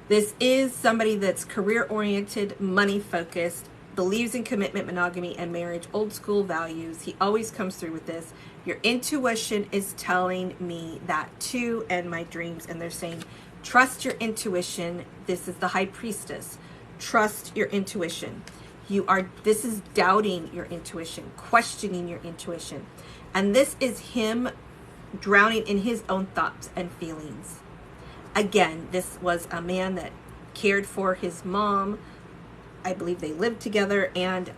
This is somebody that's career-oriented, money-focused, believes in commitment, monogamy, and marriage, old school values. He always comes through with this. Your intuition is telling me that too, and my dreams. And they're saying, trust your intuition. This is the High Priestess. Trust your intuition. This is doubting your intuition, questioning your intuition. And this is him drowning in his own thoughts and feelings. Again, this was a man that cared for his mom. I believe they lived together, and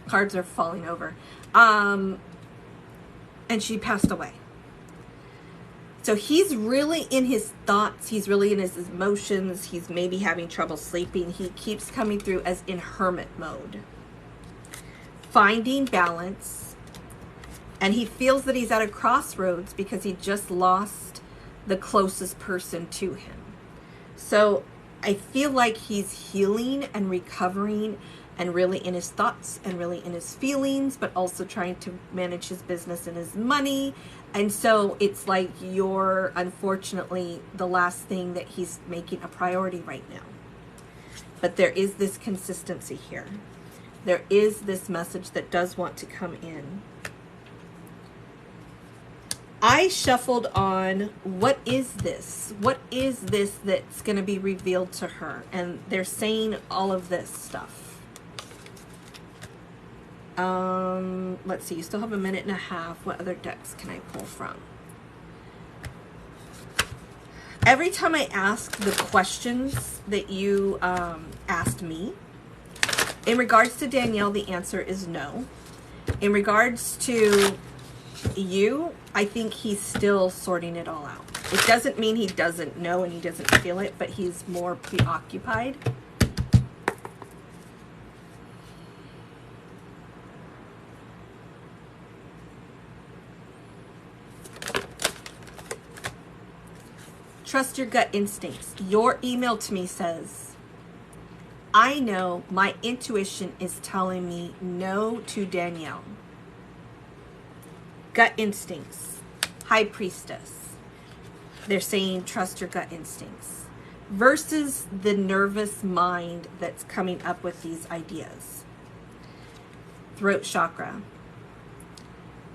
cards are falling over. And she passed away. So he's really in his thoughts. He's really in his emotions. He's maybe having trouble sleeping. He keeps coming through as in hermit mode, finding balance. And he feels that he's at a crossroads because he just lost the closest person to him. So I feel like he's healing and recovering and really in his thoughts and really in his feelings, but also trying to manage his business and his money. And so it's like you're unfortunately the last thing that he's making a priority right now. But there is this consistency here. There is this message that does want to come in. I shuffled on, what is this? What is this that's going to be revealed to her? And they're saying all of this stuff. Let's see, you still have a minute and a half. What other decks can I pull from? Every time I ask the questions that you asked me, in regards to Danielle, the answer is no. In regards to you, I think he's still sorting it all out. It doesn't mean he doesn't know and he doesn't feel it, but he's more preoccupied. Trust your gut instincts. Your email to me says, I know my intuition is telling me no to Danielle. Gut instincts. High Priestess. They're saying trust your gut instincts. Versus the nervous mind that's coming up with these ideas. Throat chakra.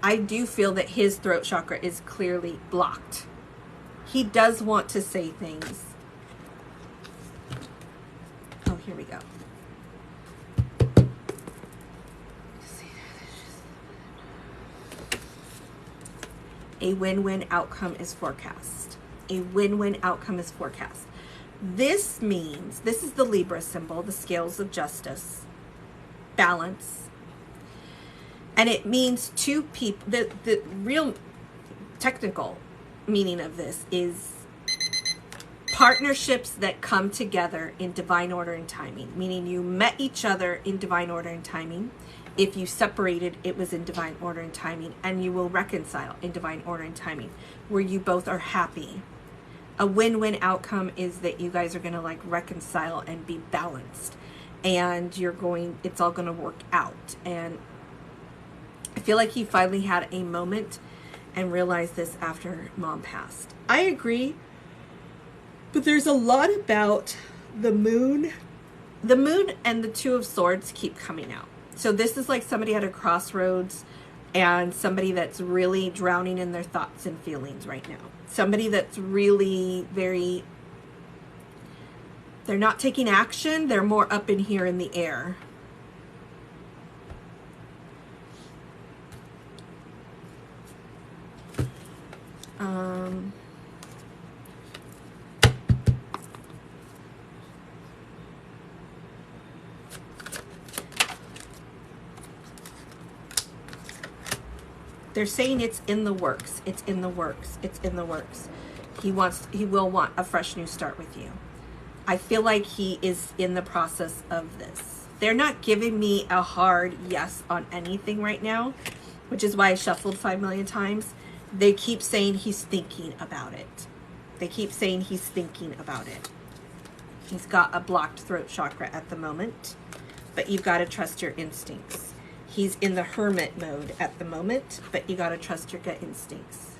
I do feel that his throat chakra is clearly blocked. He does want to say things. Oh, here we go. A win-win outcome is forecast. A win-win outcome is forecast. This means, this is the Libra symbol, the scales of justice, balance. And it means two people, the real technical meaning of this is partnerships that come together in divine order and timing, meaning you met each other in divine order and timing. If you separated, it was in divine order and timing, and you will reconcile in divine order and timing, where you both are happy. A win-win outcome is that you guys are going to like reconcile and be balanced, and it's all going to work out. And I feel like he finally had a moment and realized this after Mom passed. I agree, but there's a lot about the moon. The moon and the Two of Swords keep coming out. So this is like somebody at a crossroads and somebody that's really drowning in their thoughts and feelings right now. Somebody that's really they're not taking action. They're more up in here in the air. They're saying it's in the works. It's in the works. It's in the works. He will want a fresh new start with you. I feel like he is in the process of this. They're not giving me a hard yes on anything right now, which is why I shuffled 5 million times. They keep saying he's thinking about it. They keep saying he's thinking about it. He's got a blocked throat chakra at the moment, but you've got to trust your instincts. He's in the hermit mode at the moment, but you got to trust your gut instincts.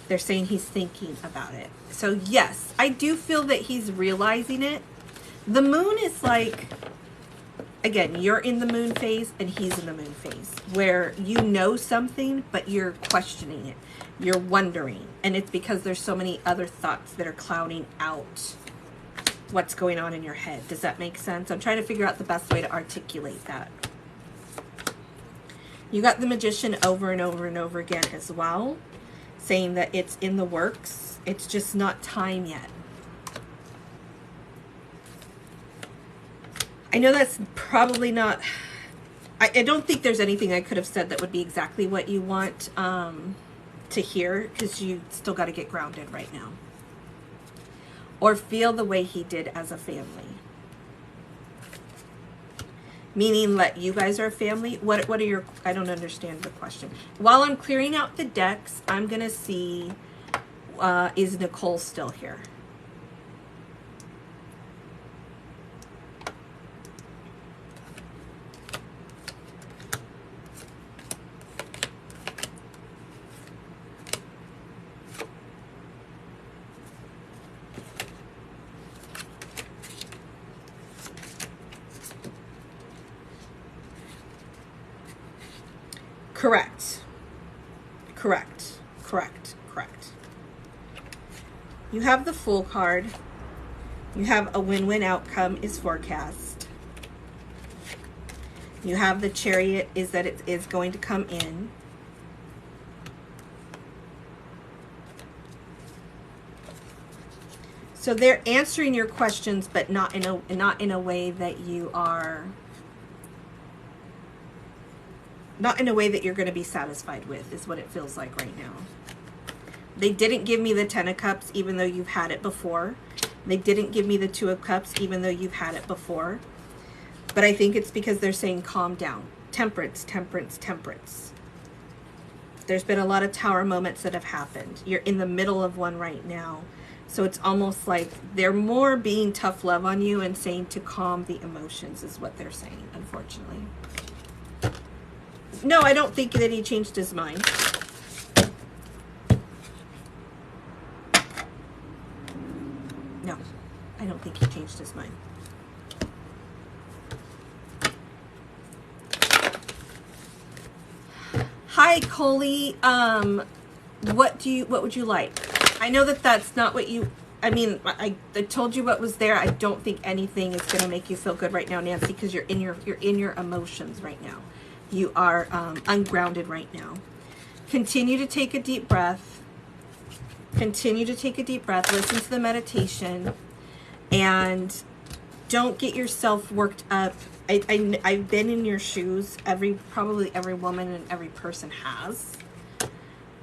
They're saying he's thinking about it. So yes, I do feel that he's realizing it. The moon is like, again, you're in the moon phase and he's in the moon phase, where you know something, but you're questioning it. You're wondering. And it's because there's so many other thoughts that are clouding out what's going on in your head. Does that make sense? I'm trying to figure out the best way to articulate that. You got the Magician over and over and over again as well, saying that it's in the works. It's just not time yet. I know that's probably not, I don't think there's anything I could have said that would be exactly what you want. to hear, because you still got to get grounded right now. Or feel the way he did as a family. Meaning that you guys are a family. What are your, I don't understand the question. While I'm clearing out the decks, I'm going to see, is Nicole still here? Correct. Correct. Correct. Correct. You have the Fool card. You have a win-win outcome is forecast. You have the Chariot is that it is going to come in. So they're answering your questions, but not in a way that you are, not in a way that you're going to be satisfied with, is what it feels like right now. They didn't give me the 10 of Cups, even though you've had it before. They didn't give me the 2 of Cups, even though you've had it before. But I think it's because they're saying calm down. Temperance, temperance, temperance. There's been a lot of Tower moments that have happened. You're in the middle of one right now. So it's almost like they're more being tough love on you and saying to calm the emotions is what they're saying, unfortunately. No, I don't think that he changed his mind. No, I don't think he changed his mind. Hi, Coley. What would you like? I know that that's not what you, I mean, I told you what was there. I don't think anything is going to make you feel good right now, Nancy, because you're in your emotions right now. You are ungrounded right now. Continue to take a deep breath. Continue to take a deep breath. Listen to the meditation. And don't get yourself worked up. I've been in your shoes. Probably every woman and every person has.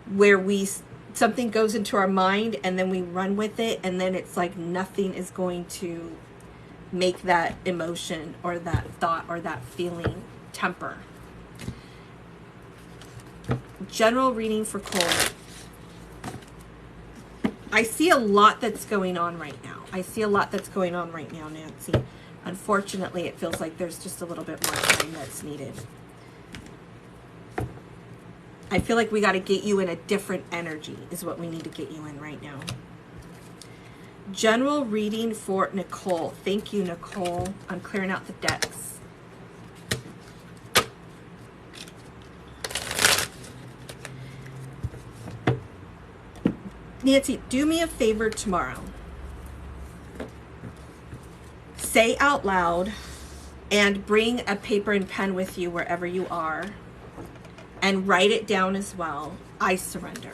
Where something goes into our mind and then we run with it. And then it's like nothing is going to make that emotion or that thought or that feeling temper. General reading for Cole. I see a lot that's going on right now. I see a lot that's going on right now, Nancy. Unfortunately, it feels like there's just a little bit more time that's needed. I feel like we got to get you in a different energy is what we need to get you in right now. General reading for Nicole. Thank you, Nicole. I'm clearing out the decks. Nancy, do me a favor tomorrow. Say out loud and bring a paper and pen with you wherever you are and write it down as well. I surrender.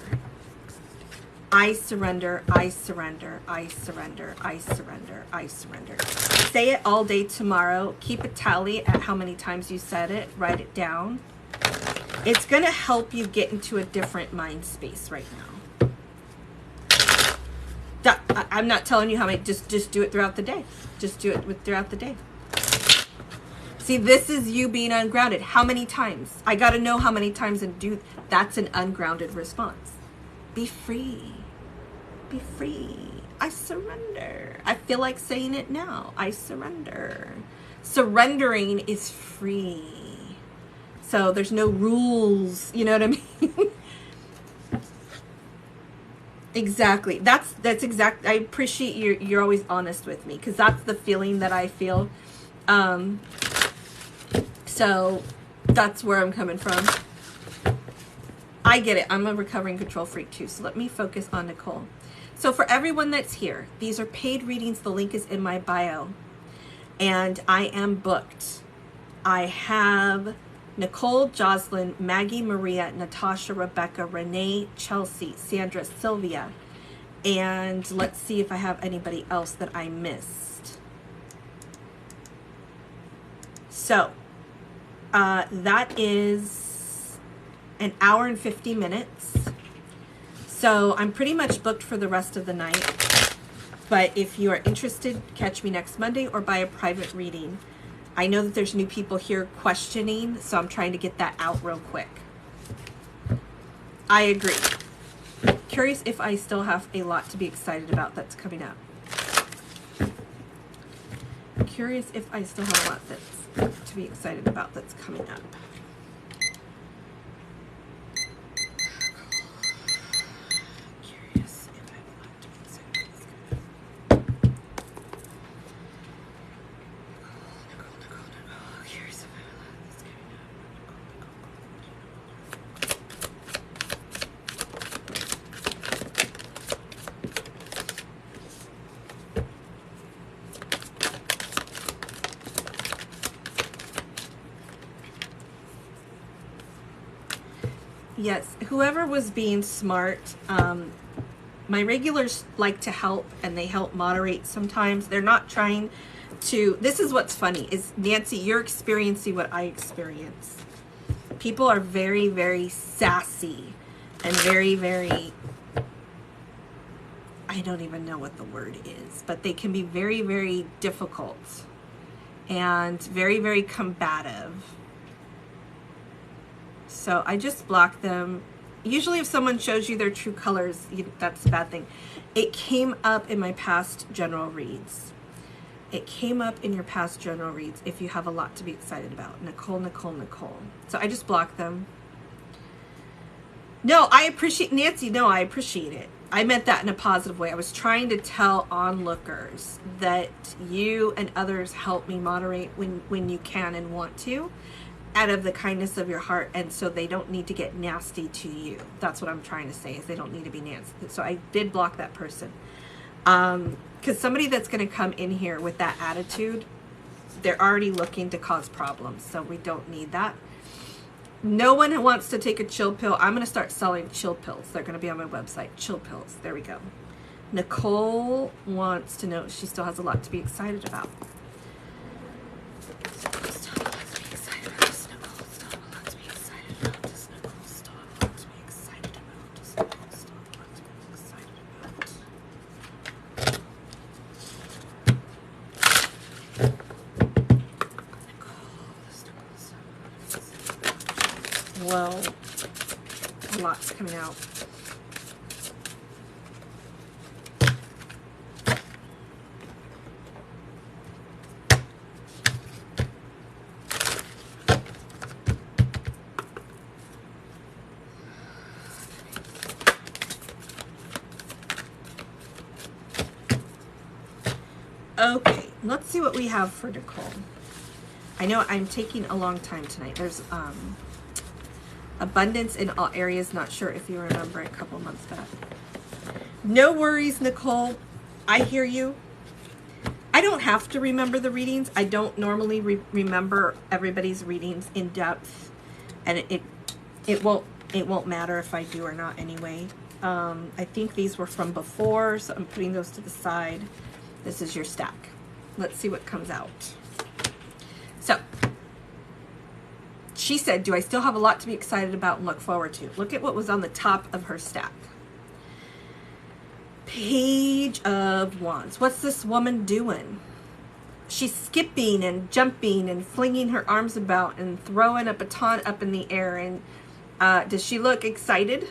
I surrender, I surrender, I surrender, I surrender, I surrender. Say it all day tomorrow. Keep a tally at how many times you said it. Write it down. It's going to help you get into a different mind space right now. I'm not telling you how many, just do it throughout the day. Just do it throughout the day. See, this is you being ungrounded. How many times? I got to know how many times and do, that's an ungrounded response. Be free. Be free. I surrender. I feel like saying it now. I surrender. Surrendering is free. So there's no rules. You know what I mean? Exactly. That's exact. I appreciate you're always honest with me because that's the feeling that I feel. So that's where I'm coming from. I get it. I'm a recovering control freak too. So let me focus on Nicole. So for everyone that's here, these are paid readings. The link is in my bio. And I am booked. I have Nicole, Jocelyn, Maggie, Maria, Natasha, Rebecca, Renee, Chelsea, Sandra, Sylvia. And let's see if I have anybody else that I missed. So that is an hour and 50 minutes. So I'm pretty much booked for the rest of the night. But if you are interested, catch me next Monday or buy a private reading. I know that there's new people here questioning, so I'm trying to get that out real quick. I agree. Curious if I still have a lot to be excited about that's coming up. Curious if I still have a lot that's to be excited about that's coming up. Curious if I have a lot to be excited about that's coming up. Nicole. Curious if I have a lot that's coming up. Yes, whoever was being smart, my regulars like to help and they help moderate sometimes. They're not trying to, this is what's funny, is Nancy, you're experiencing what I experience. People are very, very sassy and very, very, I don't even know what the word is, but they can be very, very difficult and very, very combative. So I just block them. Usually if someone shows you their true colors, that's a bad thing. It came up in my past general reads. It came up in your past general reads if you have a lot to be excited about. Nicole. So I just block them. No, I appreciate, Nancy, no, I appreciate it. I meant that in a positive way. I was trying to tell onlookers that you and others help me moderate when you can and want to, out of the kindness of your heart, and so they don't need to get nasty to you. That's what I'm trying to say, is they don't need to be nasty. So I did block that person. Because somebody that's going to come in here with that attitude, they're already looking to cause problems, so we don't need that. No one wants to take a chill pill. I'm going to start selling chill pills. They're going to be on my website. Chill pills. There we go. Nicole wants to know she still has a lot to be excited about. Well, a lot's coming out. Okay, let's see what we have for Nicole. I know I'm taking a long time tonight. There's abundance in all areas. Not sure if you remember a couple months back. No worries, Nicole. I hear you. I don't have to remember the readings. I don't normally remember everybody's readings in depth, and it won't matter if I do or not anyway. I think these were from before, so I'm putting those to the side. This is your stack. Let's see what comes out. So, she said, do I still have a lot to be excited about and look forward to? Look at what was on the top of her stack. Page of Wands. What's this woman doing? She's skipping and jumping and flinging her arms about and throwing a baton up in the air. And does she look excited?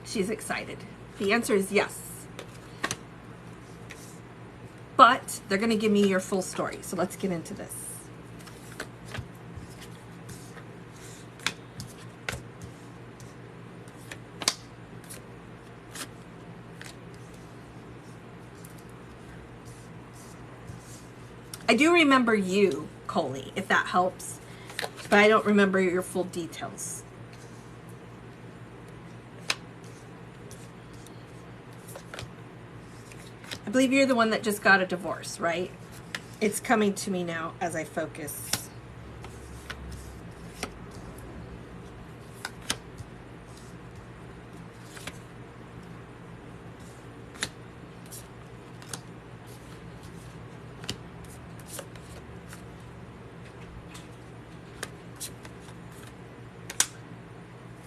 She's excited. The answer is yes. But they're going to give me your full story. So let's get into this. I do remember you, Coley, if that helps, but I don't remember your full details. I believe you're the one that just got a divorce, right? It's coming to me now as I focus.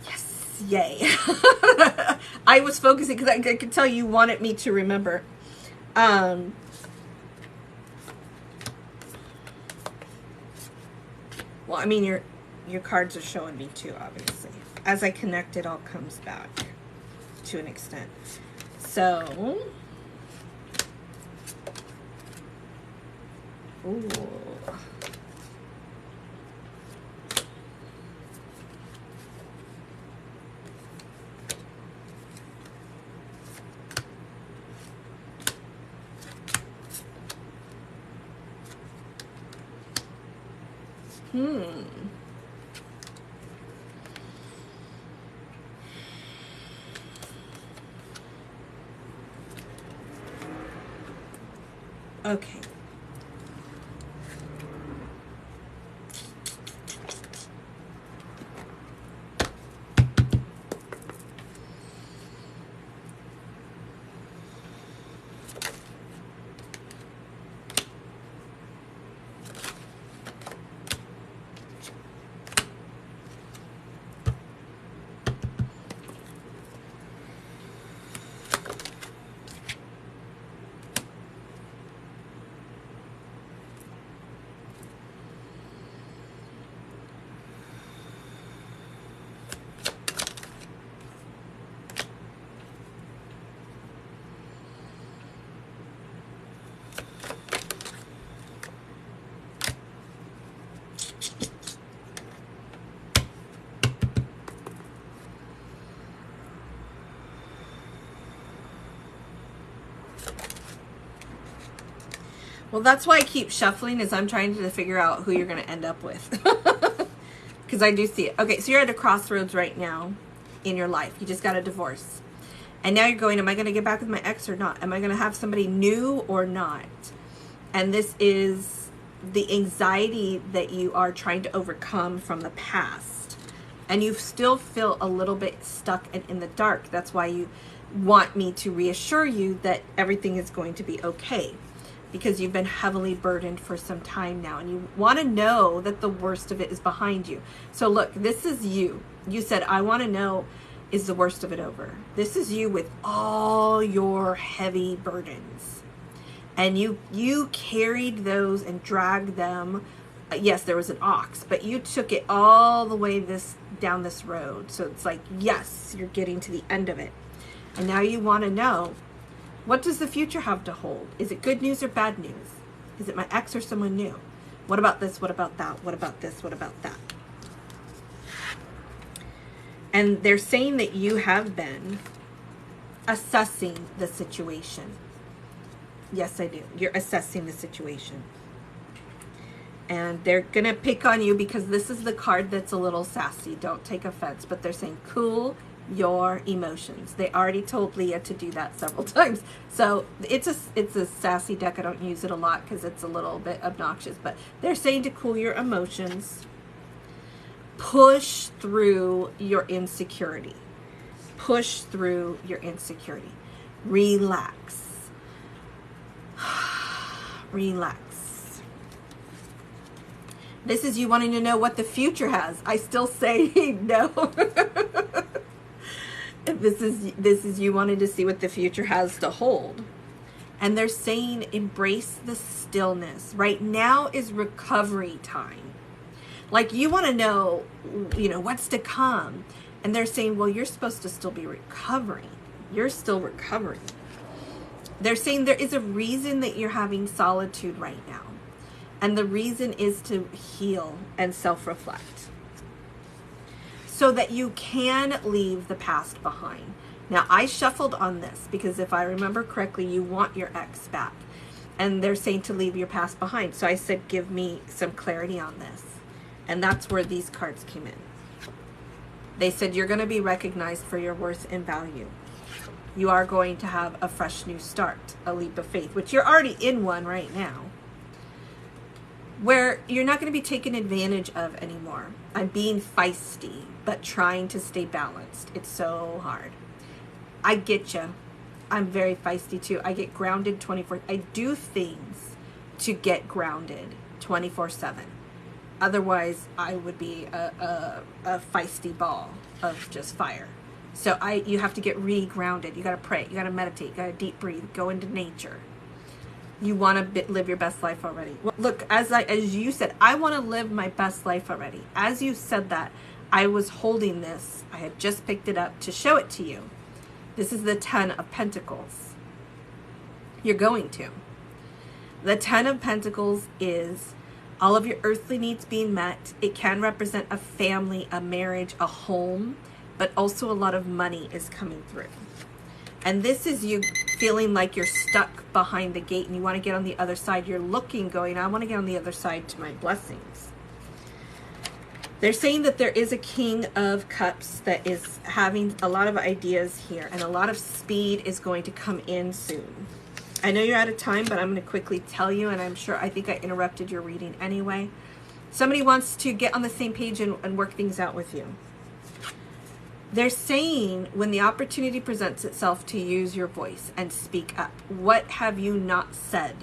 Yes. Yay. I was focusing because I could tell you wanted me to remember. Well, I mean, your cards are showing me too, obviously. As I connect, it all comes back to an extent. So, ooh. Okay. Well, that's why I keep shuffling, is I'm trying to figure out who you're going to end up with. Because I do see it. Okay, so you're at a crossroads right now in your life. You just got a divorce. And now you're going, am I going to get back with my ex or not? Am I going to have somebody new or not? And this is the anxiety that you are trying to overcome from the past. And you still feel a little bit stuck and in the dark. That's why you want me to reassure you that everything is going to be okay. Because you've been heavily burdened for some time now, and you want to know that the worst of it is behind you. So look, this is you. You said, I want to know, is the worst of it over? This is you with all your heavy burdens. And you carried those and dragged them. Yes, there was an ox, but you took it all the way down this road. So it's like, yes, you're getting to the end of it. And now you want to know, what does the future have to hold? Is it good news or bad news? Is it my ex or someone new? What about this? What about that? What about this? What about that? And they're saying that you have been assessing the situation. Yes, I do. You're assessing the situation. And they're going to pick on you because this is the card that's a little sassy. Don't take offense. But they're saying, cool your emotions. They already told Leah to do that several times. So it's a sassy deck. I don't use it a lot because it's a little bit obnoxious. But they're saying to cool your emotions. Push through your insecurity. Push through your insecurity. Relax. Relax. This is you wanting to know what the future has. I still say no. This is you wanting to see what the future has to hold. And they're saying embrace the stillness. Right now is recovery time. Like you want to know, what's to come. And they're saying, well, you're supposed to still be recovering. You're still recovering. They're saying there is a reason that you're having solitude right now. And the reason is to heal and self-reflect. So that you can leave the past behind. Now, I shuffled on this because if I remember correctly, you want your ex back. And they're saying to leave your past behind. So I said, give me some clarity on this. And that's where these cards came in. They said, you're going to be recognized for your worth and value. You are going to have a fresh new start, a leap of faith, which you're already in one right now. Where you're not going to be taken advantage of anymore. I'm being feisty, but trying to stay balanced. It's so hard. I get you. I'm very feisty too. I get grounded 24. I do things to get grounded 24/7. Otherwise, I would be a feisty ball of just fire. So you have to get re-grounded. You got to pray. You got to meditate. You got to deep breathe. Go into nature. You want to live your best life already. Well, look, as you said, I want to live my best life already. As you said that, I was holding this. I had just picked it up to show it to you. This is the 10 of Pentacles. You're going to. The 10 of Pentacles is all of your earthly needs being met. It can represent a family, a marriage, a home, but also a lot of money is coming through. And this is you feeling like you're stuck behind the gate and you want to get on the other side. You're looking, going, I want to get on the other side to my blessings. They're saying that there is a King of Cups that is having a lot of ideas here, and a lot of speed is going to come in soon. I know you're out of time, but I'm going to quickly tell you, and I think I interrupted your reading anyway. Somebody wants to get on the same page and work things out with you. They're saying when the opportunity presents itself to use your voice and speak up, what have you not said?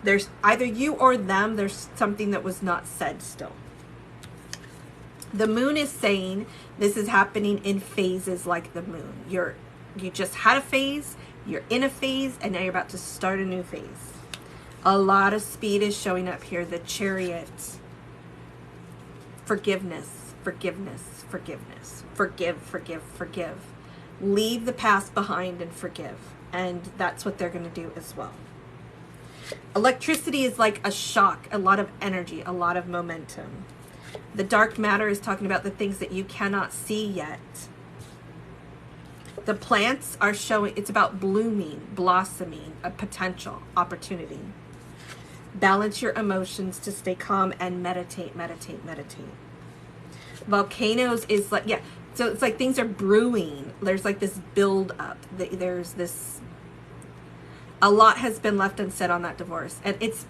There's either you or them, there's something that was not said still. The moon is saying this is happening in phases like the moon. You just had a phase, you're in a phase, and now you're about to start a new phase. A lot of speed is showing up here. The Chariot. Forgiveness, forgiveness, forgiveness. Forgive, forgive, forgive. Leave the past behind and forgive. And that's what they're going to do as well. Electricity is like a shock, a lot of energy, a lot of momentum. The dark matter is talking about the things that you cannot see yet. The plants are showing, it's about blooming, blossoming, a potential opportunity. Balance your emotions to stay calm and meditate, meditate, meditate. Volcanoes is like, yeah, so it's like things are brewing. There's like this build up. There's this, a lot has been left unsaid on that divorce. And it's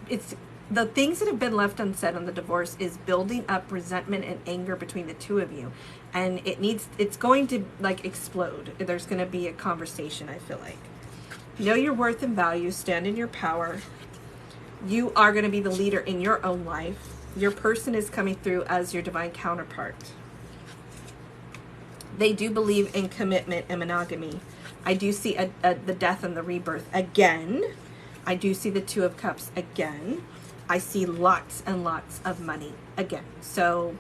the things that have been left unsaid on the divorce is building up resentment and anger between the two of you. And it's going to like explode. There's going to be a conversation, I feel like. Know your worth and value. Stand in your power. You are going to be the leader in your own life. Your person is coming through as your divine counterpart. They do believe in commitment and monogamy. I do see the death and the rebirth again. I do see the Two of Cups again. I see lots and lots of money again. So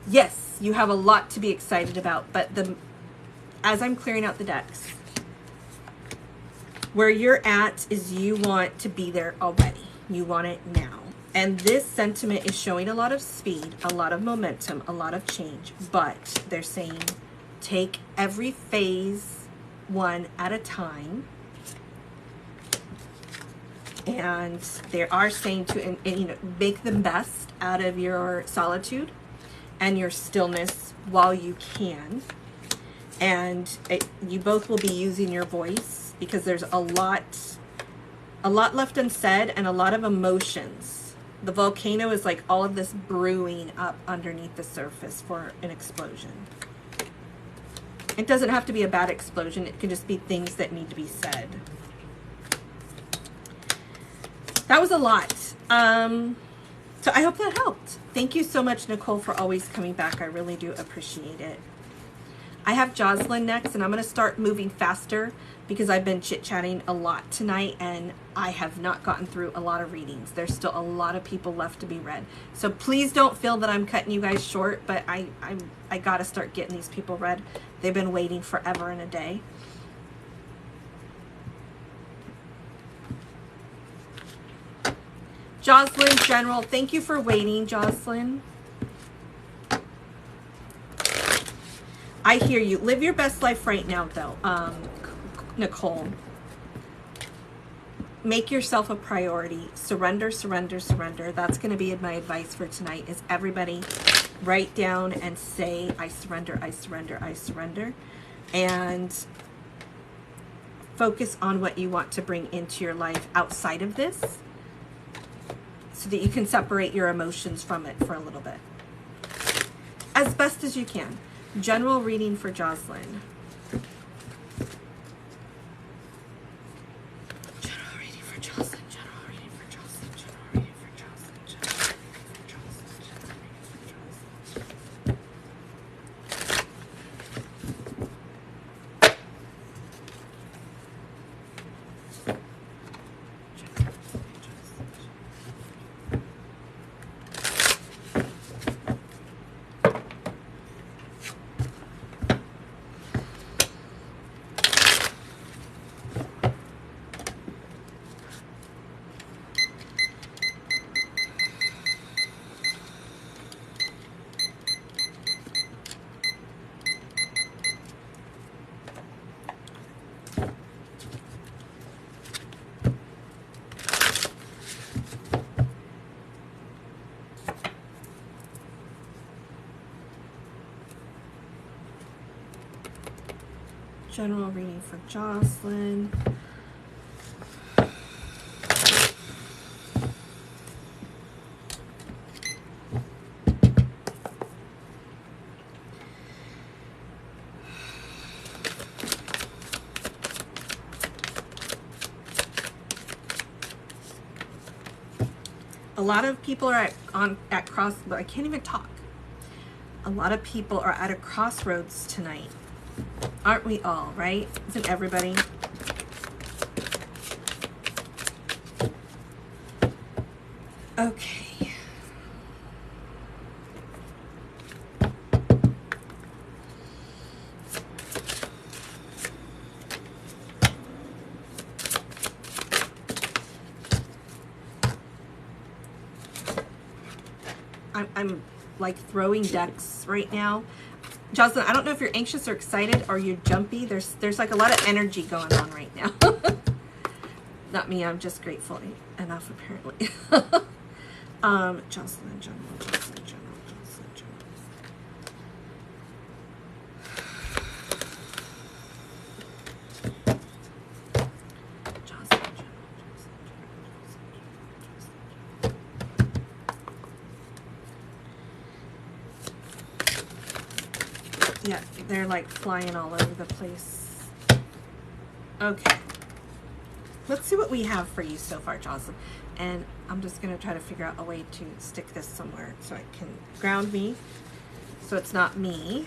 yes, you have a lot to be excited about, but as I'm clearing out the decks, where you're at is you want to be there already. You want it now. And this sentiment is showing a lot of speed, a lot of momentum, a lot of change, but they're saying take every phase one at a time. And they are saying to make the best out of your solitude and your stillness while you can. And you both will be using your voice because there's a lot left unsaid and a lot of emotions. The volcano is like all of this brewing up underneath the surface for an explosion. It doesn't have to be a bad explosion. It can just be things that need to be said. That was a lot. So I hope that helped. Thank you so much, Nicole, for always coming back. I really do appreciate it. I have Jocelyn next, and I'm going to start moving faster because I've been chit-chatting a lot tonight, and I have not gotten through a lot of readings. There's still a lot of people left to be read. So please don't feel that I'm cutting you guys short, but I got to start getting these people read. They've been waiting forever and a day. Jocelyn, General, thank you for waiting, Jocelyn. I hear you. Live your best life right now, though, Nicole. Make yourself a priority. Surrender, surrender, surrender. That's going to be my advice for tonight is everybody write down and say, I surrender, I surrender, I surrender. And focus on what you want to bring into your life outside of this, so that you can separate your emotions from it for a little bit. As best as you can. General reading for Jocelyn. General reading for Jocelyn. General reading for Jocelyn. General reading for Jocelyn. General reading for Jocelyn. general reading for Jocelyn. A lot of people are at cross, but I can't even talk. A lot of people are at a crossroads tonight. Aren't we all, right? Isn't everybody? Okay. I'm like throwing decks right now. Jocelyn, I don't know if you're anxious or excited or you're jumpy. There's like a lot of energy going on right now. Not me, I'm just grateful enough apparently. Jocelyn, general, Jocelyn, general, Jocelyn, general. Jocelyn, general, yeah, they're like flying all over the place. Okay. Let's see what we have for you so far, Jocelyn. And I'm just going to try to figure out a way to stick this somewhere so it can ground me, so it's not me.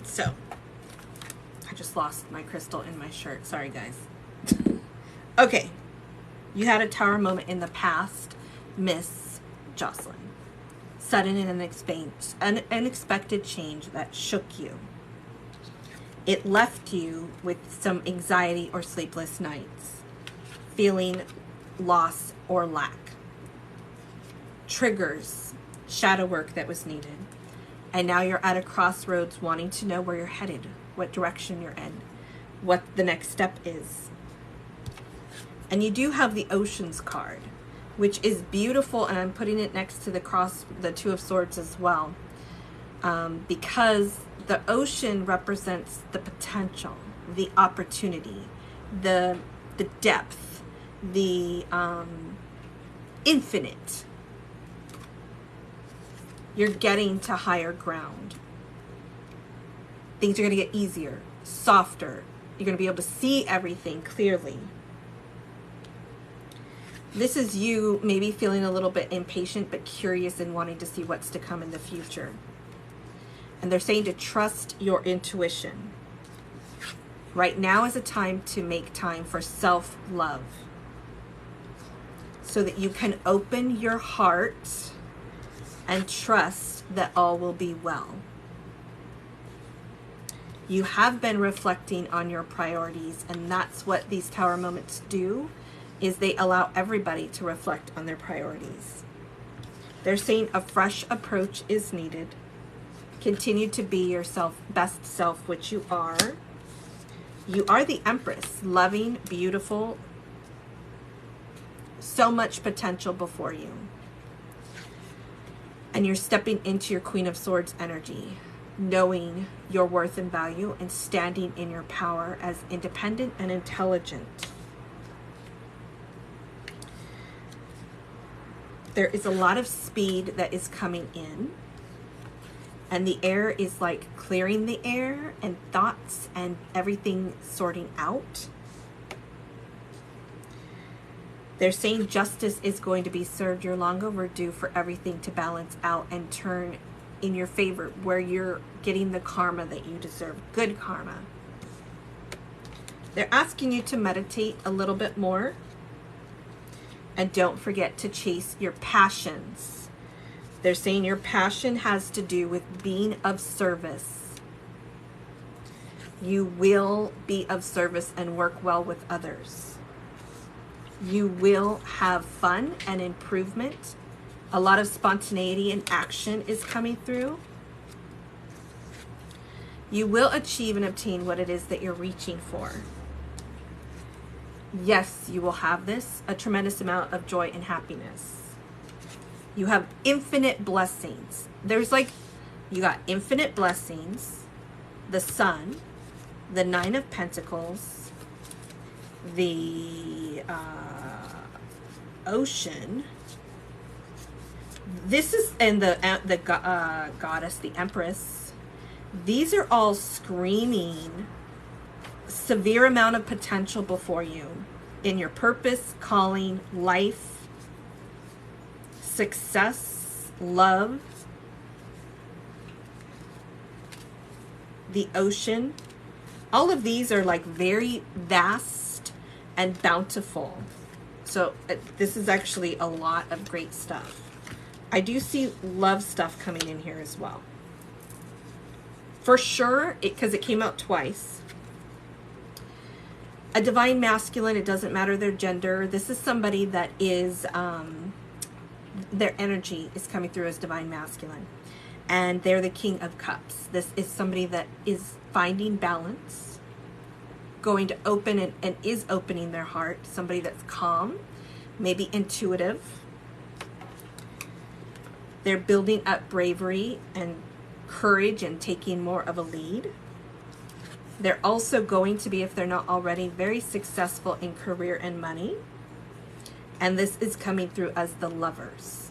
So, I just lost my crystal in my shirt. Sorry, guys. Okay. You had a tower moment in the past, Miss Jocelyn. Sudden and unexpected change that shook you. It left you with some anxiety or sleepless nights, feeling loss or lack. Triggers, shadow work that was needed. And now you're at a crossroads wanting to know where you're headed, what direction you're in, what the next step is. And you do have the Oceans card, which is beautiful, and I'm putting it next to the Two of Swords as well, because the ocean represents the potential, the opportunity, the depth, the infinite. You're getting to higher ground. Things are going to get easier, softer. You're going to be able to see everything clearly. This is you maybe feeling a little bit impatient but curious and wanting to see what's to come in the future. And they're saying to trust your intuition. Right now is a time to make time for self-love, so that you can open your heart and trust that all will be well. You have been reflecting on your priorities, and that's what these Tower moments do, is they allow everybody to reflect on their priorities. They're saying a fresh approach is needed. Continue to be yourself, best self, which you are. You are the Empress, loving, beautiful, so much potential before you. And you're stepping into your Queen of Swords energy, knowing your worth and value and standing in your power as independent and intelligent. There is a lot of speed that is coming in, and the air is like clearing the air and thoughts and everything sorting out. They're saying justice is going to be served. You're long overdue for everything to balance out and turn in your favor, where you're getting the karma that you deserve, good karma. They're asking you to meditate a little bit more, and don't forget to chase your passions. They're saying your passion has to do with being of service. You will be of service and work well with others. You will have fun and improvement. A lot of spontaneity and action is coming through. You will achieve and obtain what it is that you're reaching for. Yes, you will have this, a tremendous amount of joy and happiness. You have infinite blessings. There's like, you got infinite blessings, the Sun, the Nine of Pentacles, the Ocean. This is, and the Goddess, the Empress. These are all screaming severe amount of potential before you in your purpose, calling, life, success, love, the Ocean. All of these are like very vast and bountiful. So this is actually a lot of great stuff. I do see love stuff coming in here as well. For sure, because it came out twice. A divine masculine, it doesn't matter their gender. This is somebody that is, their energy is coming through as divine masculine. And they're the King of Cups. This is somebody that is finding balance, going to open and is opening their heart. Somebody that's calm, maybe intuitive. They're building up bravery and courage and taking more of a lead. They're also going to be, if they're not already, very successful in career and money. And this is coming through as the Lovers.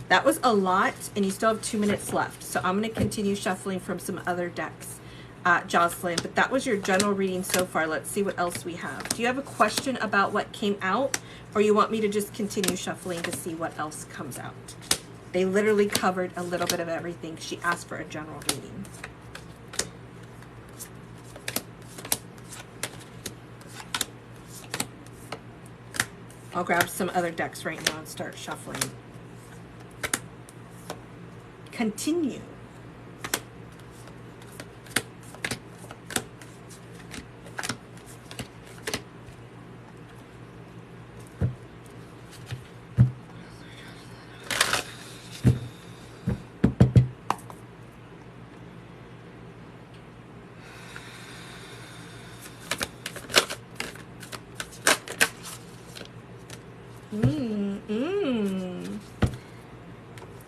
That was a lot, and you still have 2 minutes left. So I'm going to continue shuffling from some other decks, Jocelyn. But that was your general reading so far. Let's see what else we have. Do you have a question about what came out, or you want me to just continue shuffling to see what else comes out? They literally covered a little bit of everything. She asked for a general reading. I'll grab some other decks right now and start shuffling. Continue.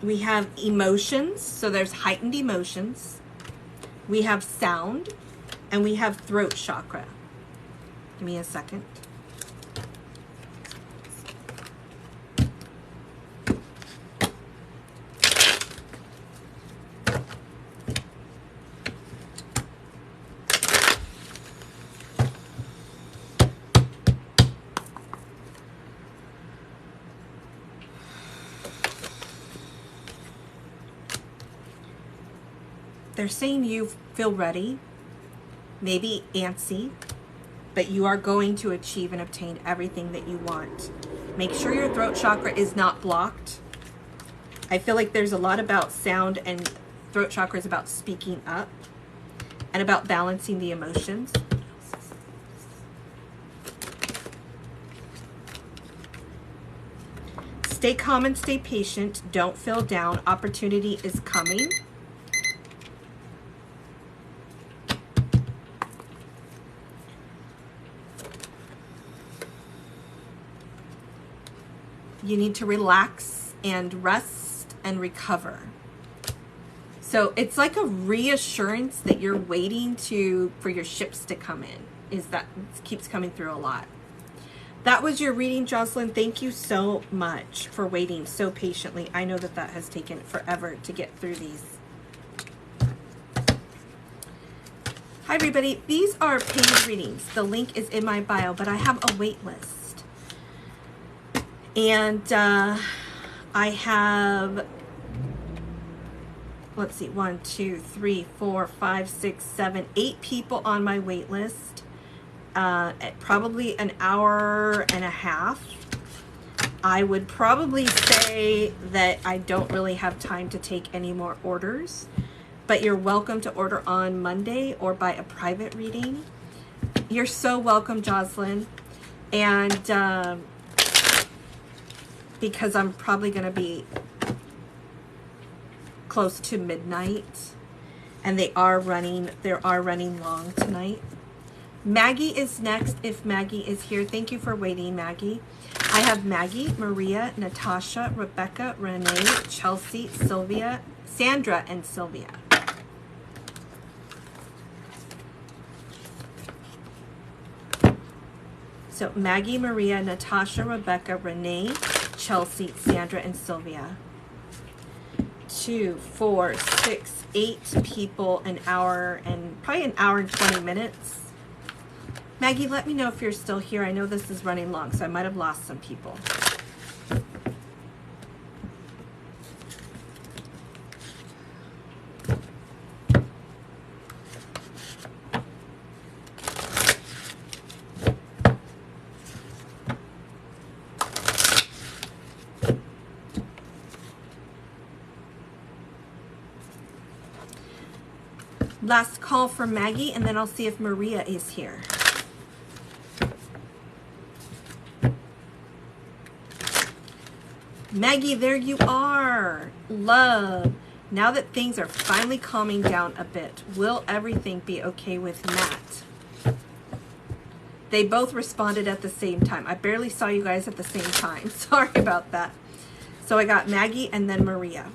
We have emotions, so there's heightened emotions. We have sound, and we have throat chakra. Give me a second. They're saying you feel ready, maybe antsy, but you are going to achieve and obtain everything that you want. Make sure your throat chakra is not blocked. I feel like there's a lot about sound, and throat chakra is about speaking up. and about balancing the emotions. Stay calm and stay patient. Don't feel down. Opportunity is coming. You need to relax and rest and recover. So it's like a reassurance that you're waiting for your ships to come in. It keeps coming through a lot. That was your reading, Jocelyn. Thank you so much for waiting so patiently. I know that has taken forever to get through these. Hi, everybody. These are paid readings. The link is in my bio, but I have a wait list. And I have, let's see, 1, 2, 3, 4, 5, 6, 7, 8 people on my wait list. At probably an hour and a half. I would probably say that I don't really have time to take any more orders, but you're welcome to order on Monday or buy a private reading. You're so welcome, Jocelyn. And because I'm probably going to be close to midnight, and they are running long tonight. Maggie is next, if Maggie is here. Thank you for waiting, Maggie. I have Maggie, Maria, Natasha, Rebecca, Renee, Chelsea, Sylvia, Sandra, and Sylvia. So Maggie, Maria, Natasha, Rebecca, Renee, Chelsea, Sandra, and Sylvia. 2, 4, 6, 8 people, an hour, and probably an hour and 20 minutes. Maggie, let me know if you're still here. I know this is running long, so I might have lost some people. Last call for Maggie, and then I'll see if Maria is here. Maggie, there you are. Love. Now that things are finally calming down a bit, will everything be okay with Matt? They both responded at the same time. I barely saw you guys at the same time. Sorry about that. So I got Maggie and then Maria.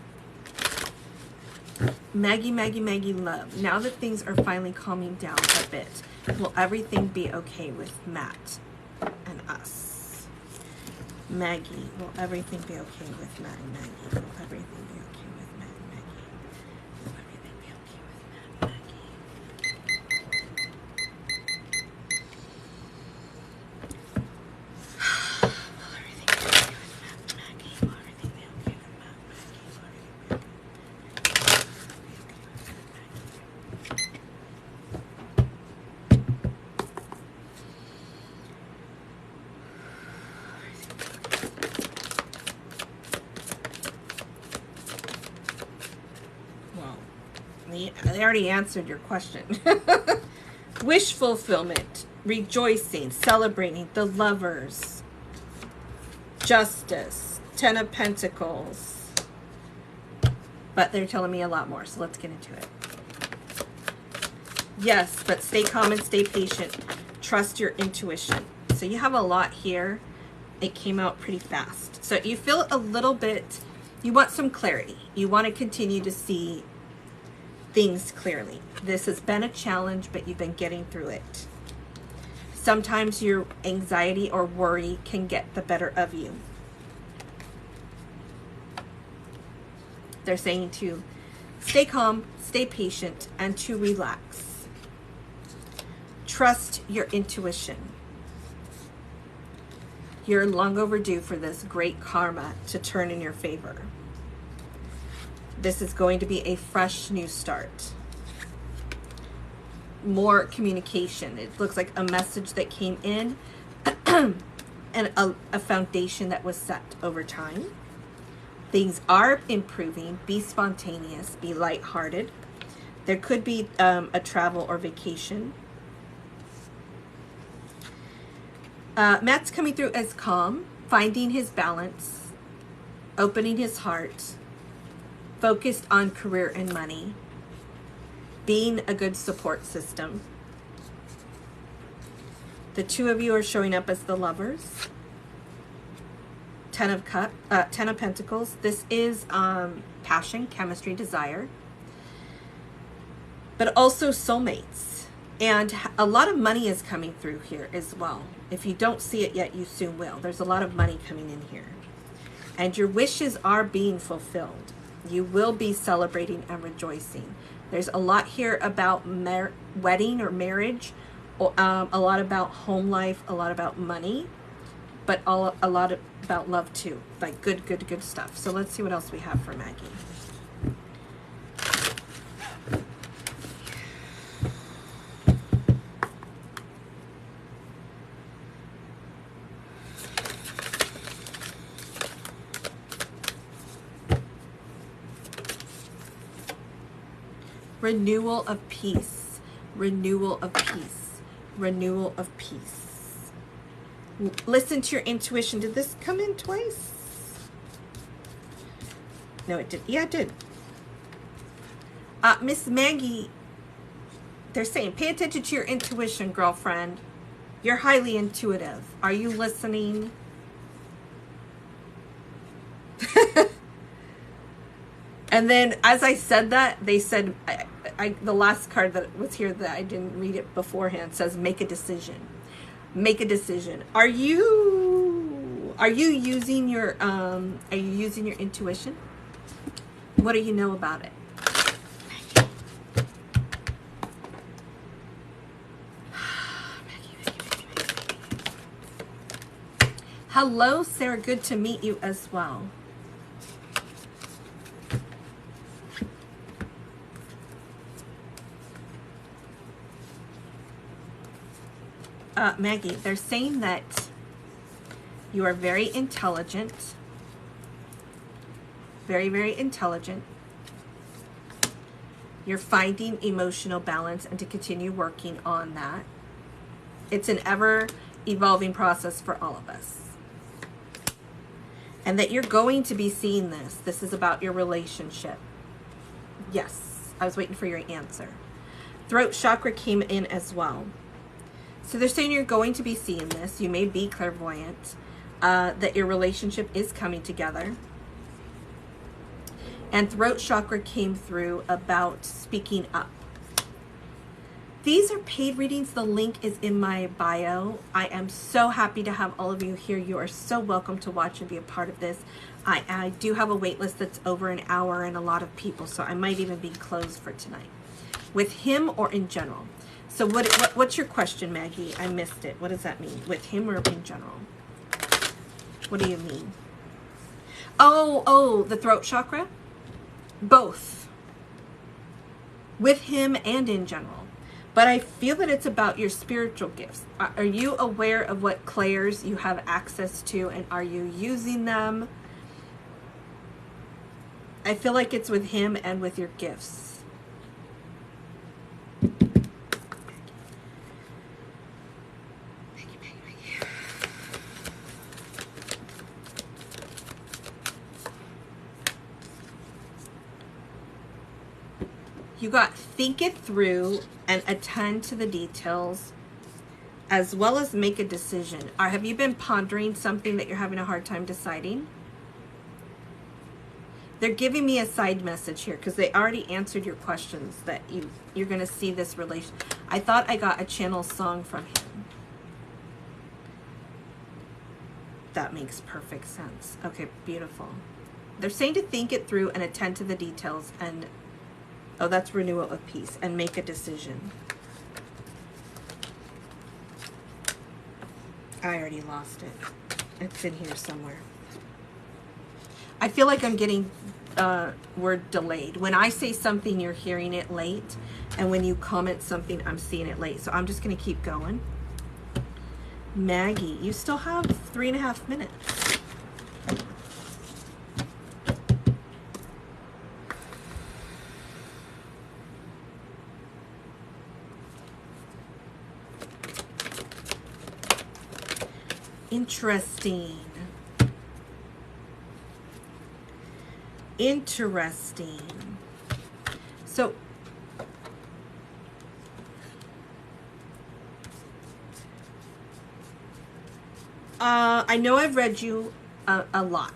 Maggie, Maggie, Maggie, love. Now that things are finally calming down a bit, will everything be okay with Matt and us? Maggie, will everything be okay with Matt and Maggie? Will everything be okay with Matt and Maggie? Will everything be okay with Matt and Maggie? Will everything be okay with Matt and Maggie? Will everything be okay with Matt and Maggie? Will everything be okay with Matt and Maggie? They already answered your question. Wish fulfillment, rejoicing, celebrating, the lovers, justice, 10 of Pentacles. But they're telling me a lot more, so let's get into it. Yes, but stay calm and stay patient. Trust your intuition. So you have a lot here. It came out pretty fast. So you feel a little bit, you want some clarity. You want to continue to see things clearly. This has been a challenge, but you've been getting through it. Sometimes your anxiety or worry can get the better of you. They're saying to stay calm, stay patient, and to relax. Trust your intuition. You're long overdue for this great karma to turn in your favor. This is going to be a fresh new start. More communication. It looks like a message that came in and a foundation that was set over time. Things are improving. Be spontaneous. Be lighthearted. There could be a travel or vacation. Matt's coming through as calm, finding his balance, opening his heart, focused on career and money, being a good support system. The two of you are showing up as the lovers. Ten of Pentacles. This is passion, chemistry, desire, but also soulmates. And a lot of money is coming through here as well. If you don't see it yet, you soon will. There's a lot of money coming in here. And your wishes are being fulfilled. You will be celebrating and rejoicing. There's a lot here about wedding or marriage, a lot about home life, a lot about money, but a lot about love too. Like good stuff. So let's see what else we have for Maggie. Renewal of peace, renewal of peace, renewal of peace. Listen to your intuition. Did this come in twice? No, it did. Yeah, it did. Miss Maggie, they're saying, pay attention to your intuition, girlfriend. You're highly intuitive. Are you listening? And then as I said that, they said, the last card that was here that I didn't read it beforehand says, make a decision. Make a decision. Are you using your intuition? What do you know about it? Hello, Sarah. Good to meet you as well. Maggie, they're saying that you are very intelligent, very intelligent. You're finding emotional balance and to continue working on that. It's an ever evolving process for all of us. And that you're going to be seeing this. This is about your relationship. Yes, I was waiting for your answer. Throat chakra came in as well. So they're saying you're going to be seeing this. You may be clairvoyant. That your relationship is coming together. And throat chakra came through about speaking up. These are paid readings. The link is in my bio. I am so happy to have all of you here. You are so welcome to watch and be a part of this. I do have a wait list that's over an hour and a lot of people, so I might even be closed for tonight. With him or in general? So what's your question, Maggie? I missed it. What does that mean? With him or in general? What do you mean? Oh, the throat chakra? Both. With him and in general. But I feel that it's about your spiritual gifts. Are you aware of what clairs you have access to, and are you using them? I feel like it's with him and with your gifts. You got think it through and attend to the details, as well as make a decision. Or have you been pondering something that you're having a hard time deciding? They're giving me a side message here because they already answered your questions that you're going to see this relation. I thought I got a channel song from him. That makes perfect sense. Okay, beautiful. They're saying to think it through and attend to the details and oh, that's renewal of peace and make a decision. I already lost it. It's in here somewhere. I feel like I'm getting word delayed. When I say something, you're hearing it late. And when you comment something, I'm seeing it late. So I'm just going to keep going. Maggie, you still have 3.5 minutes. Interesting. Interesting. So I know I've read you a lot.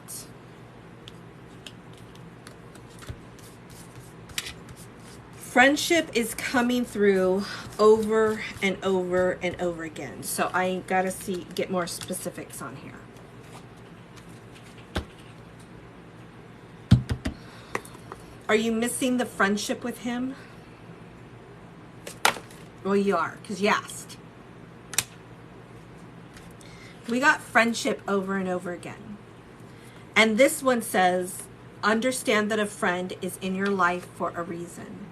Friendship is coming through over and over and over again. So I gotta get more specifics on here. Are you missing the friendship with him? Well, you are, because you asked. We got friendship over and over again. And this one says, understand that a friend is in your life for a reason.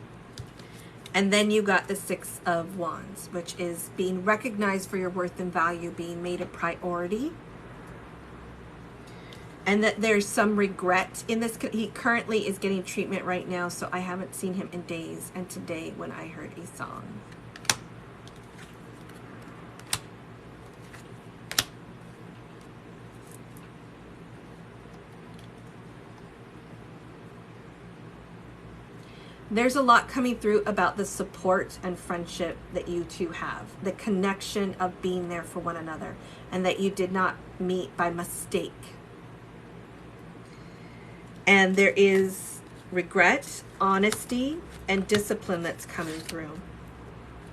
And then you got the 6 of Wands, which is being recognized for your worth and value, being made a priority. And that there's some regret in this. He currently is getting treatment right now, so I haven't seen him in days. And today when I heard a song. There's a lot coming through about the support and friendship that you two have. The connection of being there for one another. And that you did not meet by mistake. And there is regret, honesty, and discipline that's coming through.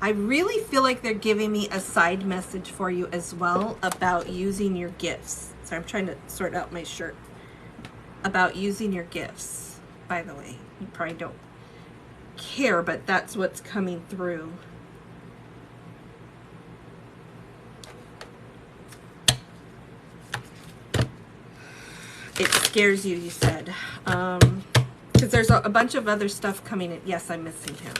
I really feel like they're giving me a side message for you as well about using your gifts. So I'm trying to sort out my shirt. About using your gifts, by the way. You probably don't care, but that's what's coming through. It scares you, you said. Because there's a bunch of other stuff coming in. Yes, I'm missing him.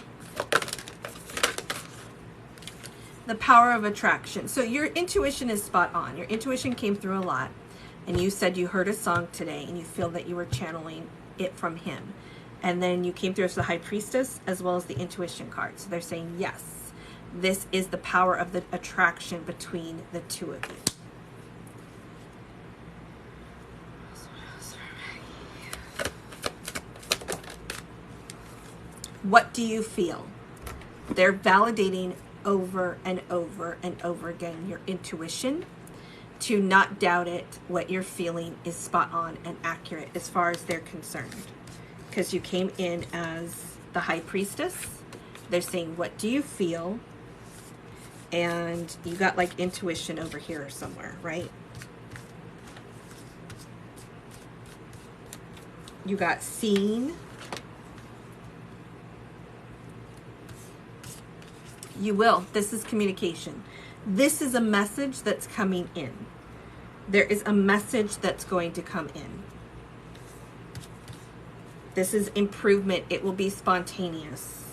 The power of attraction. So your intuition is spot on. Your intuition came through a lot. And you said you heard a song today and you feel that you were channeling it from him. And then you came through as the High Priestess as well as the intuition card. So they're saying, yes, this is the power of the attraction between the two of you. What do you feel? They're validating over and over and over again your intuition, to not doubt it. What you're feeling is spot on and accurate as far as they're concerned. Because you came in as the High Priestess. They're saying, what do you feel? And you got like intuition over here somewhere, right? You got seen. You will. This is communication. This is a message that's coming in. There is a message that's going to come in. This is improvement. It will be spontaneous.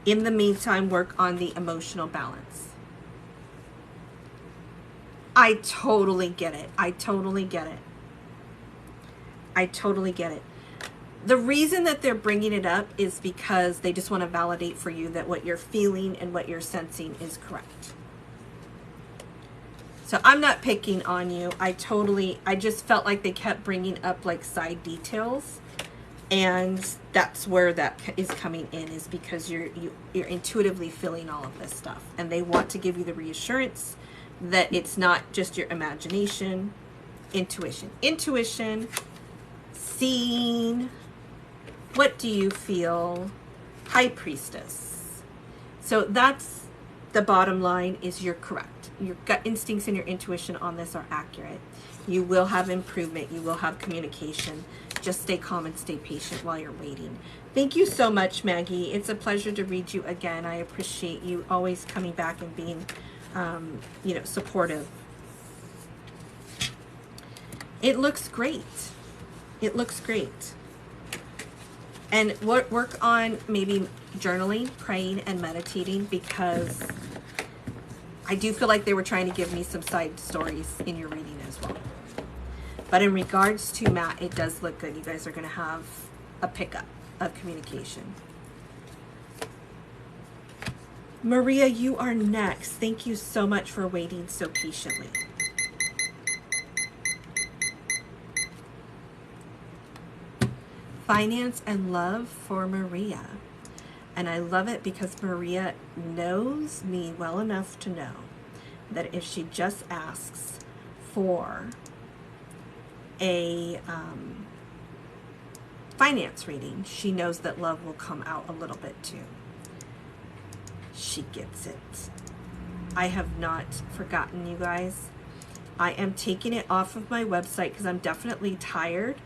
In the meantime, work on the emotional balance. I totally get it. I totally get it. I totally get it. The reason that they're bringing it up is because they just want to validate for you that what you're feeling and what you're sensing is correct. So I'm not picking on you. I just felt like they kept bringing up like side details. And that's where that is coming in, is because you're intuitively feeling all of this stuff. And they want to give you the reassurance that it's not just your imagination. Intuition. Intuition. Seeing. What do you feel? High Priestess. So that's the bottom line, is you're correct. Your gut instincts and your intuition on this are accurate. You will have improvement. You will have communication. Just stay calm and stay patient while you're waiting. Thank you so much, Maggie. It's a pleasure to read you again. I appreciate you always coming back and being, supportive. It looks great. It looks great. And work on maybe journaling, praying, and meditating, because I do feel like they were trying to give me some side stories in your reading as well. But in regards to Matt, it does look good. You guys are going to have a pickup of communication. Maria, you are next. Thank you so much for waiting so patiently. Finance and love for Maria. And I love it because Maria knows me well enough to know that if she just asks for a finance reading, she knows that love will come out a little bit too. She gets it. I have not forgotten, you guys. I am taking it off of my website because I'm definitely tired.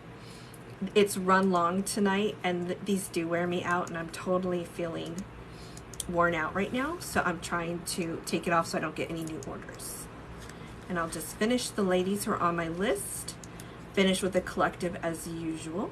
It's run long tonight, and these do wear me out, and I'm totally feeling worn out right now. So I'm trying to take it off so I don't get any new orders. And I'll just finish the ladies who are on my list. Finish with the collective as usual.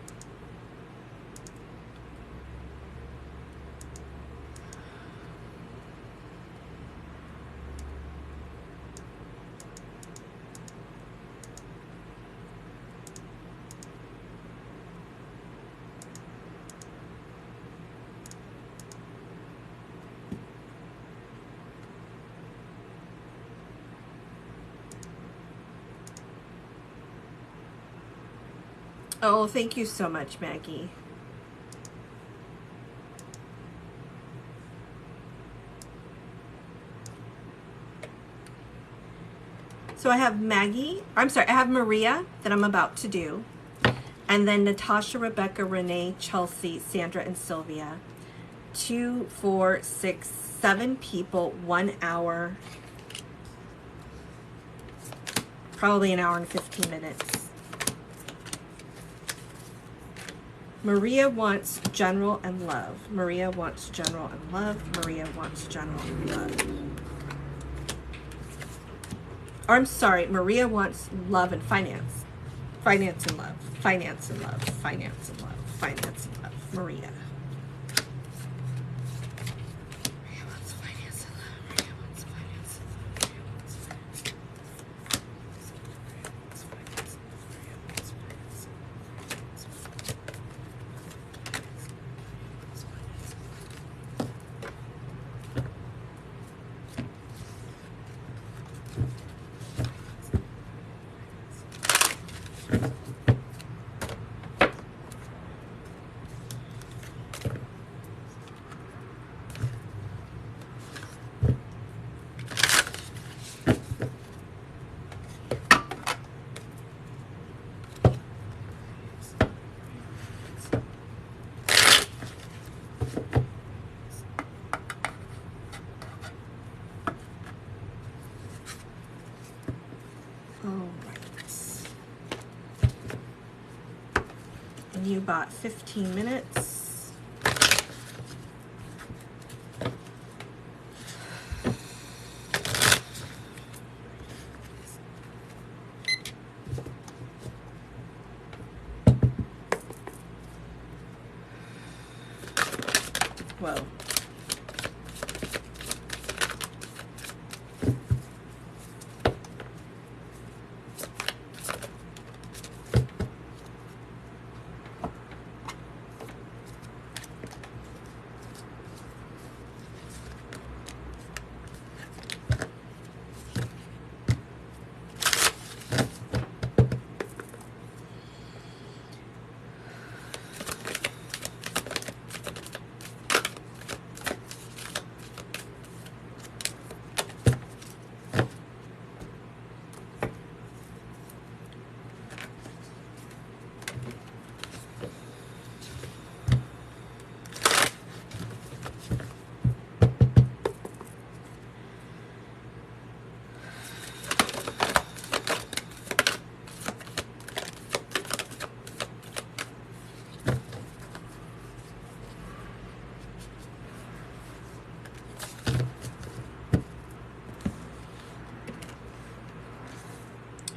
Oh, thank you so much, Maggie. So I have Maggie, I have Maria that I'm about to do, and then Natasha, Rebecca, Renee, Chelsea, Sandra, and Sylvia. 2, 4, 6, 7 people, 1 hour, probably an hour and 15 minutes. Maria wants general and love. Maria wants general and love. Maria wants general and love. Or I'm sorry, Maria wants love and finance. Finance and love. Finance and love. Finance and love. Finance and love. Maria. Maria wants finance and love. Maria wants finance and love. Maria wants finance and love. You bought 15 minutes. Whoa.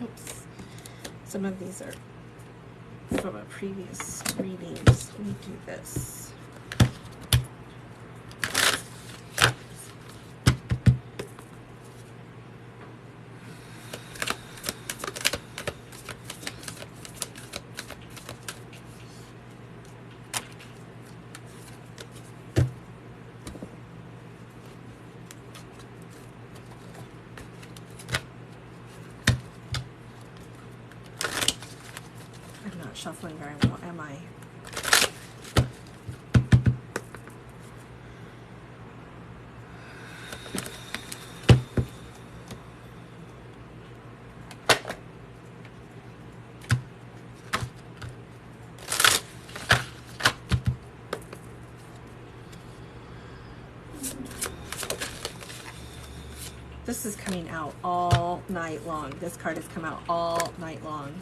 Oops. Some of these are from a previous readings. Let me do this. shuffling very well, am I? This is coming out all night long. This card has come out all night long.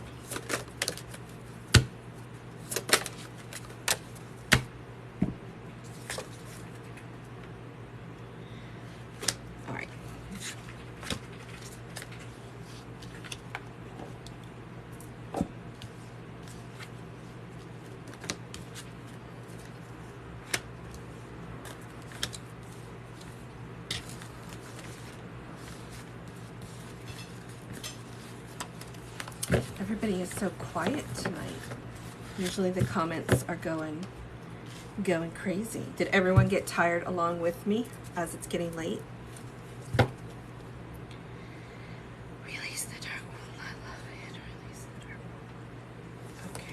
All right. Everybody is so quiet tonight. Usually the comments are going crazy. Did everyone get tired along with me as it's getting late? Release the dark wound. I love it. Release the dark wound. Okay.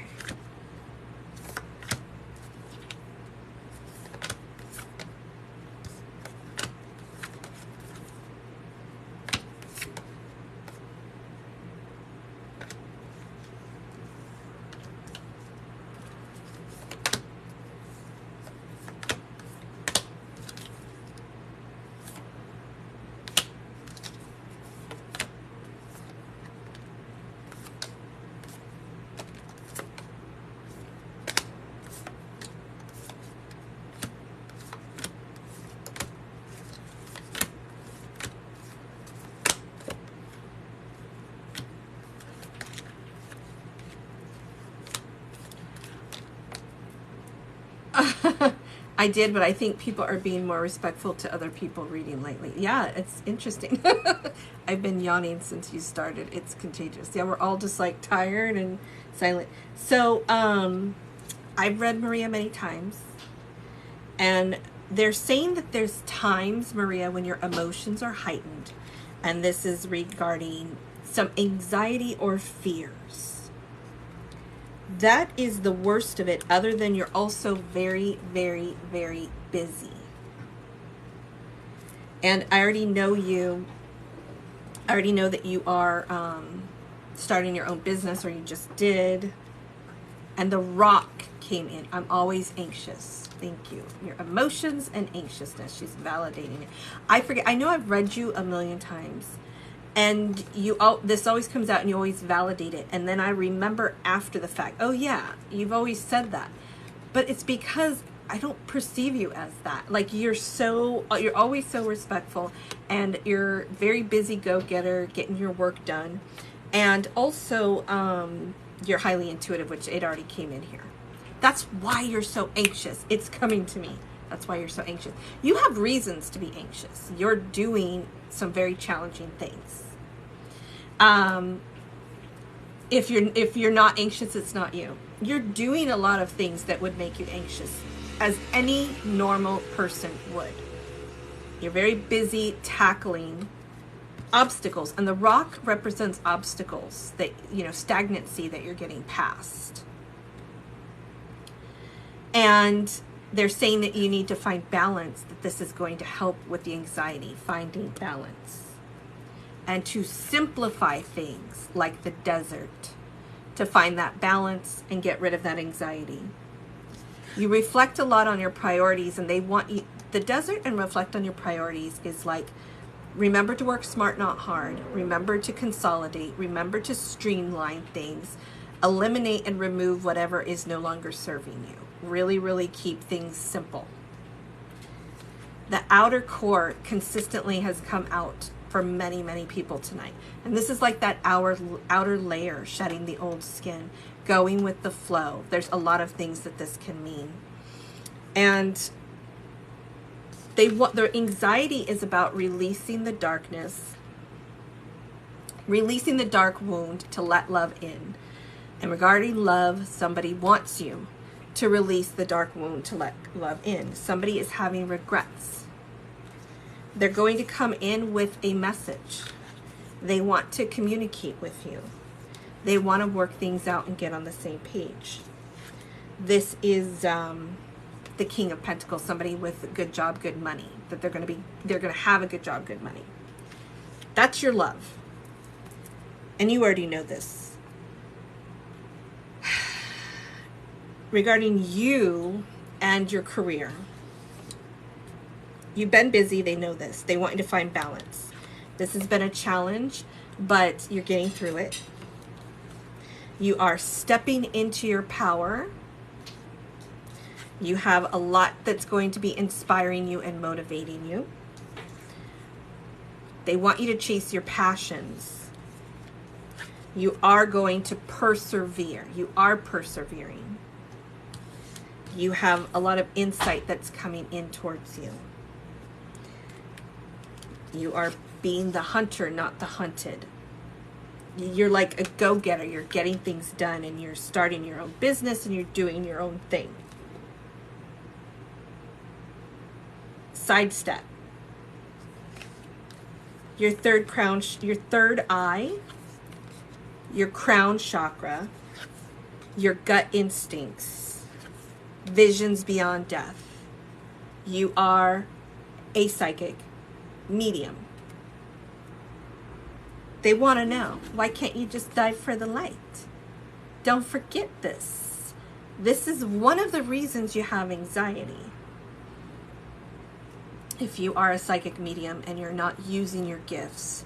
I did, but I think people are being more respectful to other people reading lately. Yeah, it's interesting. I've been yawning since you started. It's contagious. Yeah, we're all just like tired and silent. So I've read Maria many times, and they're saying that there's times, Maria, when your emotions are heightened, and this is regarding some anxiety or fears. That is the worst of it, other than you're also very, very, very busy. And I already know you. I already know that you are starting your own business, or you just did. And the rock came in. I'm always anxious. Thank you. Your emotions and anxiousness. She's validating it. I forget. I know I've read you a million times. And this always comes out and you always validate it. And then I remember after the fact, oh yeah, you've always said that. But it's because I don't perceive you as that. Like you're always so respectful, and you're very busy go-getter, getting your work done. And also, you're highly intuitive, which it already came in here. That's why you're so anxious. It's coming to me. That's why you're so anxious. You have reasons to be anxious. You're doing some very challenging things. If you're not anxious, it's not you. You're doing a lot of things that would make you anxious, as any normal person would. You're very busy tackling obstacles, and the rock represents obstacles that, stagnancy that you're getting past. And they're saying that you need to find balance, that this is going to help with the anxiety, finding balance. And to simplify things like the desert, to find that balance and get rid of that anxiety. You reflect a lot on your priorities, and they want you, the desert and reflect on your priorities is like, remember to work smart, not hard. Remember to consolidate. Remember to streamline things. Eliminate and remove whatever is no longer serving you. Really, really keep things simple. The outer core consistently has come out for many, many people tonight. And this is like that outer layer, shedding the old skin, going with the flow. There's a lot of things that this can mean. And their anxiety is about releasing the darkness, releasing the dark wound to let love in. And regarding love, somebody wants you to release the dark wound to let love in. Somebody is having regrets. They're going to come in with a message. They want to communicate with you. They want to work things out and get on the same page. This is the King of Pentacles, somebody with a good job, good money, that they're going to have a good job, good money. That's your love. And you already know this. Regarding you and your career, you've been busy. They know this. They want you to find balance. This has been a challenge, but you're getting through it. You are stepping into your power. You have a lot that's going to be inspiring you and motivating you. They want you to chase your passions. You are going to persevere. You are persevering. You have a lot of insight that's coming in towards you. You are being the hunter, not the hunted. You're like a go-getter. You're getting things done, and you're starting your own business, and you're doing your own thing. Sidestep. Your third eye, your crown chakra, your gut instincts, visions beyond death. You are a psychic medium. They want to know, why can't you just dive for the light? Don't forget this. This is one of the reasons you have anxiety. If you are a psychic medium and you're not using your gifts,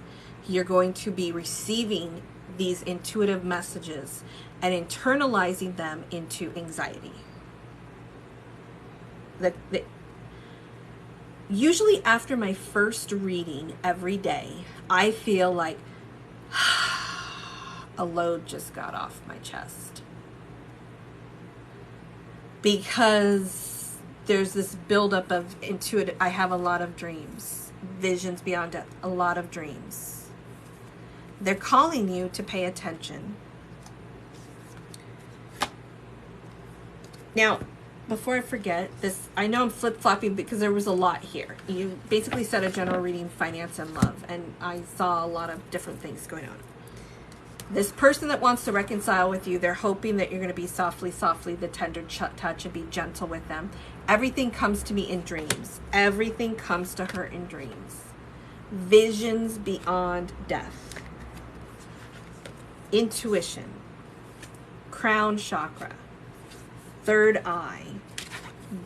you're going to be receiving these intuitive messages and internalizing them into anxiety. Usually after my first reading every day, I feel like a load just got off my chest. Because there's this buildup of intuitive, I have a lot of dreams, visions beyond death, a lot of dreams. They're calling you to pay attention. Now, before I forget this, I know I'm flip-flopping because there was a lot here. You basically said a general reading, finance and love, and I saw a lot of different things going on. This person that wants to reconcile with you, they're hoping that you're going to be softly, the tender touch, and be gentle with them. Everything comes to me in dreams. Everything comes to her in dreams. Visions beyond death. Intuition. Crown chakra. Third eye.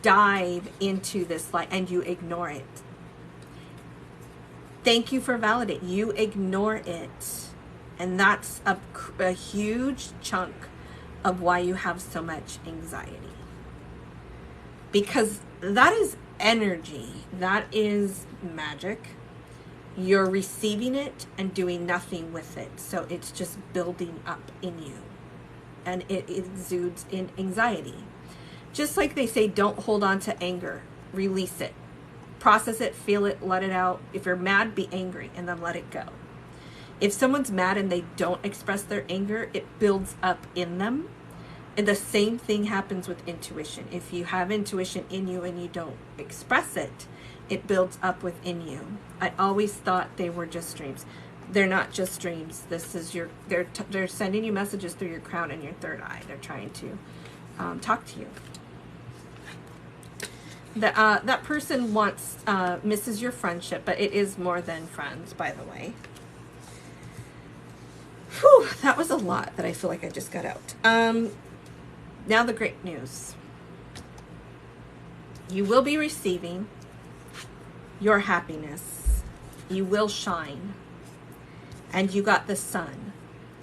Dive into this light and you ignore it. Thank you for validating. You ignore it. And that's a huge chunk of why you have so much anxiety. Because that is energy. That is magic. You're receiving it and doing nothing with it. So it's just building up in you. And it exudes in anxiety. Just like they say, don't hold on to anger. Release it. Process it, feel it, let it out. If you're mad, be angry and then let it go. If someone's mad and they don't express their anger, it builds up in them. And the same thing happens with intuition. If you have intuition in you and you don't express it, it builds up within you. I always thought they were just dreams. They're not just dreams. This is your, they're sending you messages through your crown and your third eye. They're trying to talk to you. That person misses your friendship, but it is more than friends, by the way. Whew, that was a lot that I feel like I just got out. Now the great news. You will be receiving your happiness. You will shine. And you got the sun.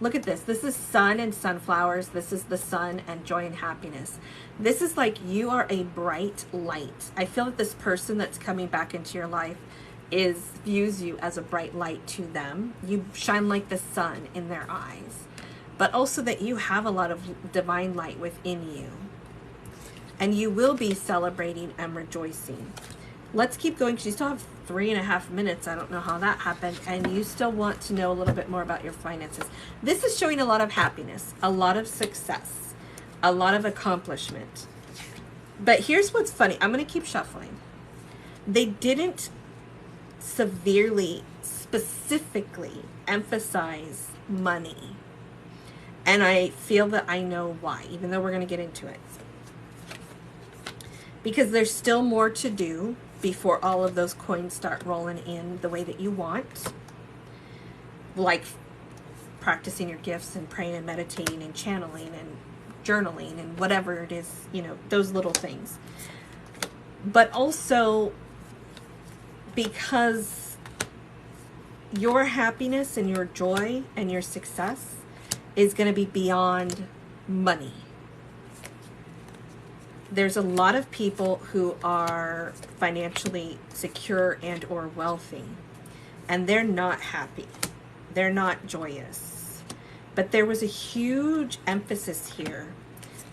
Look at this. This is sun and sunflowers. This is the sun and joy and happiness. This is like you are a bright light. I feel that this person that's coming back into your life views you as a bright light to them. You shine like the sun in their eyes. But also that you have a lot of divine light within you. And you will be celebrating and rejoicing. Let's keep going because you still have 3.5 minutes. I don't know how that happened. And you still want to know a little bit more about your finances. This is showing a lot of happiness, a lot of success, a lot of accomplishment. But here's what's funny. I'm going to keep shuffling. They didn't severely, specifically emphasize money. And I feel that I know why, even though we're going to get into it. Because there's still more to do before all of those coins start rolling in the way that you want. Like practicing your gifts and praying and meditating and channeling and journaling and whatever it is, you know, those little things. But also because your happiness and your joy and your success is going to be beyond money. There's a lot of people who are financially secure and or wealthy, and they're not happy. They're not joyous. But there was a huge emphasis here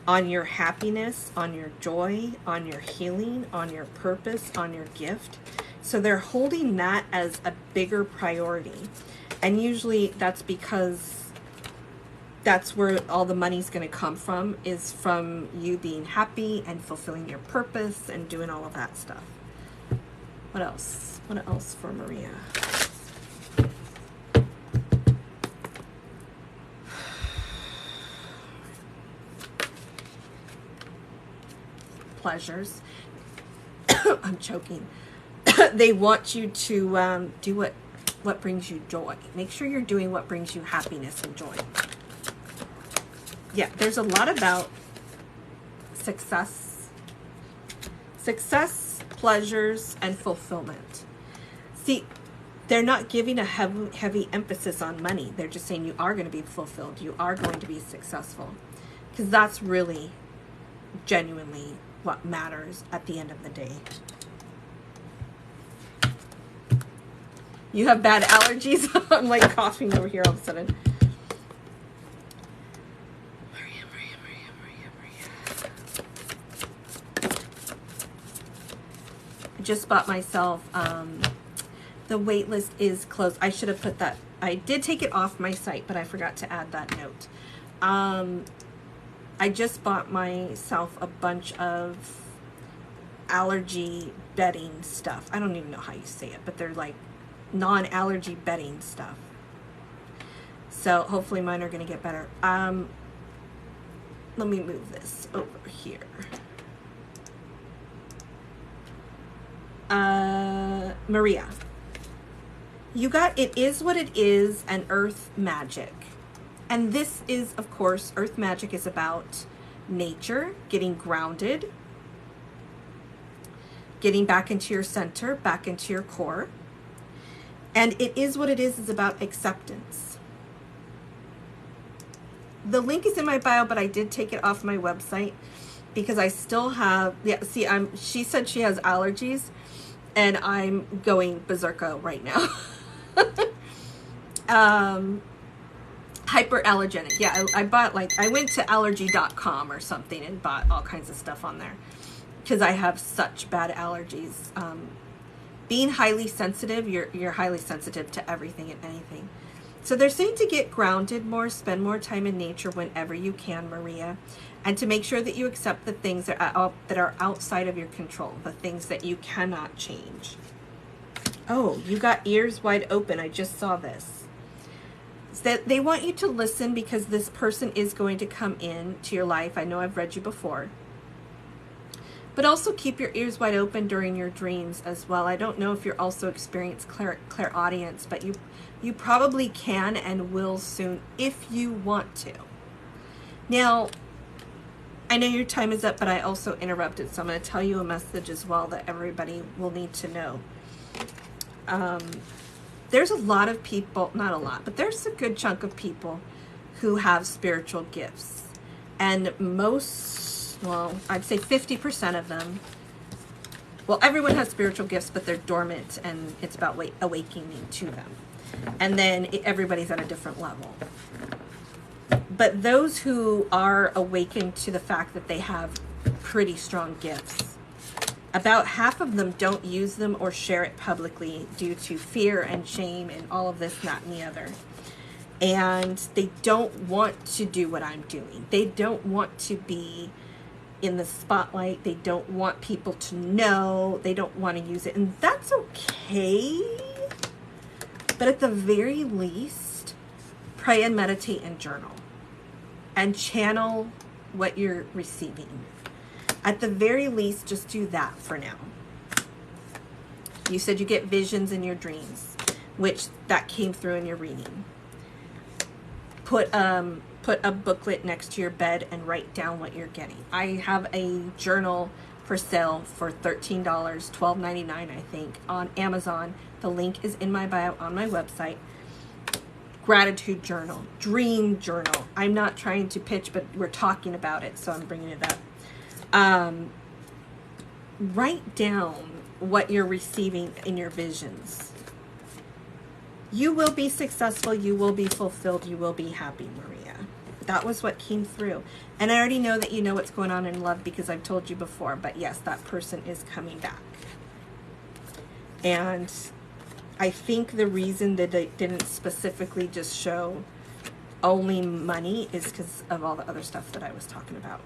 on your happiness, on your joy, on your healing, on your purpose, on your gift. So they're holding that as a bigger priority. And usually that's because that's where all the money's going to come from, is from you being happy and fulfilling your purpose and doing all of that stuff. What else? What else for Maria? Pleasures. I'm choking. They want you to do what brings you joy. Make sure you're doing what brings you happiness and joy. Yeah, there's a lot about success, pleasures, and fulfillment. See, they're not giving a heavy emphasis on money. They're just saying you are going to be fulfilled. You are going to be successful. Because that's really, genuinely what matters at the end of the day. You have bad allergies? I'm like coughing over here all of a sudden. Just bought myself, the wait list is closed. I should have put that, I did take it off my site, but I forgot to add that note. I just bought myself a bunch of allergy bedding stuff. I don't even know how you say it, but they're like non-allergy bedding stuff. So hopefully mine are going to get better. Let me move this over here. Maria, you got It Is What It Is and Earth Magic. And this is, of course, Earth Magic is about nature, getting grounded, getting back into your center, back into your core. And It Is What It is about acceptance. The link is in my bio, but I did take it off my website because I still have, yeah, see, she said she has allergies, and I'm going berserko right now. Hyperallergenic. Yeah, I bought, like, I went to allergy.com or something and bought all kinds of stuff on there because I have such bad allergies. Being highly sensitive, you're highly sensitive to everything and anything. So they're saying to get grounded more, spend more time in nature whenever you can, Maria, and to make sure that you accept the things that are outside of your control, the things that you cannot change. Oh, you got ears wide open. I just saw this. That they want you to listen because this person is going to come in to your life. I know I've read you before. But also keep your ears wide open during your dreams as well. I don't know if you're also experiencing clairaudience, but you probably can and will soon if you want to. Now, I know your time is up, but I also interrupted, so I'm going to tell you a message as well that everybody will need to know. There's a lot of people, not a lot, but there's a good chunk of people who have spiritual gifts. And most, well, I'd say 50% of them, well, everyone has spiritual gifts, but they're dormant, and it's about awakening to them. And then everybody's at a different level. But those who are awakened to the fact that they have pretty strong gifts, about half of them don't use them or share it publicly due to fear and shame and all of this, that, and the other. And they don't want to do what I'm doing. They don't want to be in the spotlight. They don't want people to know. They don't want to use it. And that's okay. But at the very least, pray and meditate and journal. and channel what you're receiving. At the very least, just do that for now. You said you get visions in your dreams, which that came through in your reading. Put a booklet next to your bed and write down what you're getting. I have a journal for sale for $13, $12.99 I think, on Amazon. The link is in my bio on my website. Gratitude journal, dream journal. I'm not trying to pitch, but we're talking about it, so I'm bringing it up. Write down what you're receiving in your visions. You will be successful, you will be fulfilled, you will be happy, Maria. That was what came through. And I already know that you know what's going on in love because I've told you before, but yes, that person is coming back. And I think the reason that they didn't specifically just show only money is because of all the other stuff that I was talking about.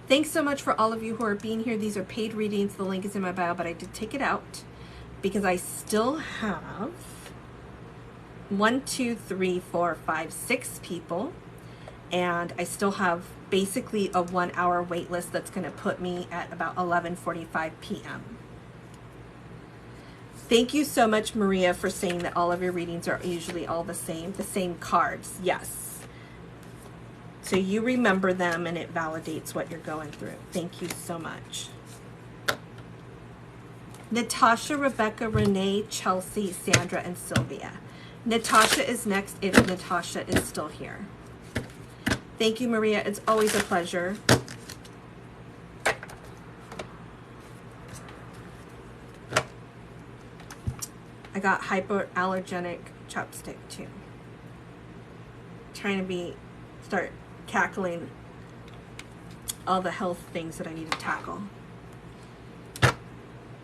Thanks so much for all of you who are being here. These are paid readings. The link is in my bio, but I did take it out because I still have 1, 2, 3, 4, 5, 6 people. And I still have basically a 1-hour wait list that's going to put me at about 11:45 p.m. Thank you so much, Maria, for saying that all of your readings are usually all the same cards. Yes. So you remember them and it validates what you're going through. Thank you so much. Natasha, Rebecca, Renee, Chelsea, Sandra, and Sylvia. Natasha is next if Natasha is still here. Thank you, Maria. It's always a pleasure. I got hypoallergenic chapstick too. Trying to start tackling all the health things that I need to tackle.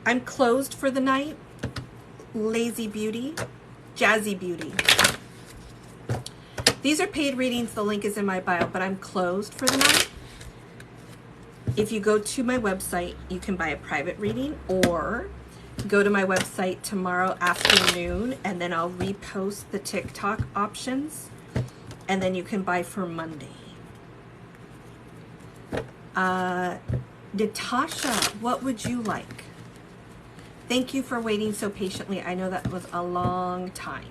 I'm closed for the night. Lazy Beauty, Jazzy Beauty. These are paid readings. The link is in my bio, but I'm closed for the night. If you go to my website, you can buy a private reading, or go to my website tomorrow afternoon and then I'll repost the TikTok options and then you can buy for Monday. Natasha, what would you like? Thank you for waiting so patiently. I know that was a long time.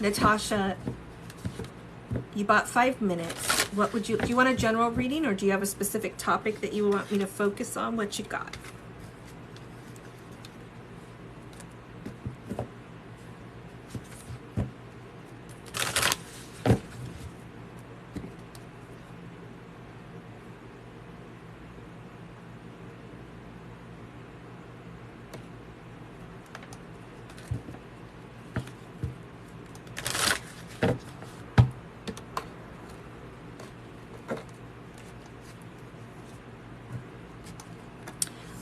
Natasha, you bought 5 minutes. What would do you want a general reading, or do you have a specific topic that you want me to focus on? What you got?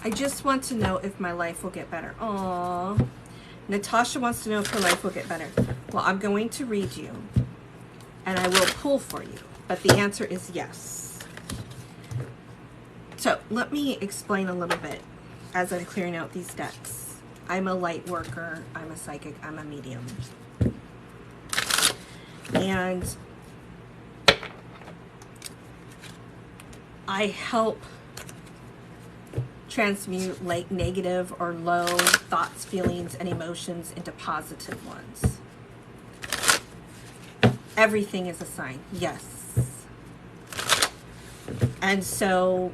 I just want to know if my life will get better. Aww. Natasha wants to know if her life will get better. Well, I'm going to read you, and I will pull for you, but the answer is yes. So let me explain a little bit as I'm clearing out these decks. I'm a light worker. I'm a psychic. I'm a medium. And I help transmute like negative or low thoughts, feelings, and emotions into positive ones. Everything is a sign, yes. And so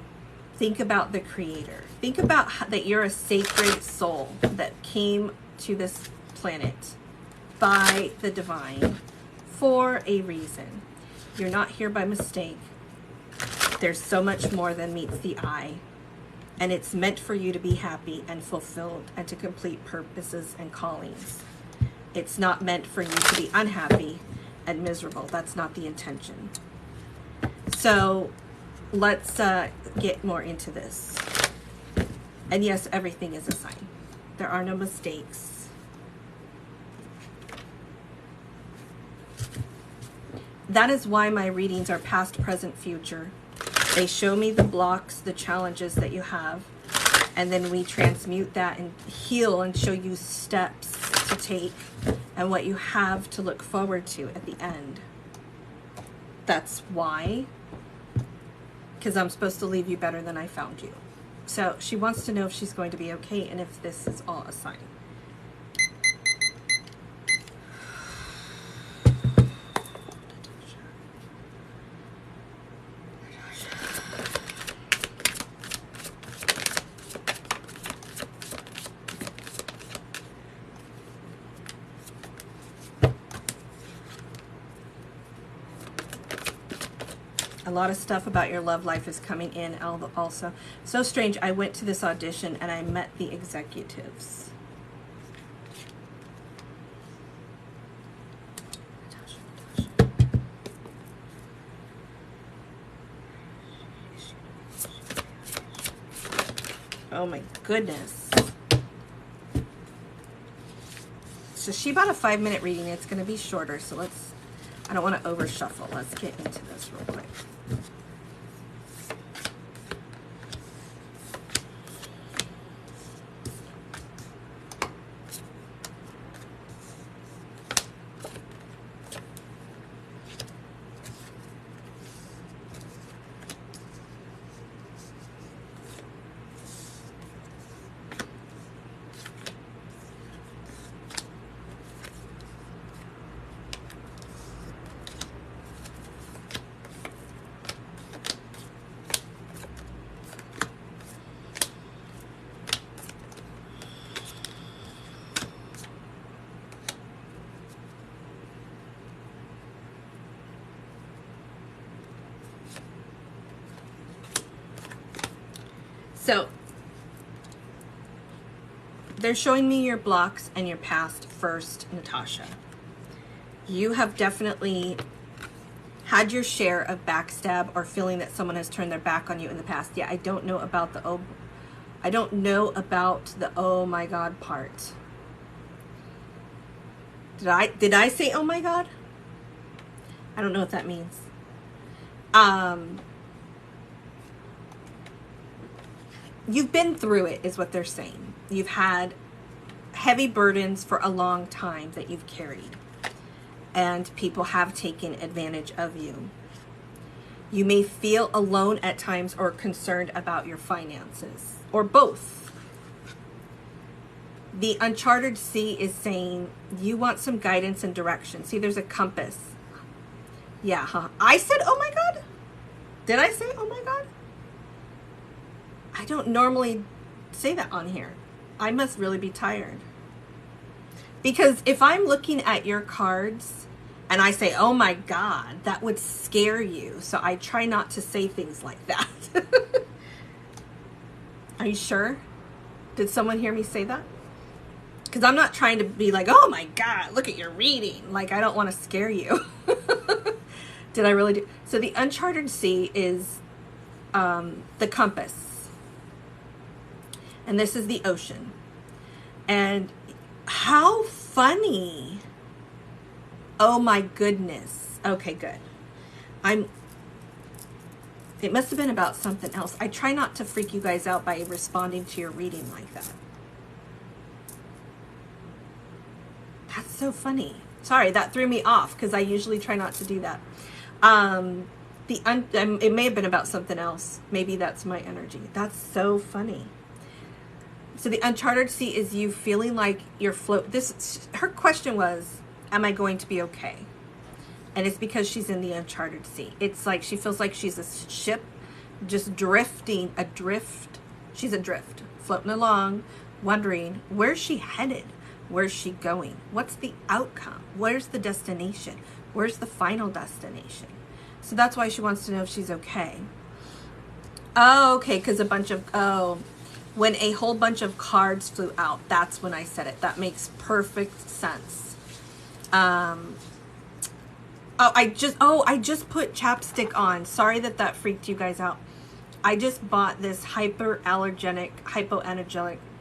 think about the Creator. Think about that you're a sacred soul that came to this planet by the divine for a reason. You're not here by mistake. There's so much more than meets the eye. And it's meant for you to be happy and fulfilled and to complete purposes and callings. It's not meant for you to be unhappy and miserable. That's not the intention. So let's get more into this. And yes, everything is a sign. There are no mistakes. That is why my readings are past, present, future. They show me the blocks, the challenges that you have, and then we transmute that and heal and show you steps to take and what you have to look forward to at the end. That's why. Because I'm supposed to leave you better than I found you. So she wants to know if she's going to be okay and if this is all a sign. A lot of stuff about your love life is coming in also. So strange, I went to this audition and I met the executives. Oh my goodness. So she bought a 5-minute reading. It's going to be shorter, so let's, I don't want to over shuffle. Let's get into this real quick. So they're showing me your blocks and your past first, Natasha. You have definitely had your share of backstab or feeling that someone has turned their back on you in the past. Yeah, I don't know about the oh my God part. Did I say oh my God? I don't know what that means. You've been through it, is what they're saying. You've had heavy burdens for a long time that you've carried, and people have taken advantage of you. You may feel alone at times or concerned about your finances, or both. The Uncharted Sea is saying you want some guidance and direction. See, there's a compass. Yeah, huh? I said, oh my God? Did I say, oh my God? I don't normally say that on here. I must really be tired. Because if I'm looking at your cards and I say, oh my God, that would scare you. So I try not to say things like that. Are you sure? Did someone hear me say that? Because I'm not trying to be like, oh my God, look at your reading. Like, I don't want to scare you. Did I really do? So the Uncharted Sea is the compass. And this is the ocean. And how funny. Oh my goodness. Okay, good. It must have been about something else. I try not to freak you guys out by responding to your reading like that. That's so funny. Sorry, that threw me off because I usually try not to do that. It may have been about something else. Maybe that's my energy. That's so funny. So the Uncharted Sea is you feeling like you're her question was, am I going to be okay? And it's because she's in the Uncharted Sea. It's like she feels like she's a ship just drifting adrift. She's adrift, floating along, wondering, where's she headed? Where's she going? What's the outcome? Where's the destination? Where's the final destination? So that's why she wants to know if she's okay. Oh, okay, because when a whole bunch of cards flew out, that's when I said it. That makes perfect sense. I just put chapstick on. Sorry that freaked you guys out. I just bought this hypoallergenic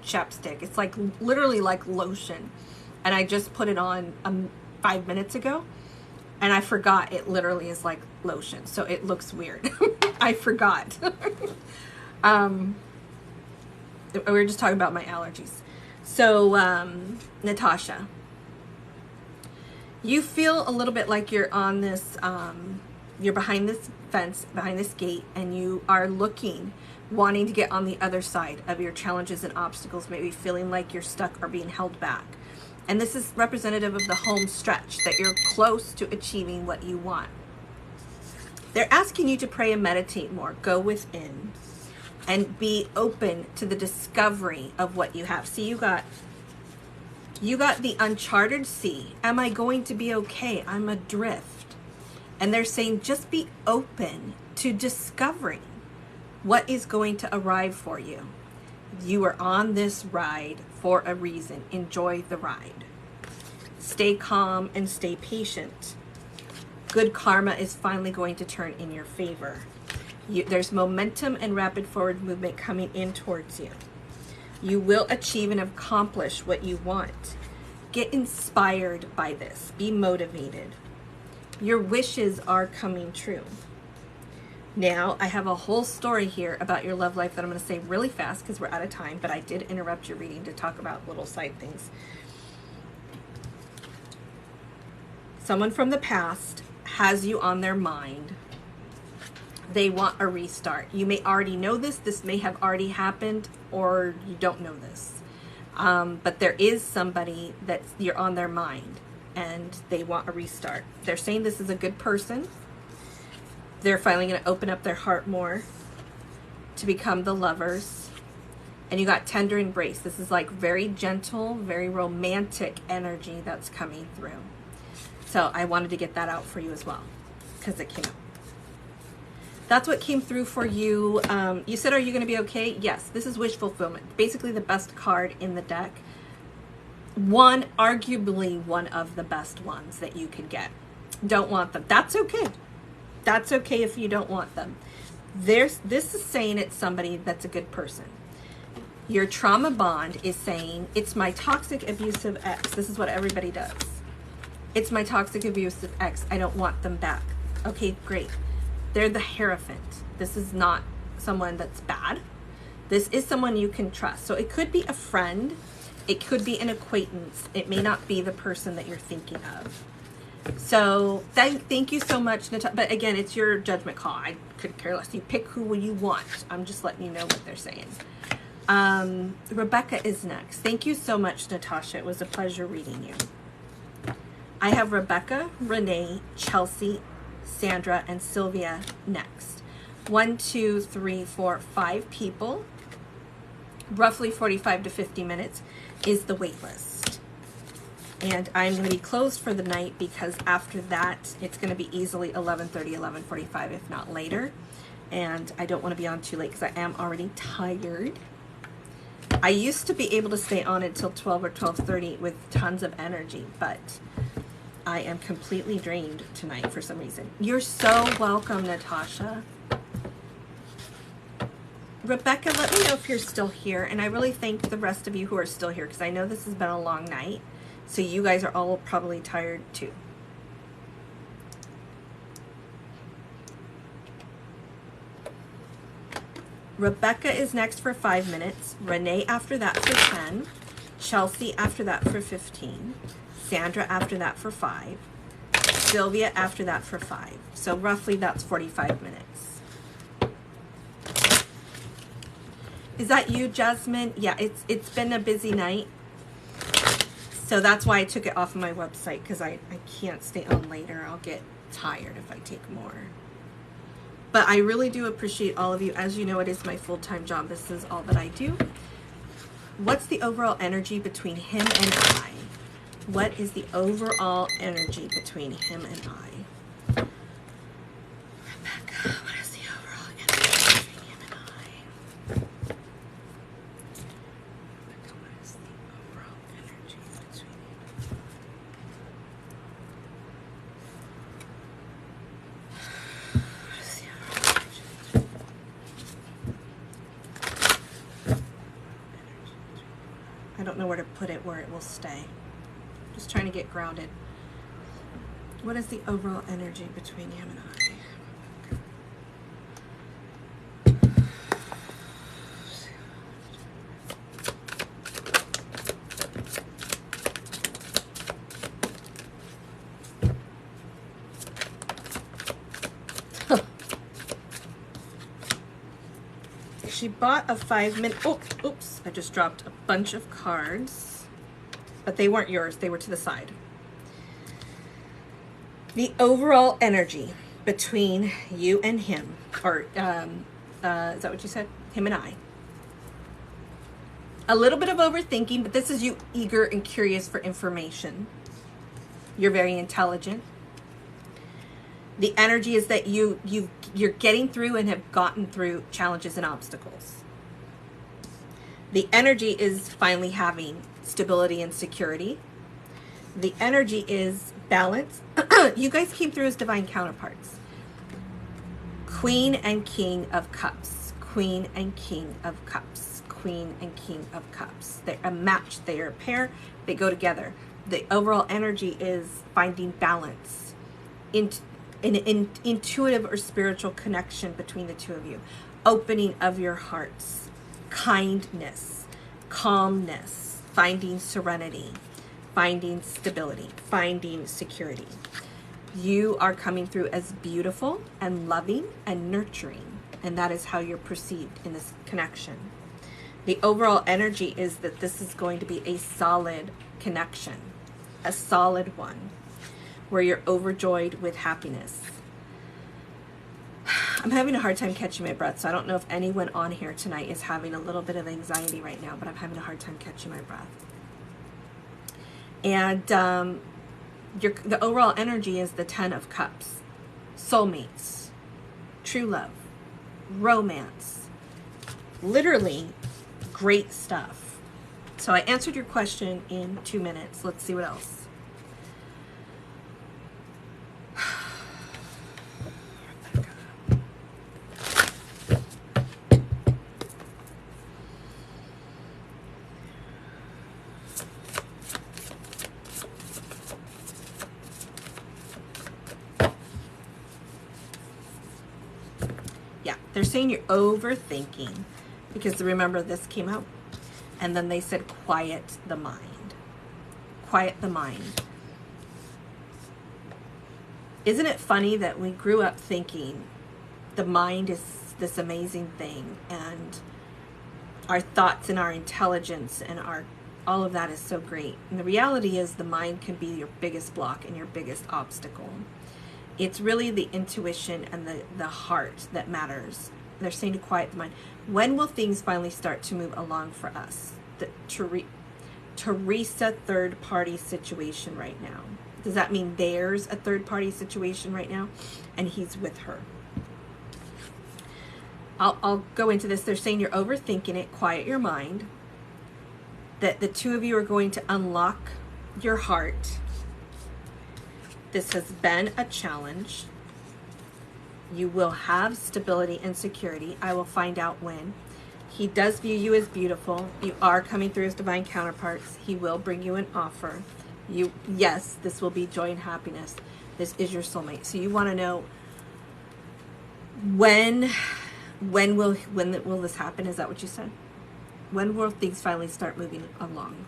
chapstick. It's like literally like lotion. And I just put it on 5 minutes ago. And I forgot it literally is like lotion. So it looks weird. I forgot. We were just talking about my allergies. So, Natasha, you feel a little bit like you're on this You're behind this fence, behind this gate, and you are looking, wanting to get on the other side of your challenges and obstacles, maybe feeling like you're stuck or being held back. And this is representative of the home stretch, that you're close to achieving what you want. They're asking you to pray and meditate more. Go within and be open to the discovery of what you have. See, you got the uncharted sea. Am I going to be okay? I'm adrift. And they're saying just be open to discovering what is going to arrive for you. You are on this ride for a reason. Enjoy the ride. Stay calm and stay patient. Good karma is finally going to turn in your favor. There's momentum and rapid forward movement coming in towards you. You will achieve and accomplish what you want. Get inspired by this. Be motivated. Your wishes are coming true. Now, I have a whole story here about your love life that I'm going to say really fast because we're out of time, but I did interrupt your reading to talk about little side things. Someone from the past has you on their mind. They want a restart. You may already know this. This may have already happened, or you don't know this. But there is somebody that you're on their mind, and they want a restart. They're saying this is a good person. They're finally going to open up their heart more to become the lovers. And you got tender embrace. This is like very gentle, very romantic energy that's coming through. So I wanted to get that out for you as well, because it came out. That's what came through for you. You said, are you going to be okay? Yes, this is wish fulfillment. Basically the best card in the deck. Arguably one of the best ones that you could get. Don't want them. That's okay. That's okay if you don't want them. This is saying it's somebody that's a good person. Your trauma bond is saying, it's my toxic abusive ex. This is what everybody does. It's my toxic abusive ex. I don't want them back. Okay, great. They're the Hierophant. This is not someone that's bad. This is someone you can trust. So it could be a friend. It could be an acquaintance. It may not be the person that you're thinking of. So thank you so much, Natasha. But again, it's your judgment call. I could care less. You pick who you want. I'm just letting you know what they're saying. Rebecca is next. Thank you so much, Natasha. It was a pleasure reading you. I have Rebecca, Renee, Chelsea, Sandra, and Sylvia next. 1, 2, 3, 4, 5 people. Roughly 45 to 50 minutes is the wait list. And I'm going to be closed for the night because after that, it's going to be easily 11:30, 11:45, if not later. And I don't want to be on too late because I am already tired. I used to be able to stay on until 12 or 12:30 with tons of energy, but I am completely drained tonight for some reason. You're so welcome, Natasha. Rebecca, let me know if you're still here. And I really thank the rest of you who are still here because I know this has been a long night. So you guys are all probably tired too. Rebecca is next for 5 minutes. Renee after that for 10. Chelsea after that for 15. Sandra after that for 5. Sylvia after that for 5. So roughly that's 45 minutes. Is that you, Jasmine? Yeah, it's been a busy night. So that's why I took it off of my website, because I can't stay on later. I'll get tired if I take more. But I really do appreciate all of you. As you know, it is my full-time job. This is all that I do. What's the overall energy between him and I? What is the overall energy between him and I? Rebecca, what is the overall energy between him and I? Rebecca, what is the overall energy between him and I? What is the overall energy? I don't know where to put it where it will stay. Just trying to get grounded. What is the overall energy between him and I? she bought a 5-minute, oh, oops, I just dropped a bunch of cards, but they weren't yours, they were to the side. The overall energy between you and him, or is that what you said? Him and I. A little bit of overthinking, but this is you eager and curious for information. You're very intelligent. The energy is that you're getting through and have gotten through challenges and obstacles. The energy is finally having stability and security. The energy is balance. You guys came through as divine counterparts. Queen and King of Cups. Queen and King of Cups. Queen and King of Cups. They're a match. They are a pair. They go together. The overall energy is finding balance, an intuitive or spiritual connection between the two of you, opening of your hearts, kindness, calmness, finding serenity, finding stability, finding security. You are coming through as beautiful and loving and nurturing, and that is how you're perceived in this connection. The overall energy is that this is going to be a solid connection, a solid one, where you're overjoyed with happiness. I'm having a hard time catching my breath, so I don't know if anyone on here tonight is having a little bit of anxiety right now, but I'm having a hard time catching my breath. And the overall energy is the 10 of Cups, soulmates, true love, romance, literally great stuff. So I answered your question in 2 minutes. Let's see what else. Yeah, they're saying you're overthinking, because remember this came out, and then they said quiet the mind. Quiet the mind. Isn't it funny that we grew up thinking the mind is this amazing thing, and our thoughts and our intelligence and all of that is so great. And the reality is the mind can be your biggest block and your biggest obstacle. It's really the intuition and the heart that matters. They're saying to quiet the mind. When will things finally start to move along for us? The Teresa third party situation right now. Does that mean there's a third party situation right now and he's with her? I'll go into this. They're saying you're overthinking it. Quiet your mind. That the two of you are going to unlock your heart. This has been a challenge. You will have stability and security. I will find out when. He does view you as beautiful. You are coming through as divine counterparts. He will bring you an offer. Yes, this will be joy and happiness. This is your soulmate. So you want to know when will this happen? Is that what you said? When will things finally start moving along?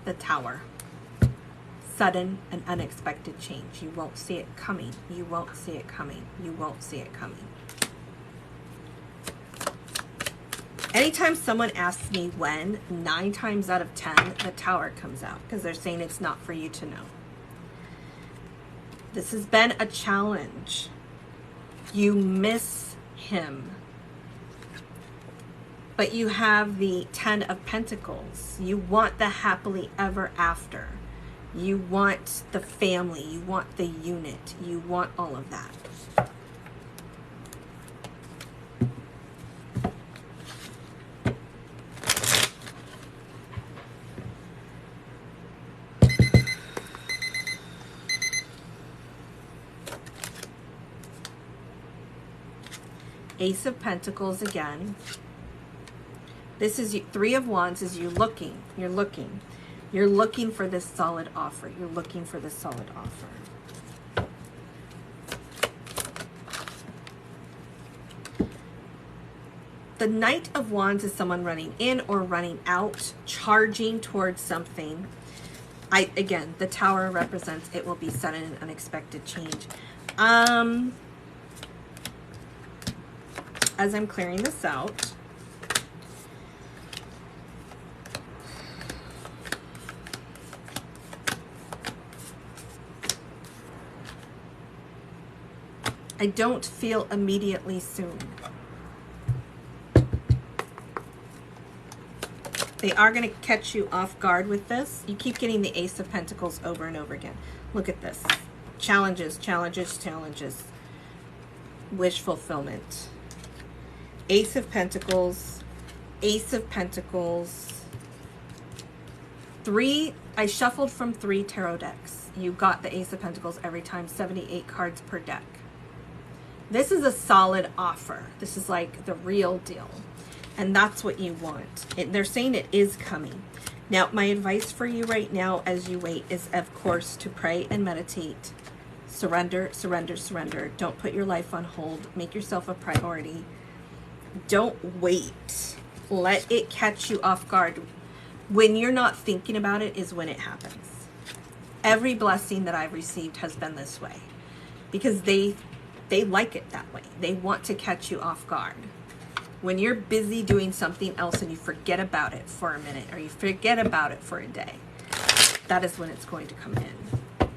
The Tower. Sudden and unexpected change. You won't see it coming. You won't see it coming. You won't see it coming. Anytime someone asks me when, 9 times out of 10, the Tower comes out, because they're saying it's not for you to know. This has been a challenge. You miss him. But you have the 10 of Pentacles. You want the happily ever after. You want the family. You want the unit. You want all of that. Ace of Pentacles again. This is 3 of Wands is you looking. You're looking. You're looking for this solid offer. You're looking for this solid offer. The Knight of Wands is someone running in or running out, charging towards something. Again, the Tower represents it will be sudden and unexpected change. As I'm clearing this out, I don't feel immediately soon. They are going to catch you off guard with this. You keep getting the Ace of Pentacles over and over again. Look at this. Challenges, challenges, challenges. Wish fulfillment. Ace of Pentacles. Ace of Pentacles. 3. I shuffled from 3 tarot decks. You got the Ace of Pentacles every time. 78 cards per deck. This is a solid offer. This is like the real deal. And that's what you want. They're saying it is coming. Now, my advice for you right now as you wait is, of course, to pray and meditate. Surrender, surrender, surrender. Don't put your life on hold. Make yourself a priority. Don't wait. Let it catch you off guard. When you're not thinking about it is when it happens. Every blessing that I've received has been this way. Because they like it that way. They want to catch you off guard. When you're busy doing something else and you forget about it for a minute or you forget about it for a day, that is when it's going to come in.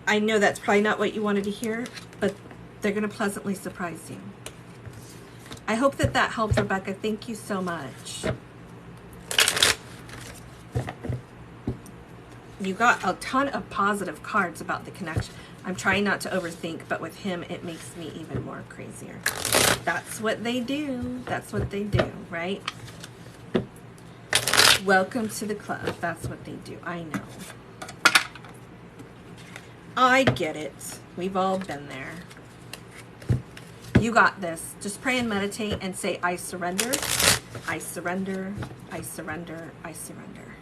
I know that's probably not what you wanted to hear, but they're going to pleasantly surprise you. I hope that that helped, Rebecca. Thank you so much. You got a ton of positive cards about the connection. I'm trying not to overthink, but with him, it makes me even more crazier. That's what they do. That's what they do, right? Welcome to the club. That's what they do. I know. I get it. We've all been there. You got this. Just pray and meditate and say, I surrender. I surrender. I surrender. I surrender.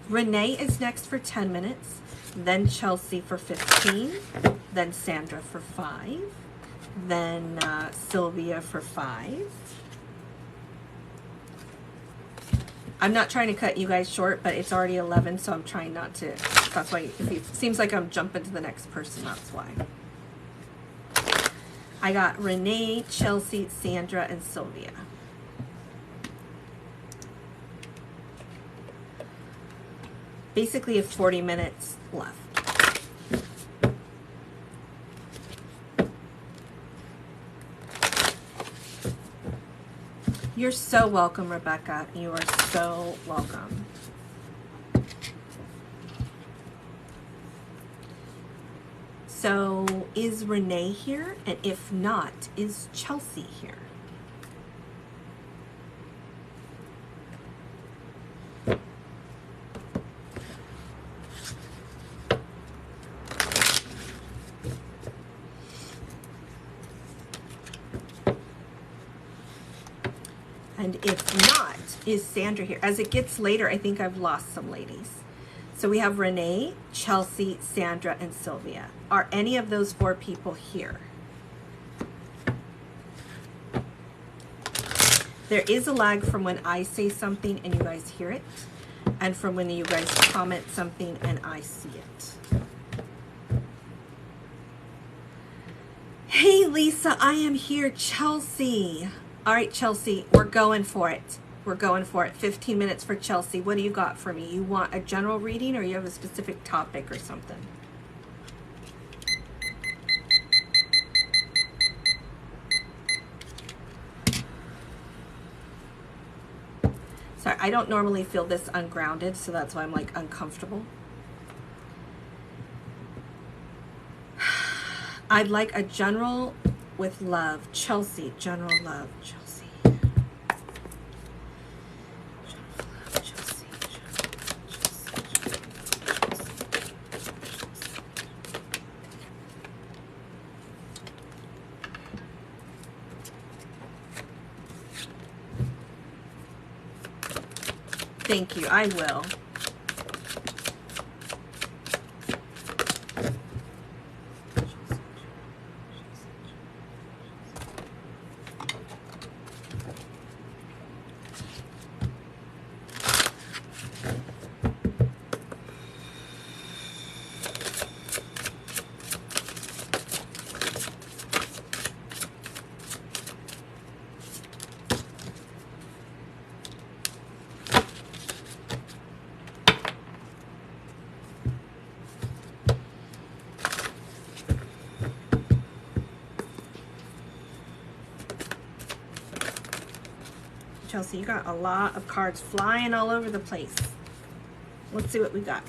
Renee is next for 10 minutes. Then Chelsea for 15. Then Sandra for 5. Then Sylvia for 5. I'm not trying to cut you guys short, but it's already 11, so I'm trying not to. That's why it seems like I'm jumping to the next person. That's why. I got Renee, Chelsea, Sandra, and Sylvia. Basically, have 40 minutes left. You're so welcome, Rebecca. You are so welcome. So, is Renee here? And if not, is Chelsea here? And if not, is Sandra here? As it gets later, I think I've lost some ladies. So we have Renee, Chelsea, Sandra, and Sylvia. Are any of those 4 people here? There is a lag from when I say something and you guys hear it, and from when you guys comment something and I see it. Hey, Lisa, I am here. Chelsea. All right, Chelsea, we're going for it. We're going for it. 15 minutes for Chelsea. What do you got for me? You want a general reading or you have a specific topic or something? Sorry, I don't normally feel this ungrounded, so that's why I'm like uncomfortable. I'd like a general with love. Chelsea, general love. Chelsea. Thank you, I will. Chelsea, you got a lot of cards flying all over the place. Let's see what we got.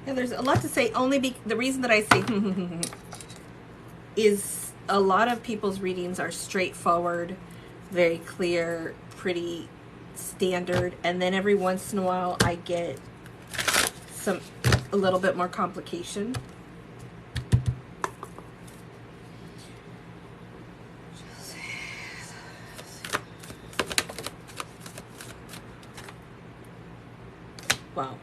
Yeah, there's a lot to say. The reason that I say is a lot of people's readings are straightforward, very clear, pretty standard, and then every once in a while I get a little bit more complication. Wow.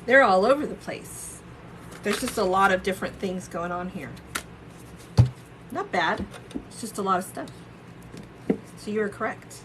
They're all over the place. There's just a lot of different things going on here. Not bad. It's just a lot of stuff. So you're correct.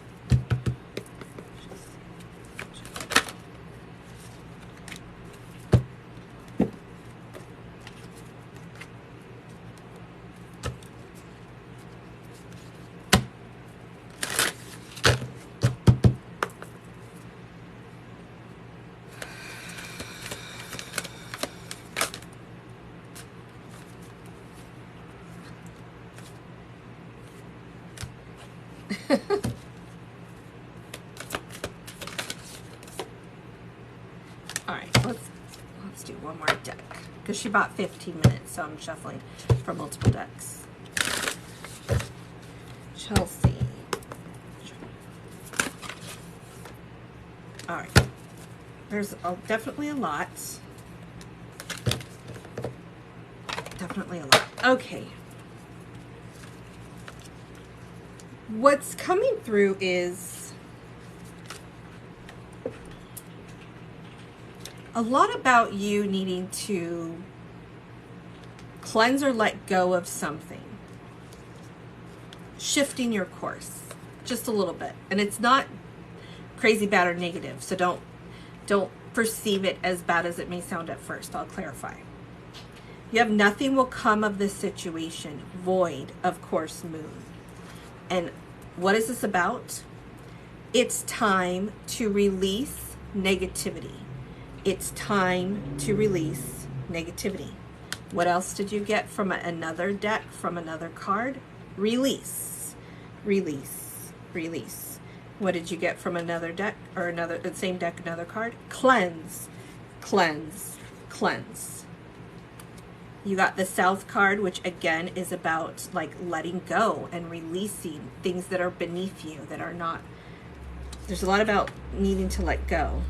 All right, let's do one more deck because she bought 15 minutes, so I'm shuffling for multiple decks. Chelsea. All right, there's definitely a lot. Definitely a lot. Okay. What's coming through is a lot about you needing to cleanse or let go of something. Shifting your course just a little bit. And it's not crazy bad or negative, so don't perceive it as bad as it may sound at first. I'll clarify. You have nothing will come of this situation void of course moon. And what is this about? It's time to release negativity. It's time to release negativity. What else did you get from another deck, from another card? Release, release, release. What did you get from another deck, or the same deck, another card? Cleanse, cleanse, cleanse. You got the South card, which again is about like letting go and releasing things that are beneath you, that are not There's a lot about needing to let go.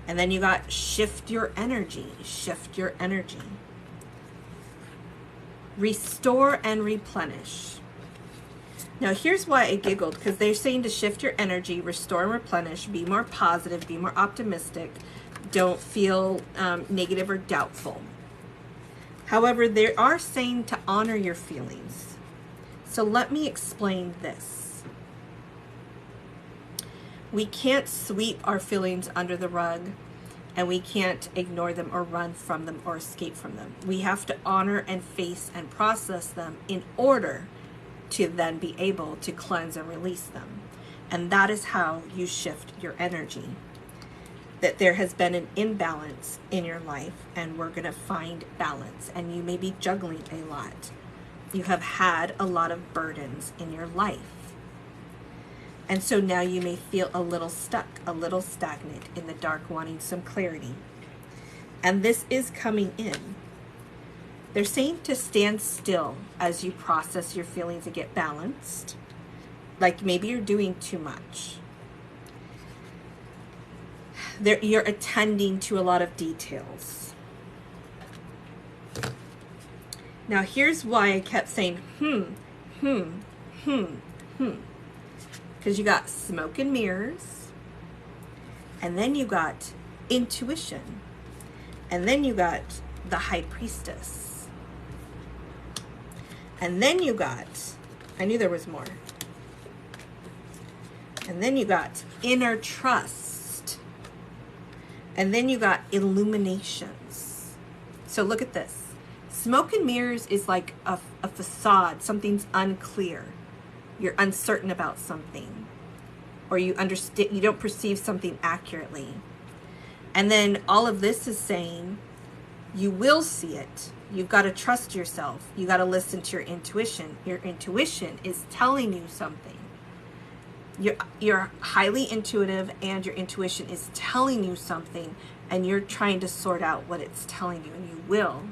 And then you got shift your energy. Shift your energy. Restore and replenish. Now here's why I giggled, because they're saying to shift your energy, restore and replenish, be more positive, be more optimistic, don't feel negative or doubtful. However, they are saying to honor your feelings. So let me explain this. We can't sweep our feelings under the rug, and we can't ignore them or run from them or escape from them. We have to honor and face and process them in order to then be able to cleanse and release them. And that is how you shift your energy. That there has been an imbalance in your life, and we're going to find balance. And you may be juggling a lot. You have had a lot of burdens in your life. And so now you may feel a little stuck, a little stagnant in the dark, wanting some clarity. And this is coming in. They're saying to stand still as you process your feelings and get balanced. Like maybe you're doing too much. You're attending to a lot of details. Now here's why I kept saying, Because you got smoke and mirrors, and then you got intuition, and then you got the high priestess. And then you got, I knew there was more. And then you got inner trust. And then you got illuminations. So look at this. Smoke and mirrors is like a facade. Something's unclear. You're uncertain about something. Or you understand, you don't perceive something accurately. And then all of this is saying, you will see it. You've got to trust yourself. You got to listen to your intuition. Your intuition is telling you something. You're highly intuitive, and your intuition is telling you something, and you're trying to sort out what it's telling you, and you will.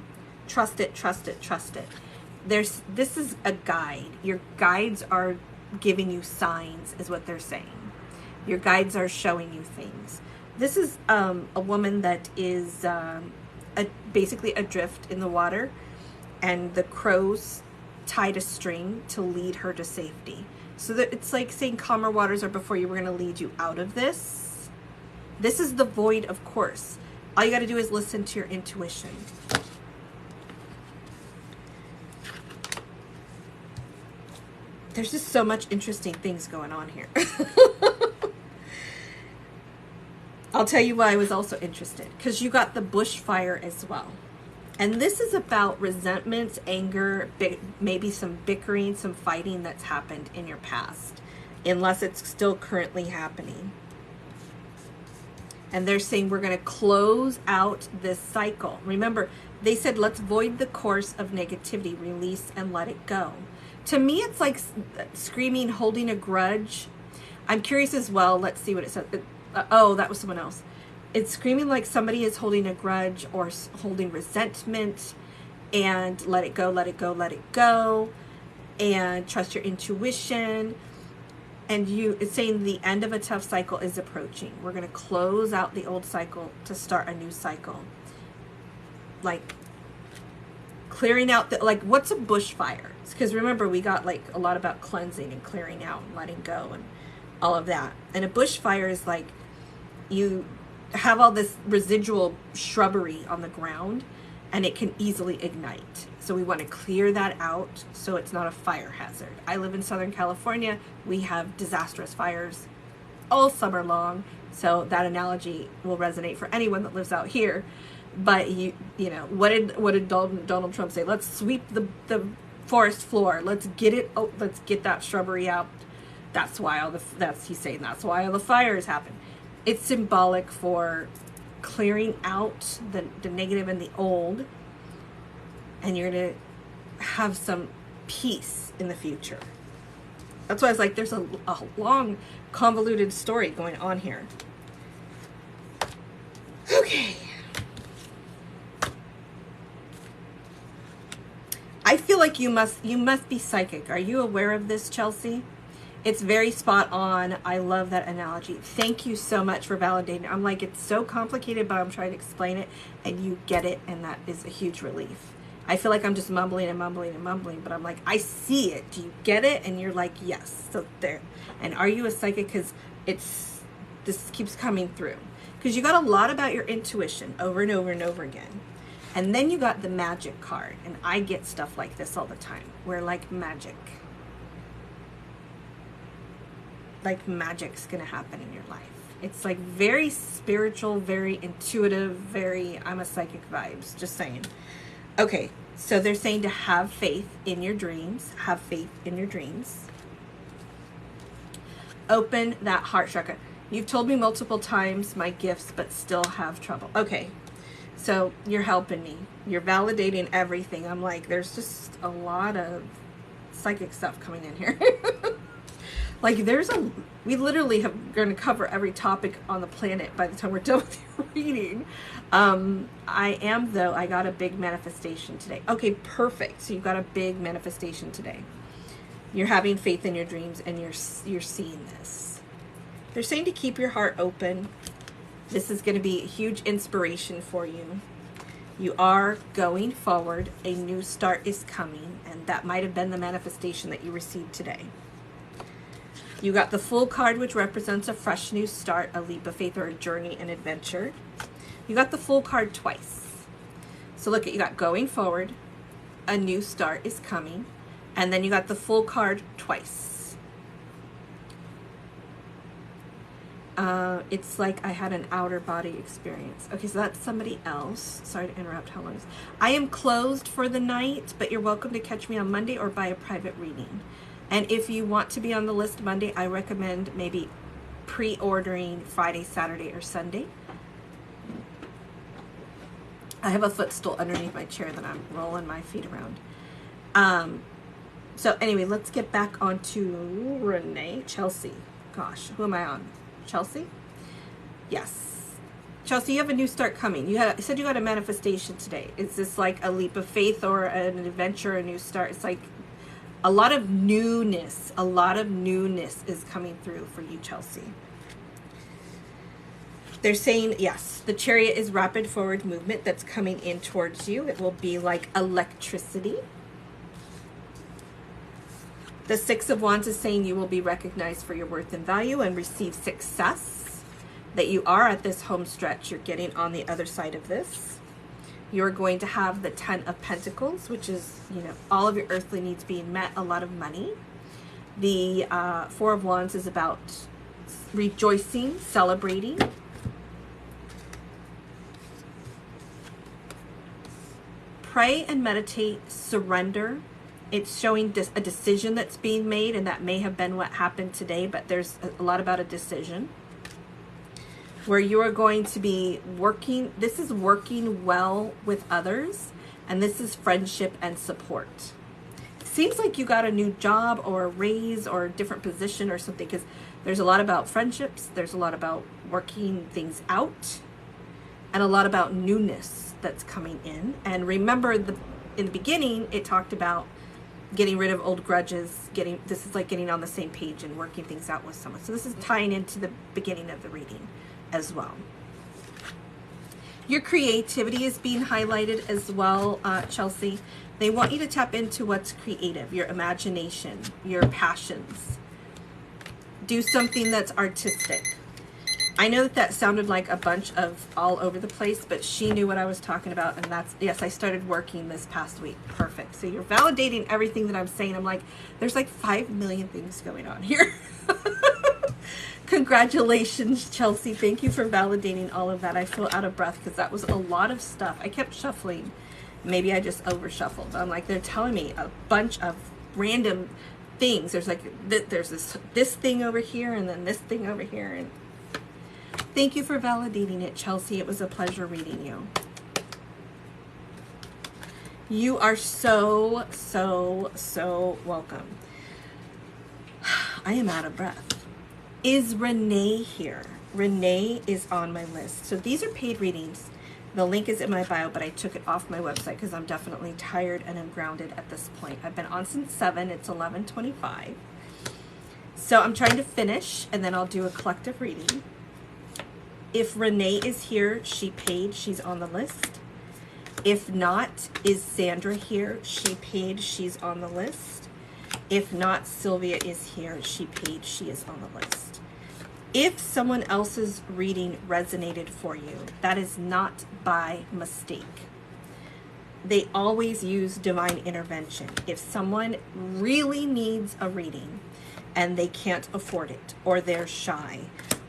Trust it, trust it, trust it. This is a guide. Your guides are giving you signs, is what they're saying. Your guides are showing you things. This is a woman that is basically adrift in the water, and the crows tied a string to lead her to safety. So that it's like saying calmer waters are before you. We're going to lead you out of this. This is the void, of course. All you got to do is listen to your intuition. There's just so much interesting things going on here. I'll tell you why I was also interested. Because you got the bushfire as well. And this is about resentments, anger, maybe some bickering, some fighting that's happened in your past. Unless it's still currently happening. And they're saying we're going to close out this cycle. Remember, they said let's void the course of negativity, release and let it go. To me, it's like screaming, holding a grudge. I'm curious as well. Let's see what it says. Oh, that was someone else. It's screaming like somebody is holding a grudge or holding resentment, and let it go, let it go, let it go, and trust your intuition. And it's saying the end of a tough cycle is approaching. We're going to close out the old cycle to start a new cycle. Like clearing out like what's a bushfire? Because remember, we got like a lot about cleansing and clearing out and letting go and all of that. And a bushfire is like you have all this residual shrubbery on the ground, and it can easily ignite. So we want to clear that out so it's not a fire hazard. I live in Southern California. We have disastrous fires all summer long. So that analogy will resonate for anyone that lives out here. But you know, what did Donald Trump say? Let's sweep the forest floor. Let's get it. Oh, let's get that shrubbery out. That's why he's saying that's why all the fires happen. It's symbolic for clearing out the negative and the old, and you're going to have some peace in the future. That's why I was like, there's a long, convoluted story going on here. Okay. I feel like you must be psychic. Are you aware of this, Chelsea? It's very spot on. I love that analogy. Thank you so much for validating. I'm like, it's so complicated, but I'm trying to explain it and you get it, and that is a huge relief. I feel like I'm just mumbling and mumbling and mumbling, but I'm like, I see it. Do you get it? And you're like, yes. So there. And are you a psychic? Because this keeps coming through. Because you got a lot about your intuition over and over and over again. And then you got the magic card. And I get stuff like this all the time. Where like magic's going to happen in your life. It's like very spiritual, very intuitive, very I'm a psychic vibes. Just saying. Okay, so they're saying to have faith in your dreams. Have faith in your dreams. Open that heart chakra. You've told me multiple times my gifts, but still have trouble. Okay, so you're helping me. You're validating everything. I'm like, there's just a lot of psychic stuff coming in here. Like we literally have going to cover every topic on the planet by the time we're done with your reading. I got a big manifestation today. Okay, perfect. So you've got a big manifestation today. You're having faith in your dreams and you're seeing this. They're saying to keep your heart open. This is going to be a huge inspiration for you. You are going forward. A new start is coming, and that might have been the manifestation that you received today. You got the Fool card, which represents a fresh new start, a leap of faith, or a journey, an adventure. You got the Fool card twice. So look, you got going forward, a new start is coming, and then you got the Fool card twice. It's like I had an outer body experience. Okay, so that's somebody else. Sorry to interrupt. How long is... I am closed for the night, but you're welcome to catch me on Monday or buy a private reading. And if you want to be on the list Monday, I recommend maybe pre-ordering Friday, Saturday, or Sunday. I have a footstool underneath my chair that I'm rolling my feet around. So anyway, let's get back onto Renee. Chelsea. Gosh, who am I on? Chelsea? Yes. Chelsea, you have a new start coming. You said you had a manifestation today. Is this like a leap of faith or an adventure, a new start? It's like a lot of newness. A lot of newness is coming through for you, Chelsea. They're saying, yes, the Chariot is rapid forward movement that's coming in towards you. It will be like electricity. The Six of Wands is saying you will be recognized for your worth and value and receive success. That you are at this home stretch. You're getting on the other side of this. You're going to have the Ten of Pentacles, which is, all of your earthly needs being met, a lot of money. The Four of Wands is about rejoicing, celebrating. Pray and meditate, surrender. It's showing a decision that's being made, and that may have been what happened today, but there's a lot about a decision where you are going to be working. This is working well with others, and this is friendship and support. It seems like you got a new job or a raise or a different position or something, because there's a lot about friendships. There's a lot about working things out, and a lot about newness that's coming in. And remember, in the beginning, it talked about getting rid of old grudges, this is like getting on the same page and working things out with someone. So this is tying into the beginning of the reading as well. Your creativity is being highlighted as well, Chelsea. They want you to tap into what's creative, your imagination, your passions. Do something that's artistic. I know that sounded like a bunch of all over the place, but she knew what I was talking about, and that's, yes, I started working this past week. Perfect. So you're validating everything that I'm saying. I'm like, there's like 5 million things going on here. Congratulations, Chelsea. Thank you for validating all of that. I feel out of breath because that was a lot of stuff. I kept shuffling. Maybe I just over shuffled. I'm like, they're telling me a bunch of random things. There's like, there's this thing over here, and then this thing over here, and thank you for validating it, Chelsea. It was a pleasure reading you. You are so, so, so welcome. I am out of breath. Is Renee here? Renee is on my list. So these are paid readings. The link is in my bio, but I took it off my website because I'm definitely tired and I'm grounded at this point. I've been on since 7. It's 11:25. So I'm trying to finish, and then I'll do a collective reading. If Renee is here, she paid, she's on the list. If not, is Sandra here? She paid, she's on the list. If not, Sylvia is here, she paid, she is on the list. If someone else's reading resonated for you, that is not by mistake. They always use divine intervention. If someone really needs a reading and they can't afford it, or they're shy,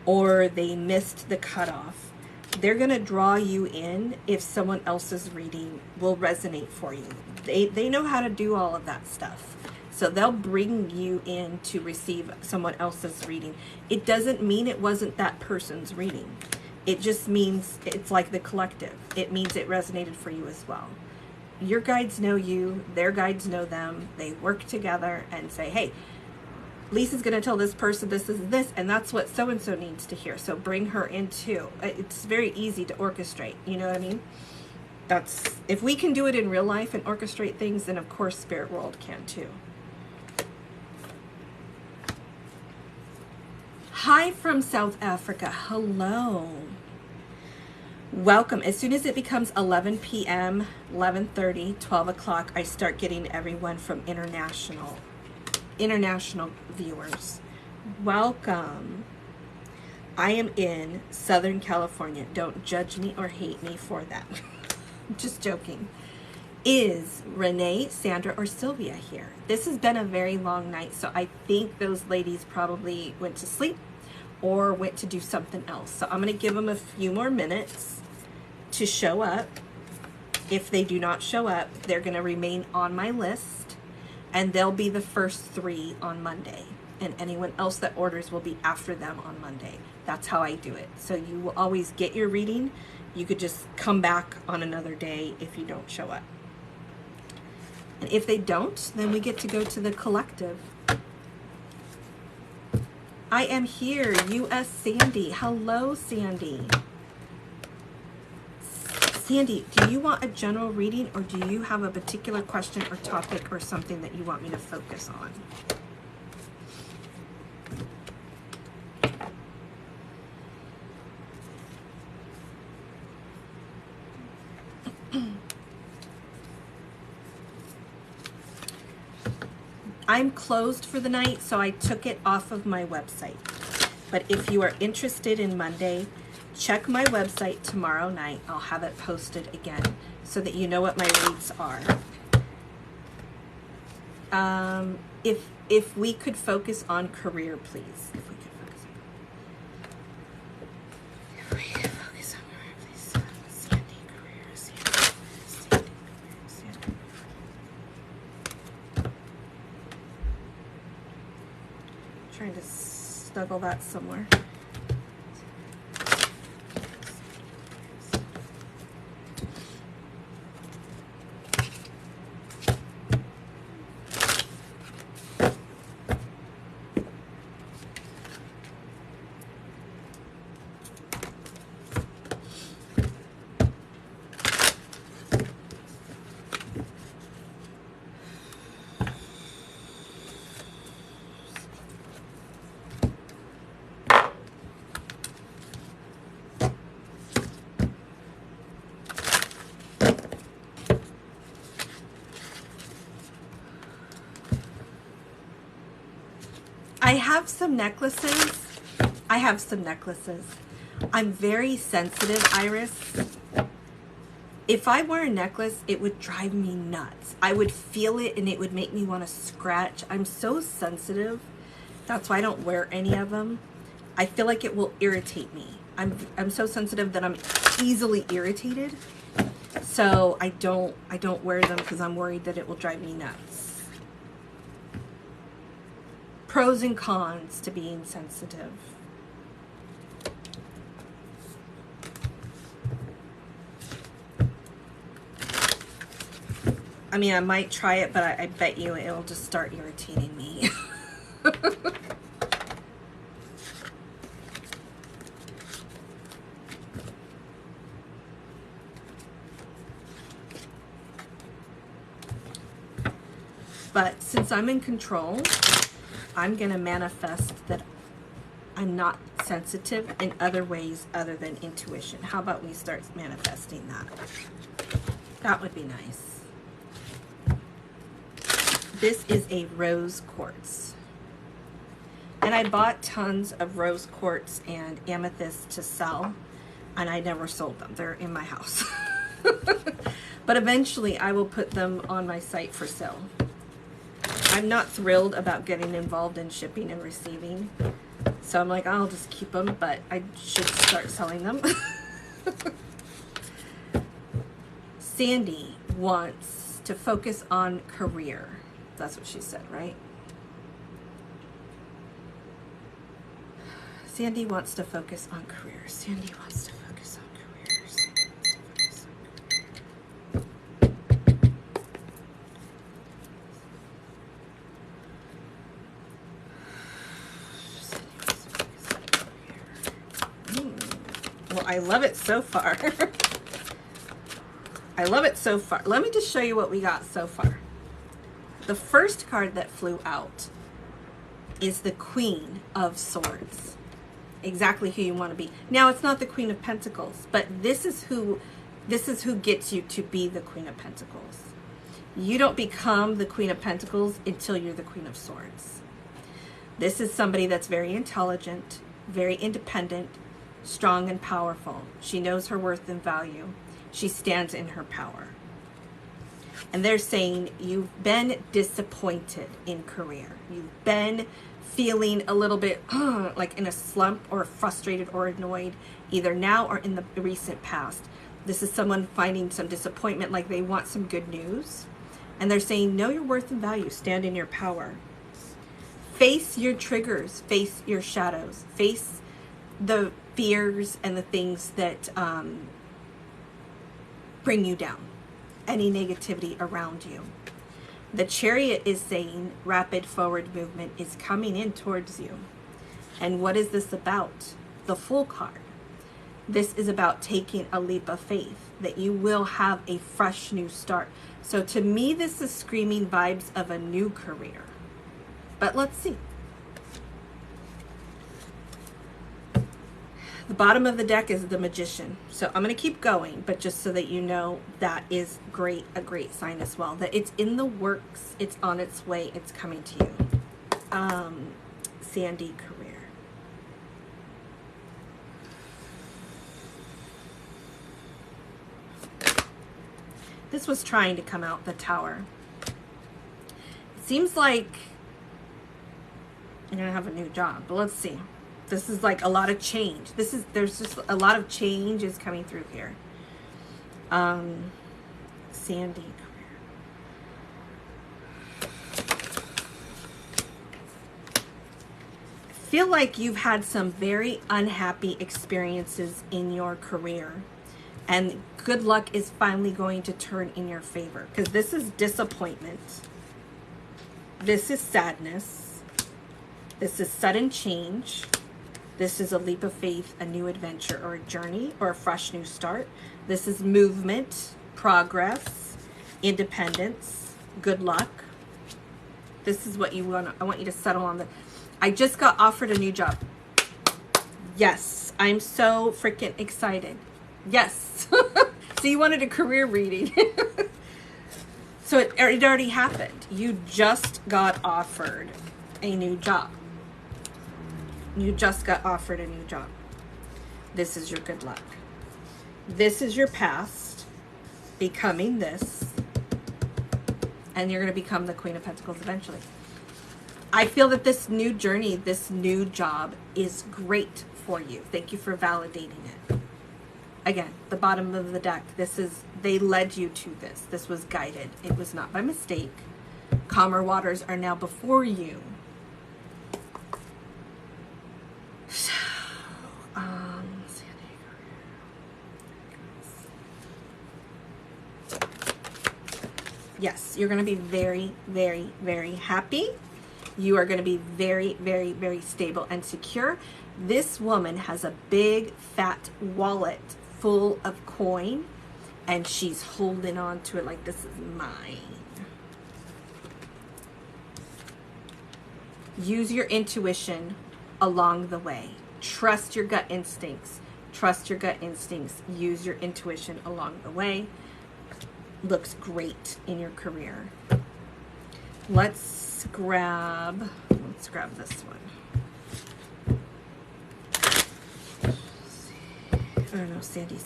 or they missed the cutoff, they're going to draw you in if someone else's reading will resonate for you. They know how to do all of that stuff. So they'll bring you in to receive someone else's reading. It doesn't mean it wasn't that person's reading. It just means it's like the collective. It means it resonated for you as well. Your guides know you, their guides know them. They work together and say, hey, Lisa's going to tell this person this is this, and that's what so-and-so needs to hear. So bring her in too. It's very easy to orchestrate. You know what I mean? If we can do it in real life and orchestrate things, then of course spirit world can too. Hi from South Africa. Hello. Welcome. As soon as it becomes 11 p.m., 11:30, 12 o'clock, I start getting everyone from international viewers. Welcome. I am in Southern California. Don't judge me or hate me for that. I'm just joking. Is Renee, Sandra, or Sylvia here? This has been a very long night, so I think those ladies probably went to sleep or went to do something else. So I'm going to give them a few more minutes to show up. If they do not show up, they're going to remain on my list, and they'll be the first 3 on Monday. And anyone else that orders will be after them on Monday. That's how I do it. So you will always get your reading. You could just come back on another day if you don't show up. And if they don't, then we get to go to the collective. I am here, U.S. Sandy. Hello, Sandy. Sandy, do you want a general reading, or do you have a particular question or topic or something that you want me to focus on? I'm closed for the night, so I took it off of my website. But if you are interested in Monday, check my website tomorrow night. I'll have it posted again so that you know what my rates are. If we could focus on career, please. If we could focus on career, please. Sandy, career, Sandy, Sandy. Trying to snuggle that somewhere. I have some necklaces. I'm very sensitive, Iris. If I wear a necklace, it would drive me nuts. I would feel it and it would make me want to scratch. I'm so sensitive. That's why I don't wear any of them. I feel like it will irritate me. I'm so sensitive that I'm easily irritated. So I don't wear them because I'm worried that it will drive me nuts. Pros and cons to being sensitive. I mean, I might try it, but I bet you it'll just start irritating me. But since I'm in control, I'm going to manifest that I'm not sensitive in other ways other than intuition. How about we start manifesting that? That would be nice. This is a rose quartz. And I bought tons of rose quartz and amethyst to sell, and I never sold them. They're in my house. But eventually I will put them on my site for sale. I'm not thrilled about getting involved in shipping and receiving. So I'm like, I'll just keep them, but I should start selling them. Sandy wants to focus on career. That's what she said, right? Sandy wants to focus on career. Sandy wants to focus on career. Sandy wants to focus on career. Well, I love it so far. I love it so far. Let me just show you what we got so far. The first card that flew out is the Queen of Swords. Exactly who you want to be. Now, it's not the Queen of Pentacles, but this is who gets you to be the Queen of Pentacles. You don't become the Queen of Pentacles until you're the Queen of Swords. This is somebody that's very intelligent, very independent, strong and powerful. She knows her worth and value. She stands in her power. And they're saying you've been disappointed in career. You've been feeling a little bit like in a slump or frustrated or annoyed, either now or in the recent past. This is someone finding some disappointment, like they want some good news. And they're saying, know your worth and value, stand in your power. Face your triggers, face your shadows, face the fears and the things that bring you down, any negativity around you. The Chariot is saying rapid forward movement is coming in towards you. And what is this about? The Fool card. This is about taking a leap of faith, that you will have a fresh new start. So to me, this is screaming vibes of a new career. But let's see. The bottom of the deck is the Magician. So I'm going to keep going, but just so that you know, that is a great sign as well. That it's in the works, it's on its way, it's coming to you. Sandy, career. This was trying to come out, the Tower. It seems like you're going to have a new job, but let's see. This is like a lot of change. There's just a lot of change is coming through here. Sandy, I feel like you've had some very unhappy experiences in your career, and good luck is finally going to turn in your favor, because this is disappointment. This is sadness. This is sudden change. This is a leap of faith, a new adventure, or a journey, or a fresh new start. This is movement, progress, independence, good luck. This is what you want. I want you to settle on the... I just got offered a new job. Yes, I'm so freaking excited. Yes. So you wanted a career reading. So it already happened. You just got offered a new job. You just got offered a new job. This is your good luck. This is your past becoming this. And you're going to become the Queen of Pentacles eventually. I feel that this new journey, this new job is great for you. Thank you for validating it. Again, the bottom of the deck. They led you to this. This was guided. It was not by mistake. Calmer waters are now before you. So, yes, you're going to be very, very, very happy. You are going to be very, very, very stable and secure. This woman has a big, fat wallet full of coin, and she's holding on to it like this is mine. Use your intuition along the way. Trust your gut instincts. Trust your gut instincts. Use your intuition along the way. Looks great in your career. Let's grab this one. Oh no, Sandy.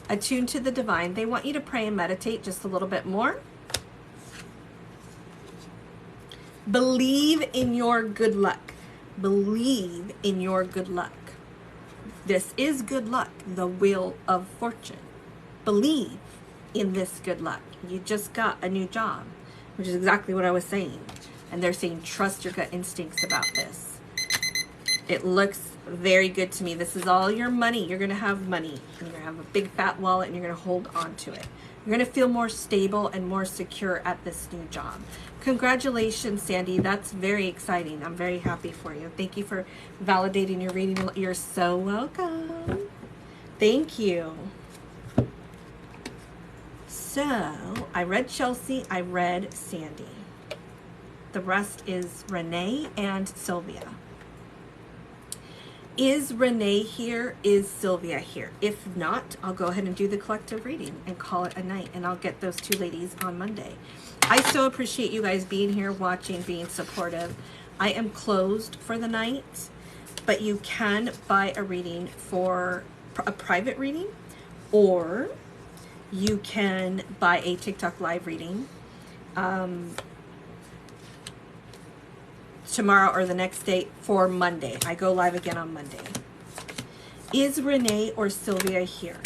Attune to the divine. They want you to pray and meditate just a little bit more. Believe in your good luck. Believe in your good luck. This is good luck, the wheel of fortune. Believe in this good luck. You just got a new job, which is exactly what I was saying. And they're saying, trust your gut instincts about this. It looks very good to me. This is all your money. You're going to have money. And you're going to have a big fat wallet and you're going to hold on to it. You're going to feel more stable and more secure at this new job. Congratulations, Sandy. That's very exciting. I'm very happy for you. Thank you for validating your reading. You're so welcome. Thank you. So, I read Chelsea. I read Sandy. The rest is Renee and Sylvia. Is Renee here? Is Sylvia here? If not, I'll go ahead and do the collective reading and call it a night, and I'll get those two ladies on Monday. I so appreciate you guys being here, watching, being supportive. I am closed for the night, but you can buy a reading for a private reading, or you can buy a TikTok live reading tomorrow or the next day for Monday. I go live again on Monday. Is Renee or Sylvia here?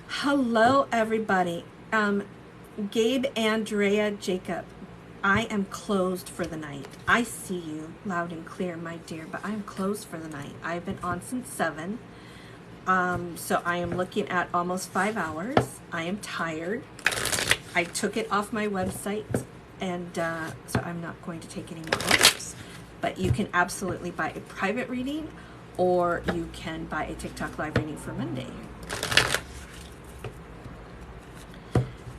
Hello, everybody. Gabe, Andrea, Jacob. I am closed for the night. I see you loud and clear, my dear, but I am closed for the night. I've been on since 7. So I am looking at almost 5 hours. I am tired. I took it off my website, and so I'm not going to take any more orders. But you can absolutely buy a private reading, or you can buy a TikTok live reading for Monday.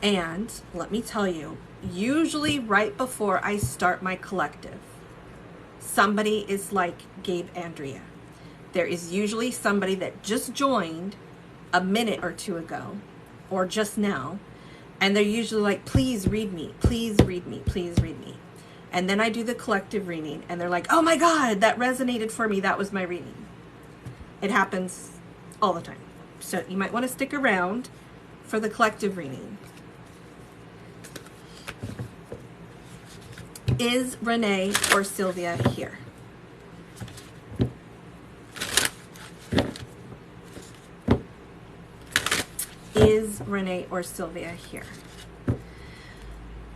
And let me tell you, usually right before I start my collective, somebody is like Gabe, Andrea. There is usually somebody that just joined a minute or two ago, or just now, and they're usually like, please read me, please read me, please read me. And then I do the collective reading, and they're like, oh my God, that resonated for me, that was my reading. It happens all the time. So you might want to stick around for the collective reading. Is Renee or Sylvia here? Is Renee or Sylvia here?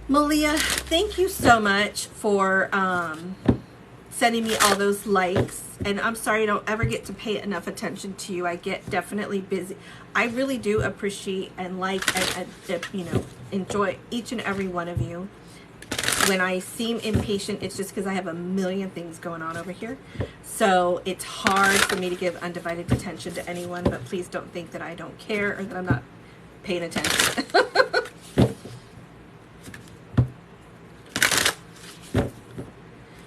Malia, thank you so much for sending me all those likes. And I'm sorry I don't ever get to pay enough attention to you. I get definitely busy. I really do appreciate and like and you know, enjoy each and every one of you. When I seem impatient, it's just because I have a million things going on over here. So it's hard for me to give undivided attention to anyone, but please don't think that I don't care or that I'm not paying attention.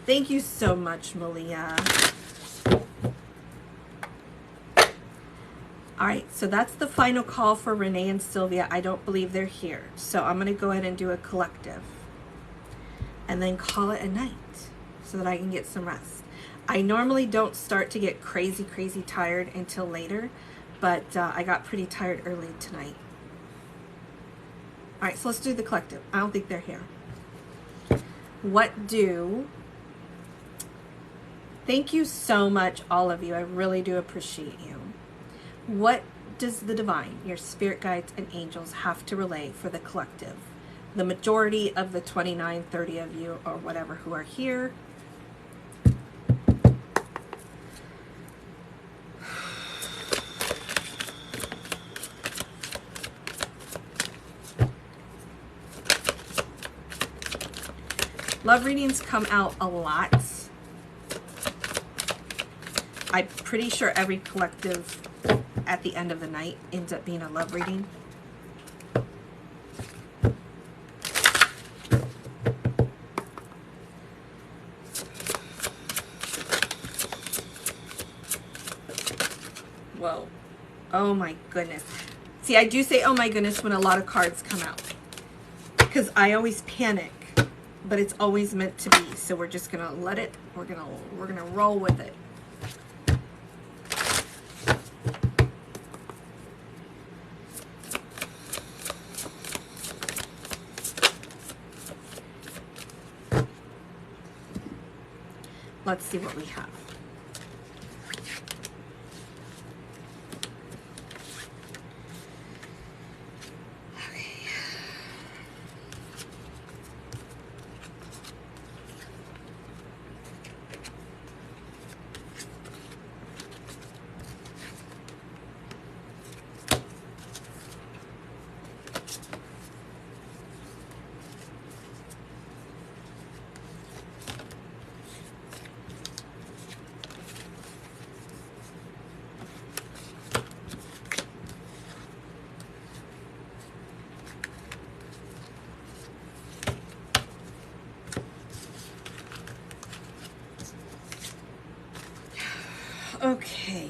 Thank you so much, Malia. All right, so that's the final call for Renee and Sylvia. I don't believe they're here. So I'm going to go ahead and do a collective and then call it a night so that I can get some rest. I normally don't start to get crazy tired until later, but I got pretty tired early tonight. All right, so let's do the collective. I don't think they're here. Thank you so much, all of you. I really do appreciate you. What does the divine, your spirit guides and angels, have to relay for the collective? The majority of the 29, 30 of you or whatever who are here. Love readings come out a lot. I'm pretty sure every collective at the end of the night ends up being a love reading. Whoa. Oh my goodness. See, I do say oh my goodness when a lot of cards come out, because I always panic, but it's always meant to be. So we're just gonna let it, we're gonna roll with it. Let's see what we have. Okay.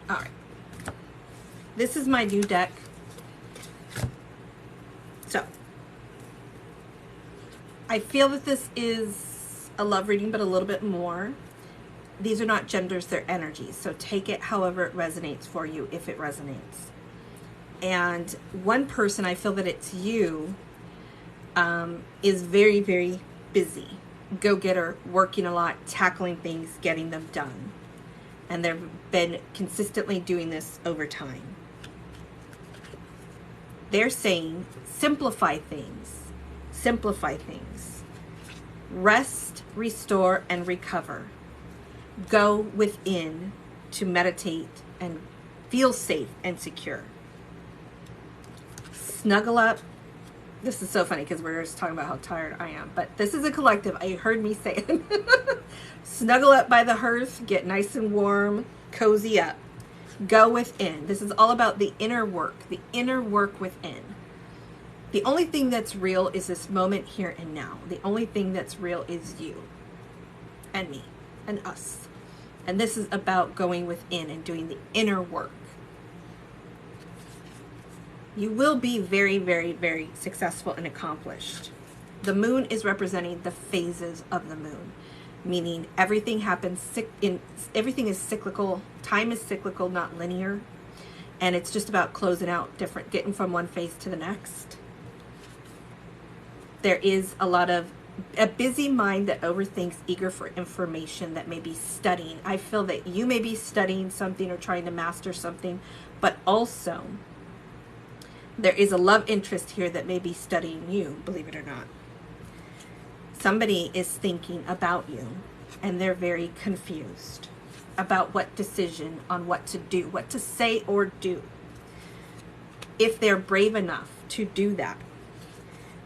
All right. This is my new deck. So, I feel that this is a love reading, but a little bit more. These are not genders, they're energies. So take it however it resonates for you, if it resonates. And one person, I feel that it's you, is very, very busy. Go-getter, working a lot, tackling things, getting them done. And they've been consistently doing this over time. They're saying, simplify things. Simplify things. Rest, restore, and recover. Go within to meditate and feel safe and secure. Snuggle up. This is so funny because we're just talking about how tired I am. But this is a collective. You heard me say it. Snuggle up by the hearth. Get nice and warm. Cozy up. Go within. This is all about the inner work. The inner work within. The only thing that's real is this moment here and now. The only thing that's real is you. And me. And us. And this is about going within and doing the inner work. You will be very, very, very successful and accomplished. The moon is representing the phases of the moon, meaning everything happens, everything is cyclical. Time is cyclical, not linear. And it's just about closing out different, getting from one phase to the next. There is a busy mind that overthinks, eager for information, that may be studying. I feel that you may be studying something or trying to master something, but also there is a love interest here that may be studying you, believe it or not. Somebody is thinking about you, and they're very confused about what decision on what to do, what to say or do. If they're brave enough to do that,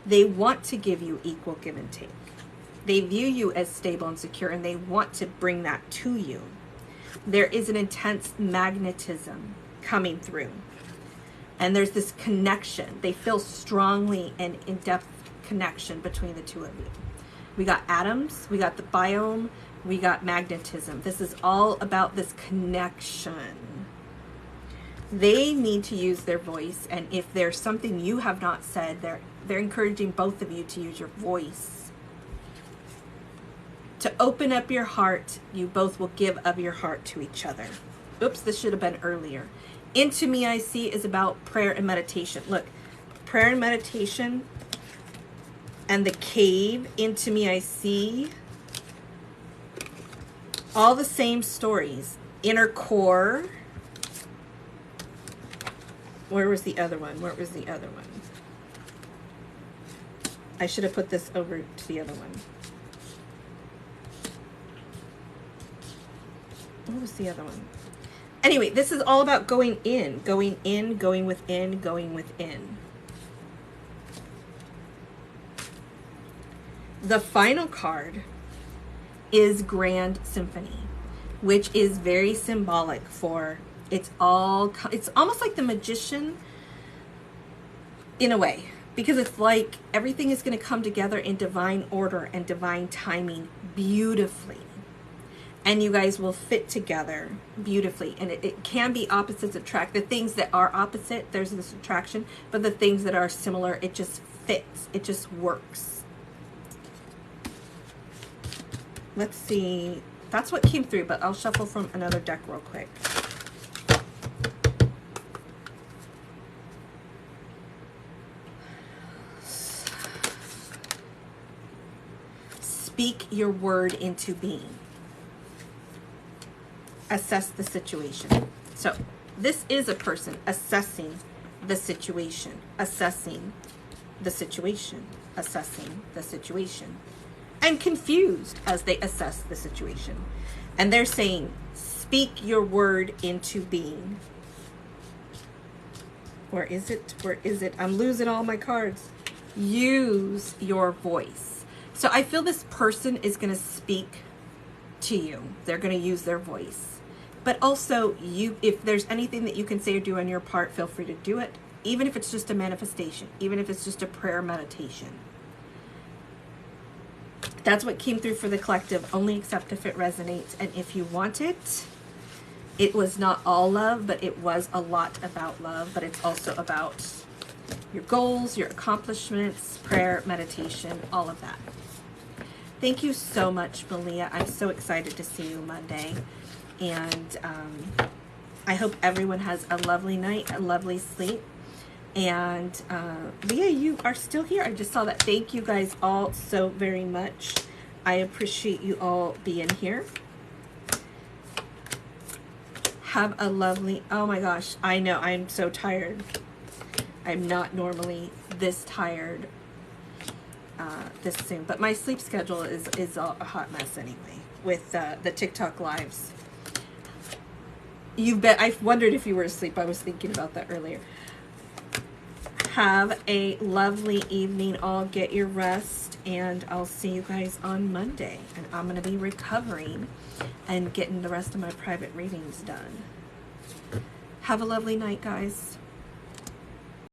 they want to give you equal give and take. They view you as stable and secure, and they want to bring that to you. There is an intense magnetism coming through. And there's this connection. They feel strongly and in-depth connection between the two of you. We got atoms, we got the biome, we got magnetism. This is all about this connection. They need to use their voice, and if there's something you have not said, they're encouraging both of you to use your voice. To open up your heart, you both will give of your heart to each other. Oops, this should have been earlier. Into Me I See is about prayer and meditation. Look, prayer and meditation and the cave, Into Me I See, all the same stories. Inner core, Where was the other one? Where was the other one? I should have put this over to the other one. What was the other one? Anyway, this is all about going in, going within, going within. The final card is Grand Symphony, which is very symbolic for it's almost like the Magician in a way, because it's like everything is going to come together in divine order and divine timing beautifully. And you guys will fit together beautifully. And it can be opposites attract. The things that are opposite, there's this attraction. But the things that are similar, it just fits. It just works. Let's see. That's what came through, but I'll shuffle from another deck real quick. Speak your word into being. Assess the situation. So this is a person assessing the situation, assessing the situation, assessing the situation, and confused as they assess the situation. And they're saying, speak your word into being. Where is it? Where is it? I'm losing all my cards. Use your voice. So I feel this person is going to speak to you. They're going to use their voice. But also, if there's anything that you can say or do on your part, feel free to do it. Even if it's just a manifestation. Even if it's just a prayer meditation. That's what came through for the collective. Only accept if it resonates. And if you want it, it was not all love, but it was a lot about love. But it's also about your goals, your accomplishments, prayer, meditation, all of that. Thank you so much, Malia. I'm so excited to see you Monday. And I hope everyone has a lovely night, a lovely sleep. And Leah, you are still here. I just saw that. Thank you guys all so very much. I appreciate you all being here. Have a lovely, oh my gosh, I know, I'm so tired. I'm not normally this tired this soon. But my sleep schedule is a hot mess anyway with the TikTok lives. I've wondered if you were asleep. I was thinking about that earlier. Have a lovely evening. All get your rest, and I'll see you guys on Monday. And I'm going to be recovering and getting the rest of my private readings done. Have a lovely night, guys.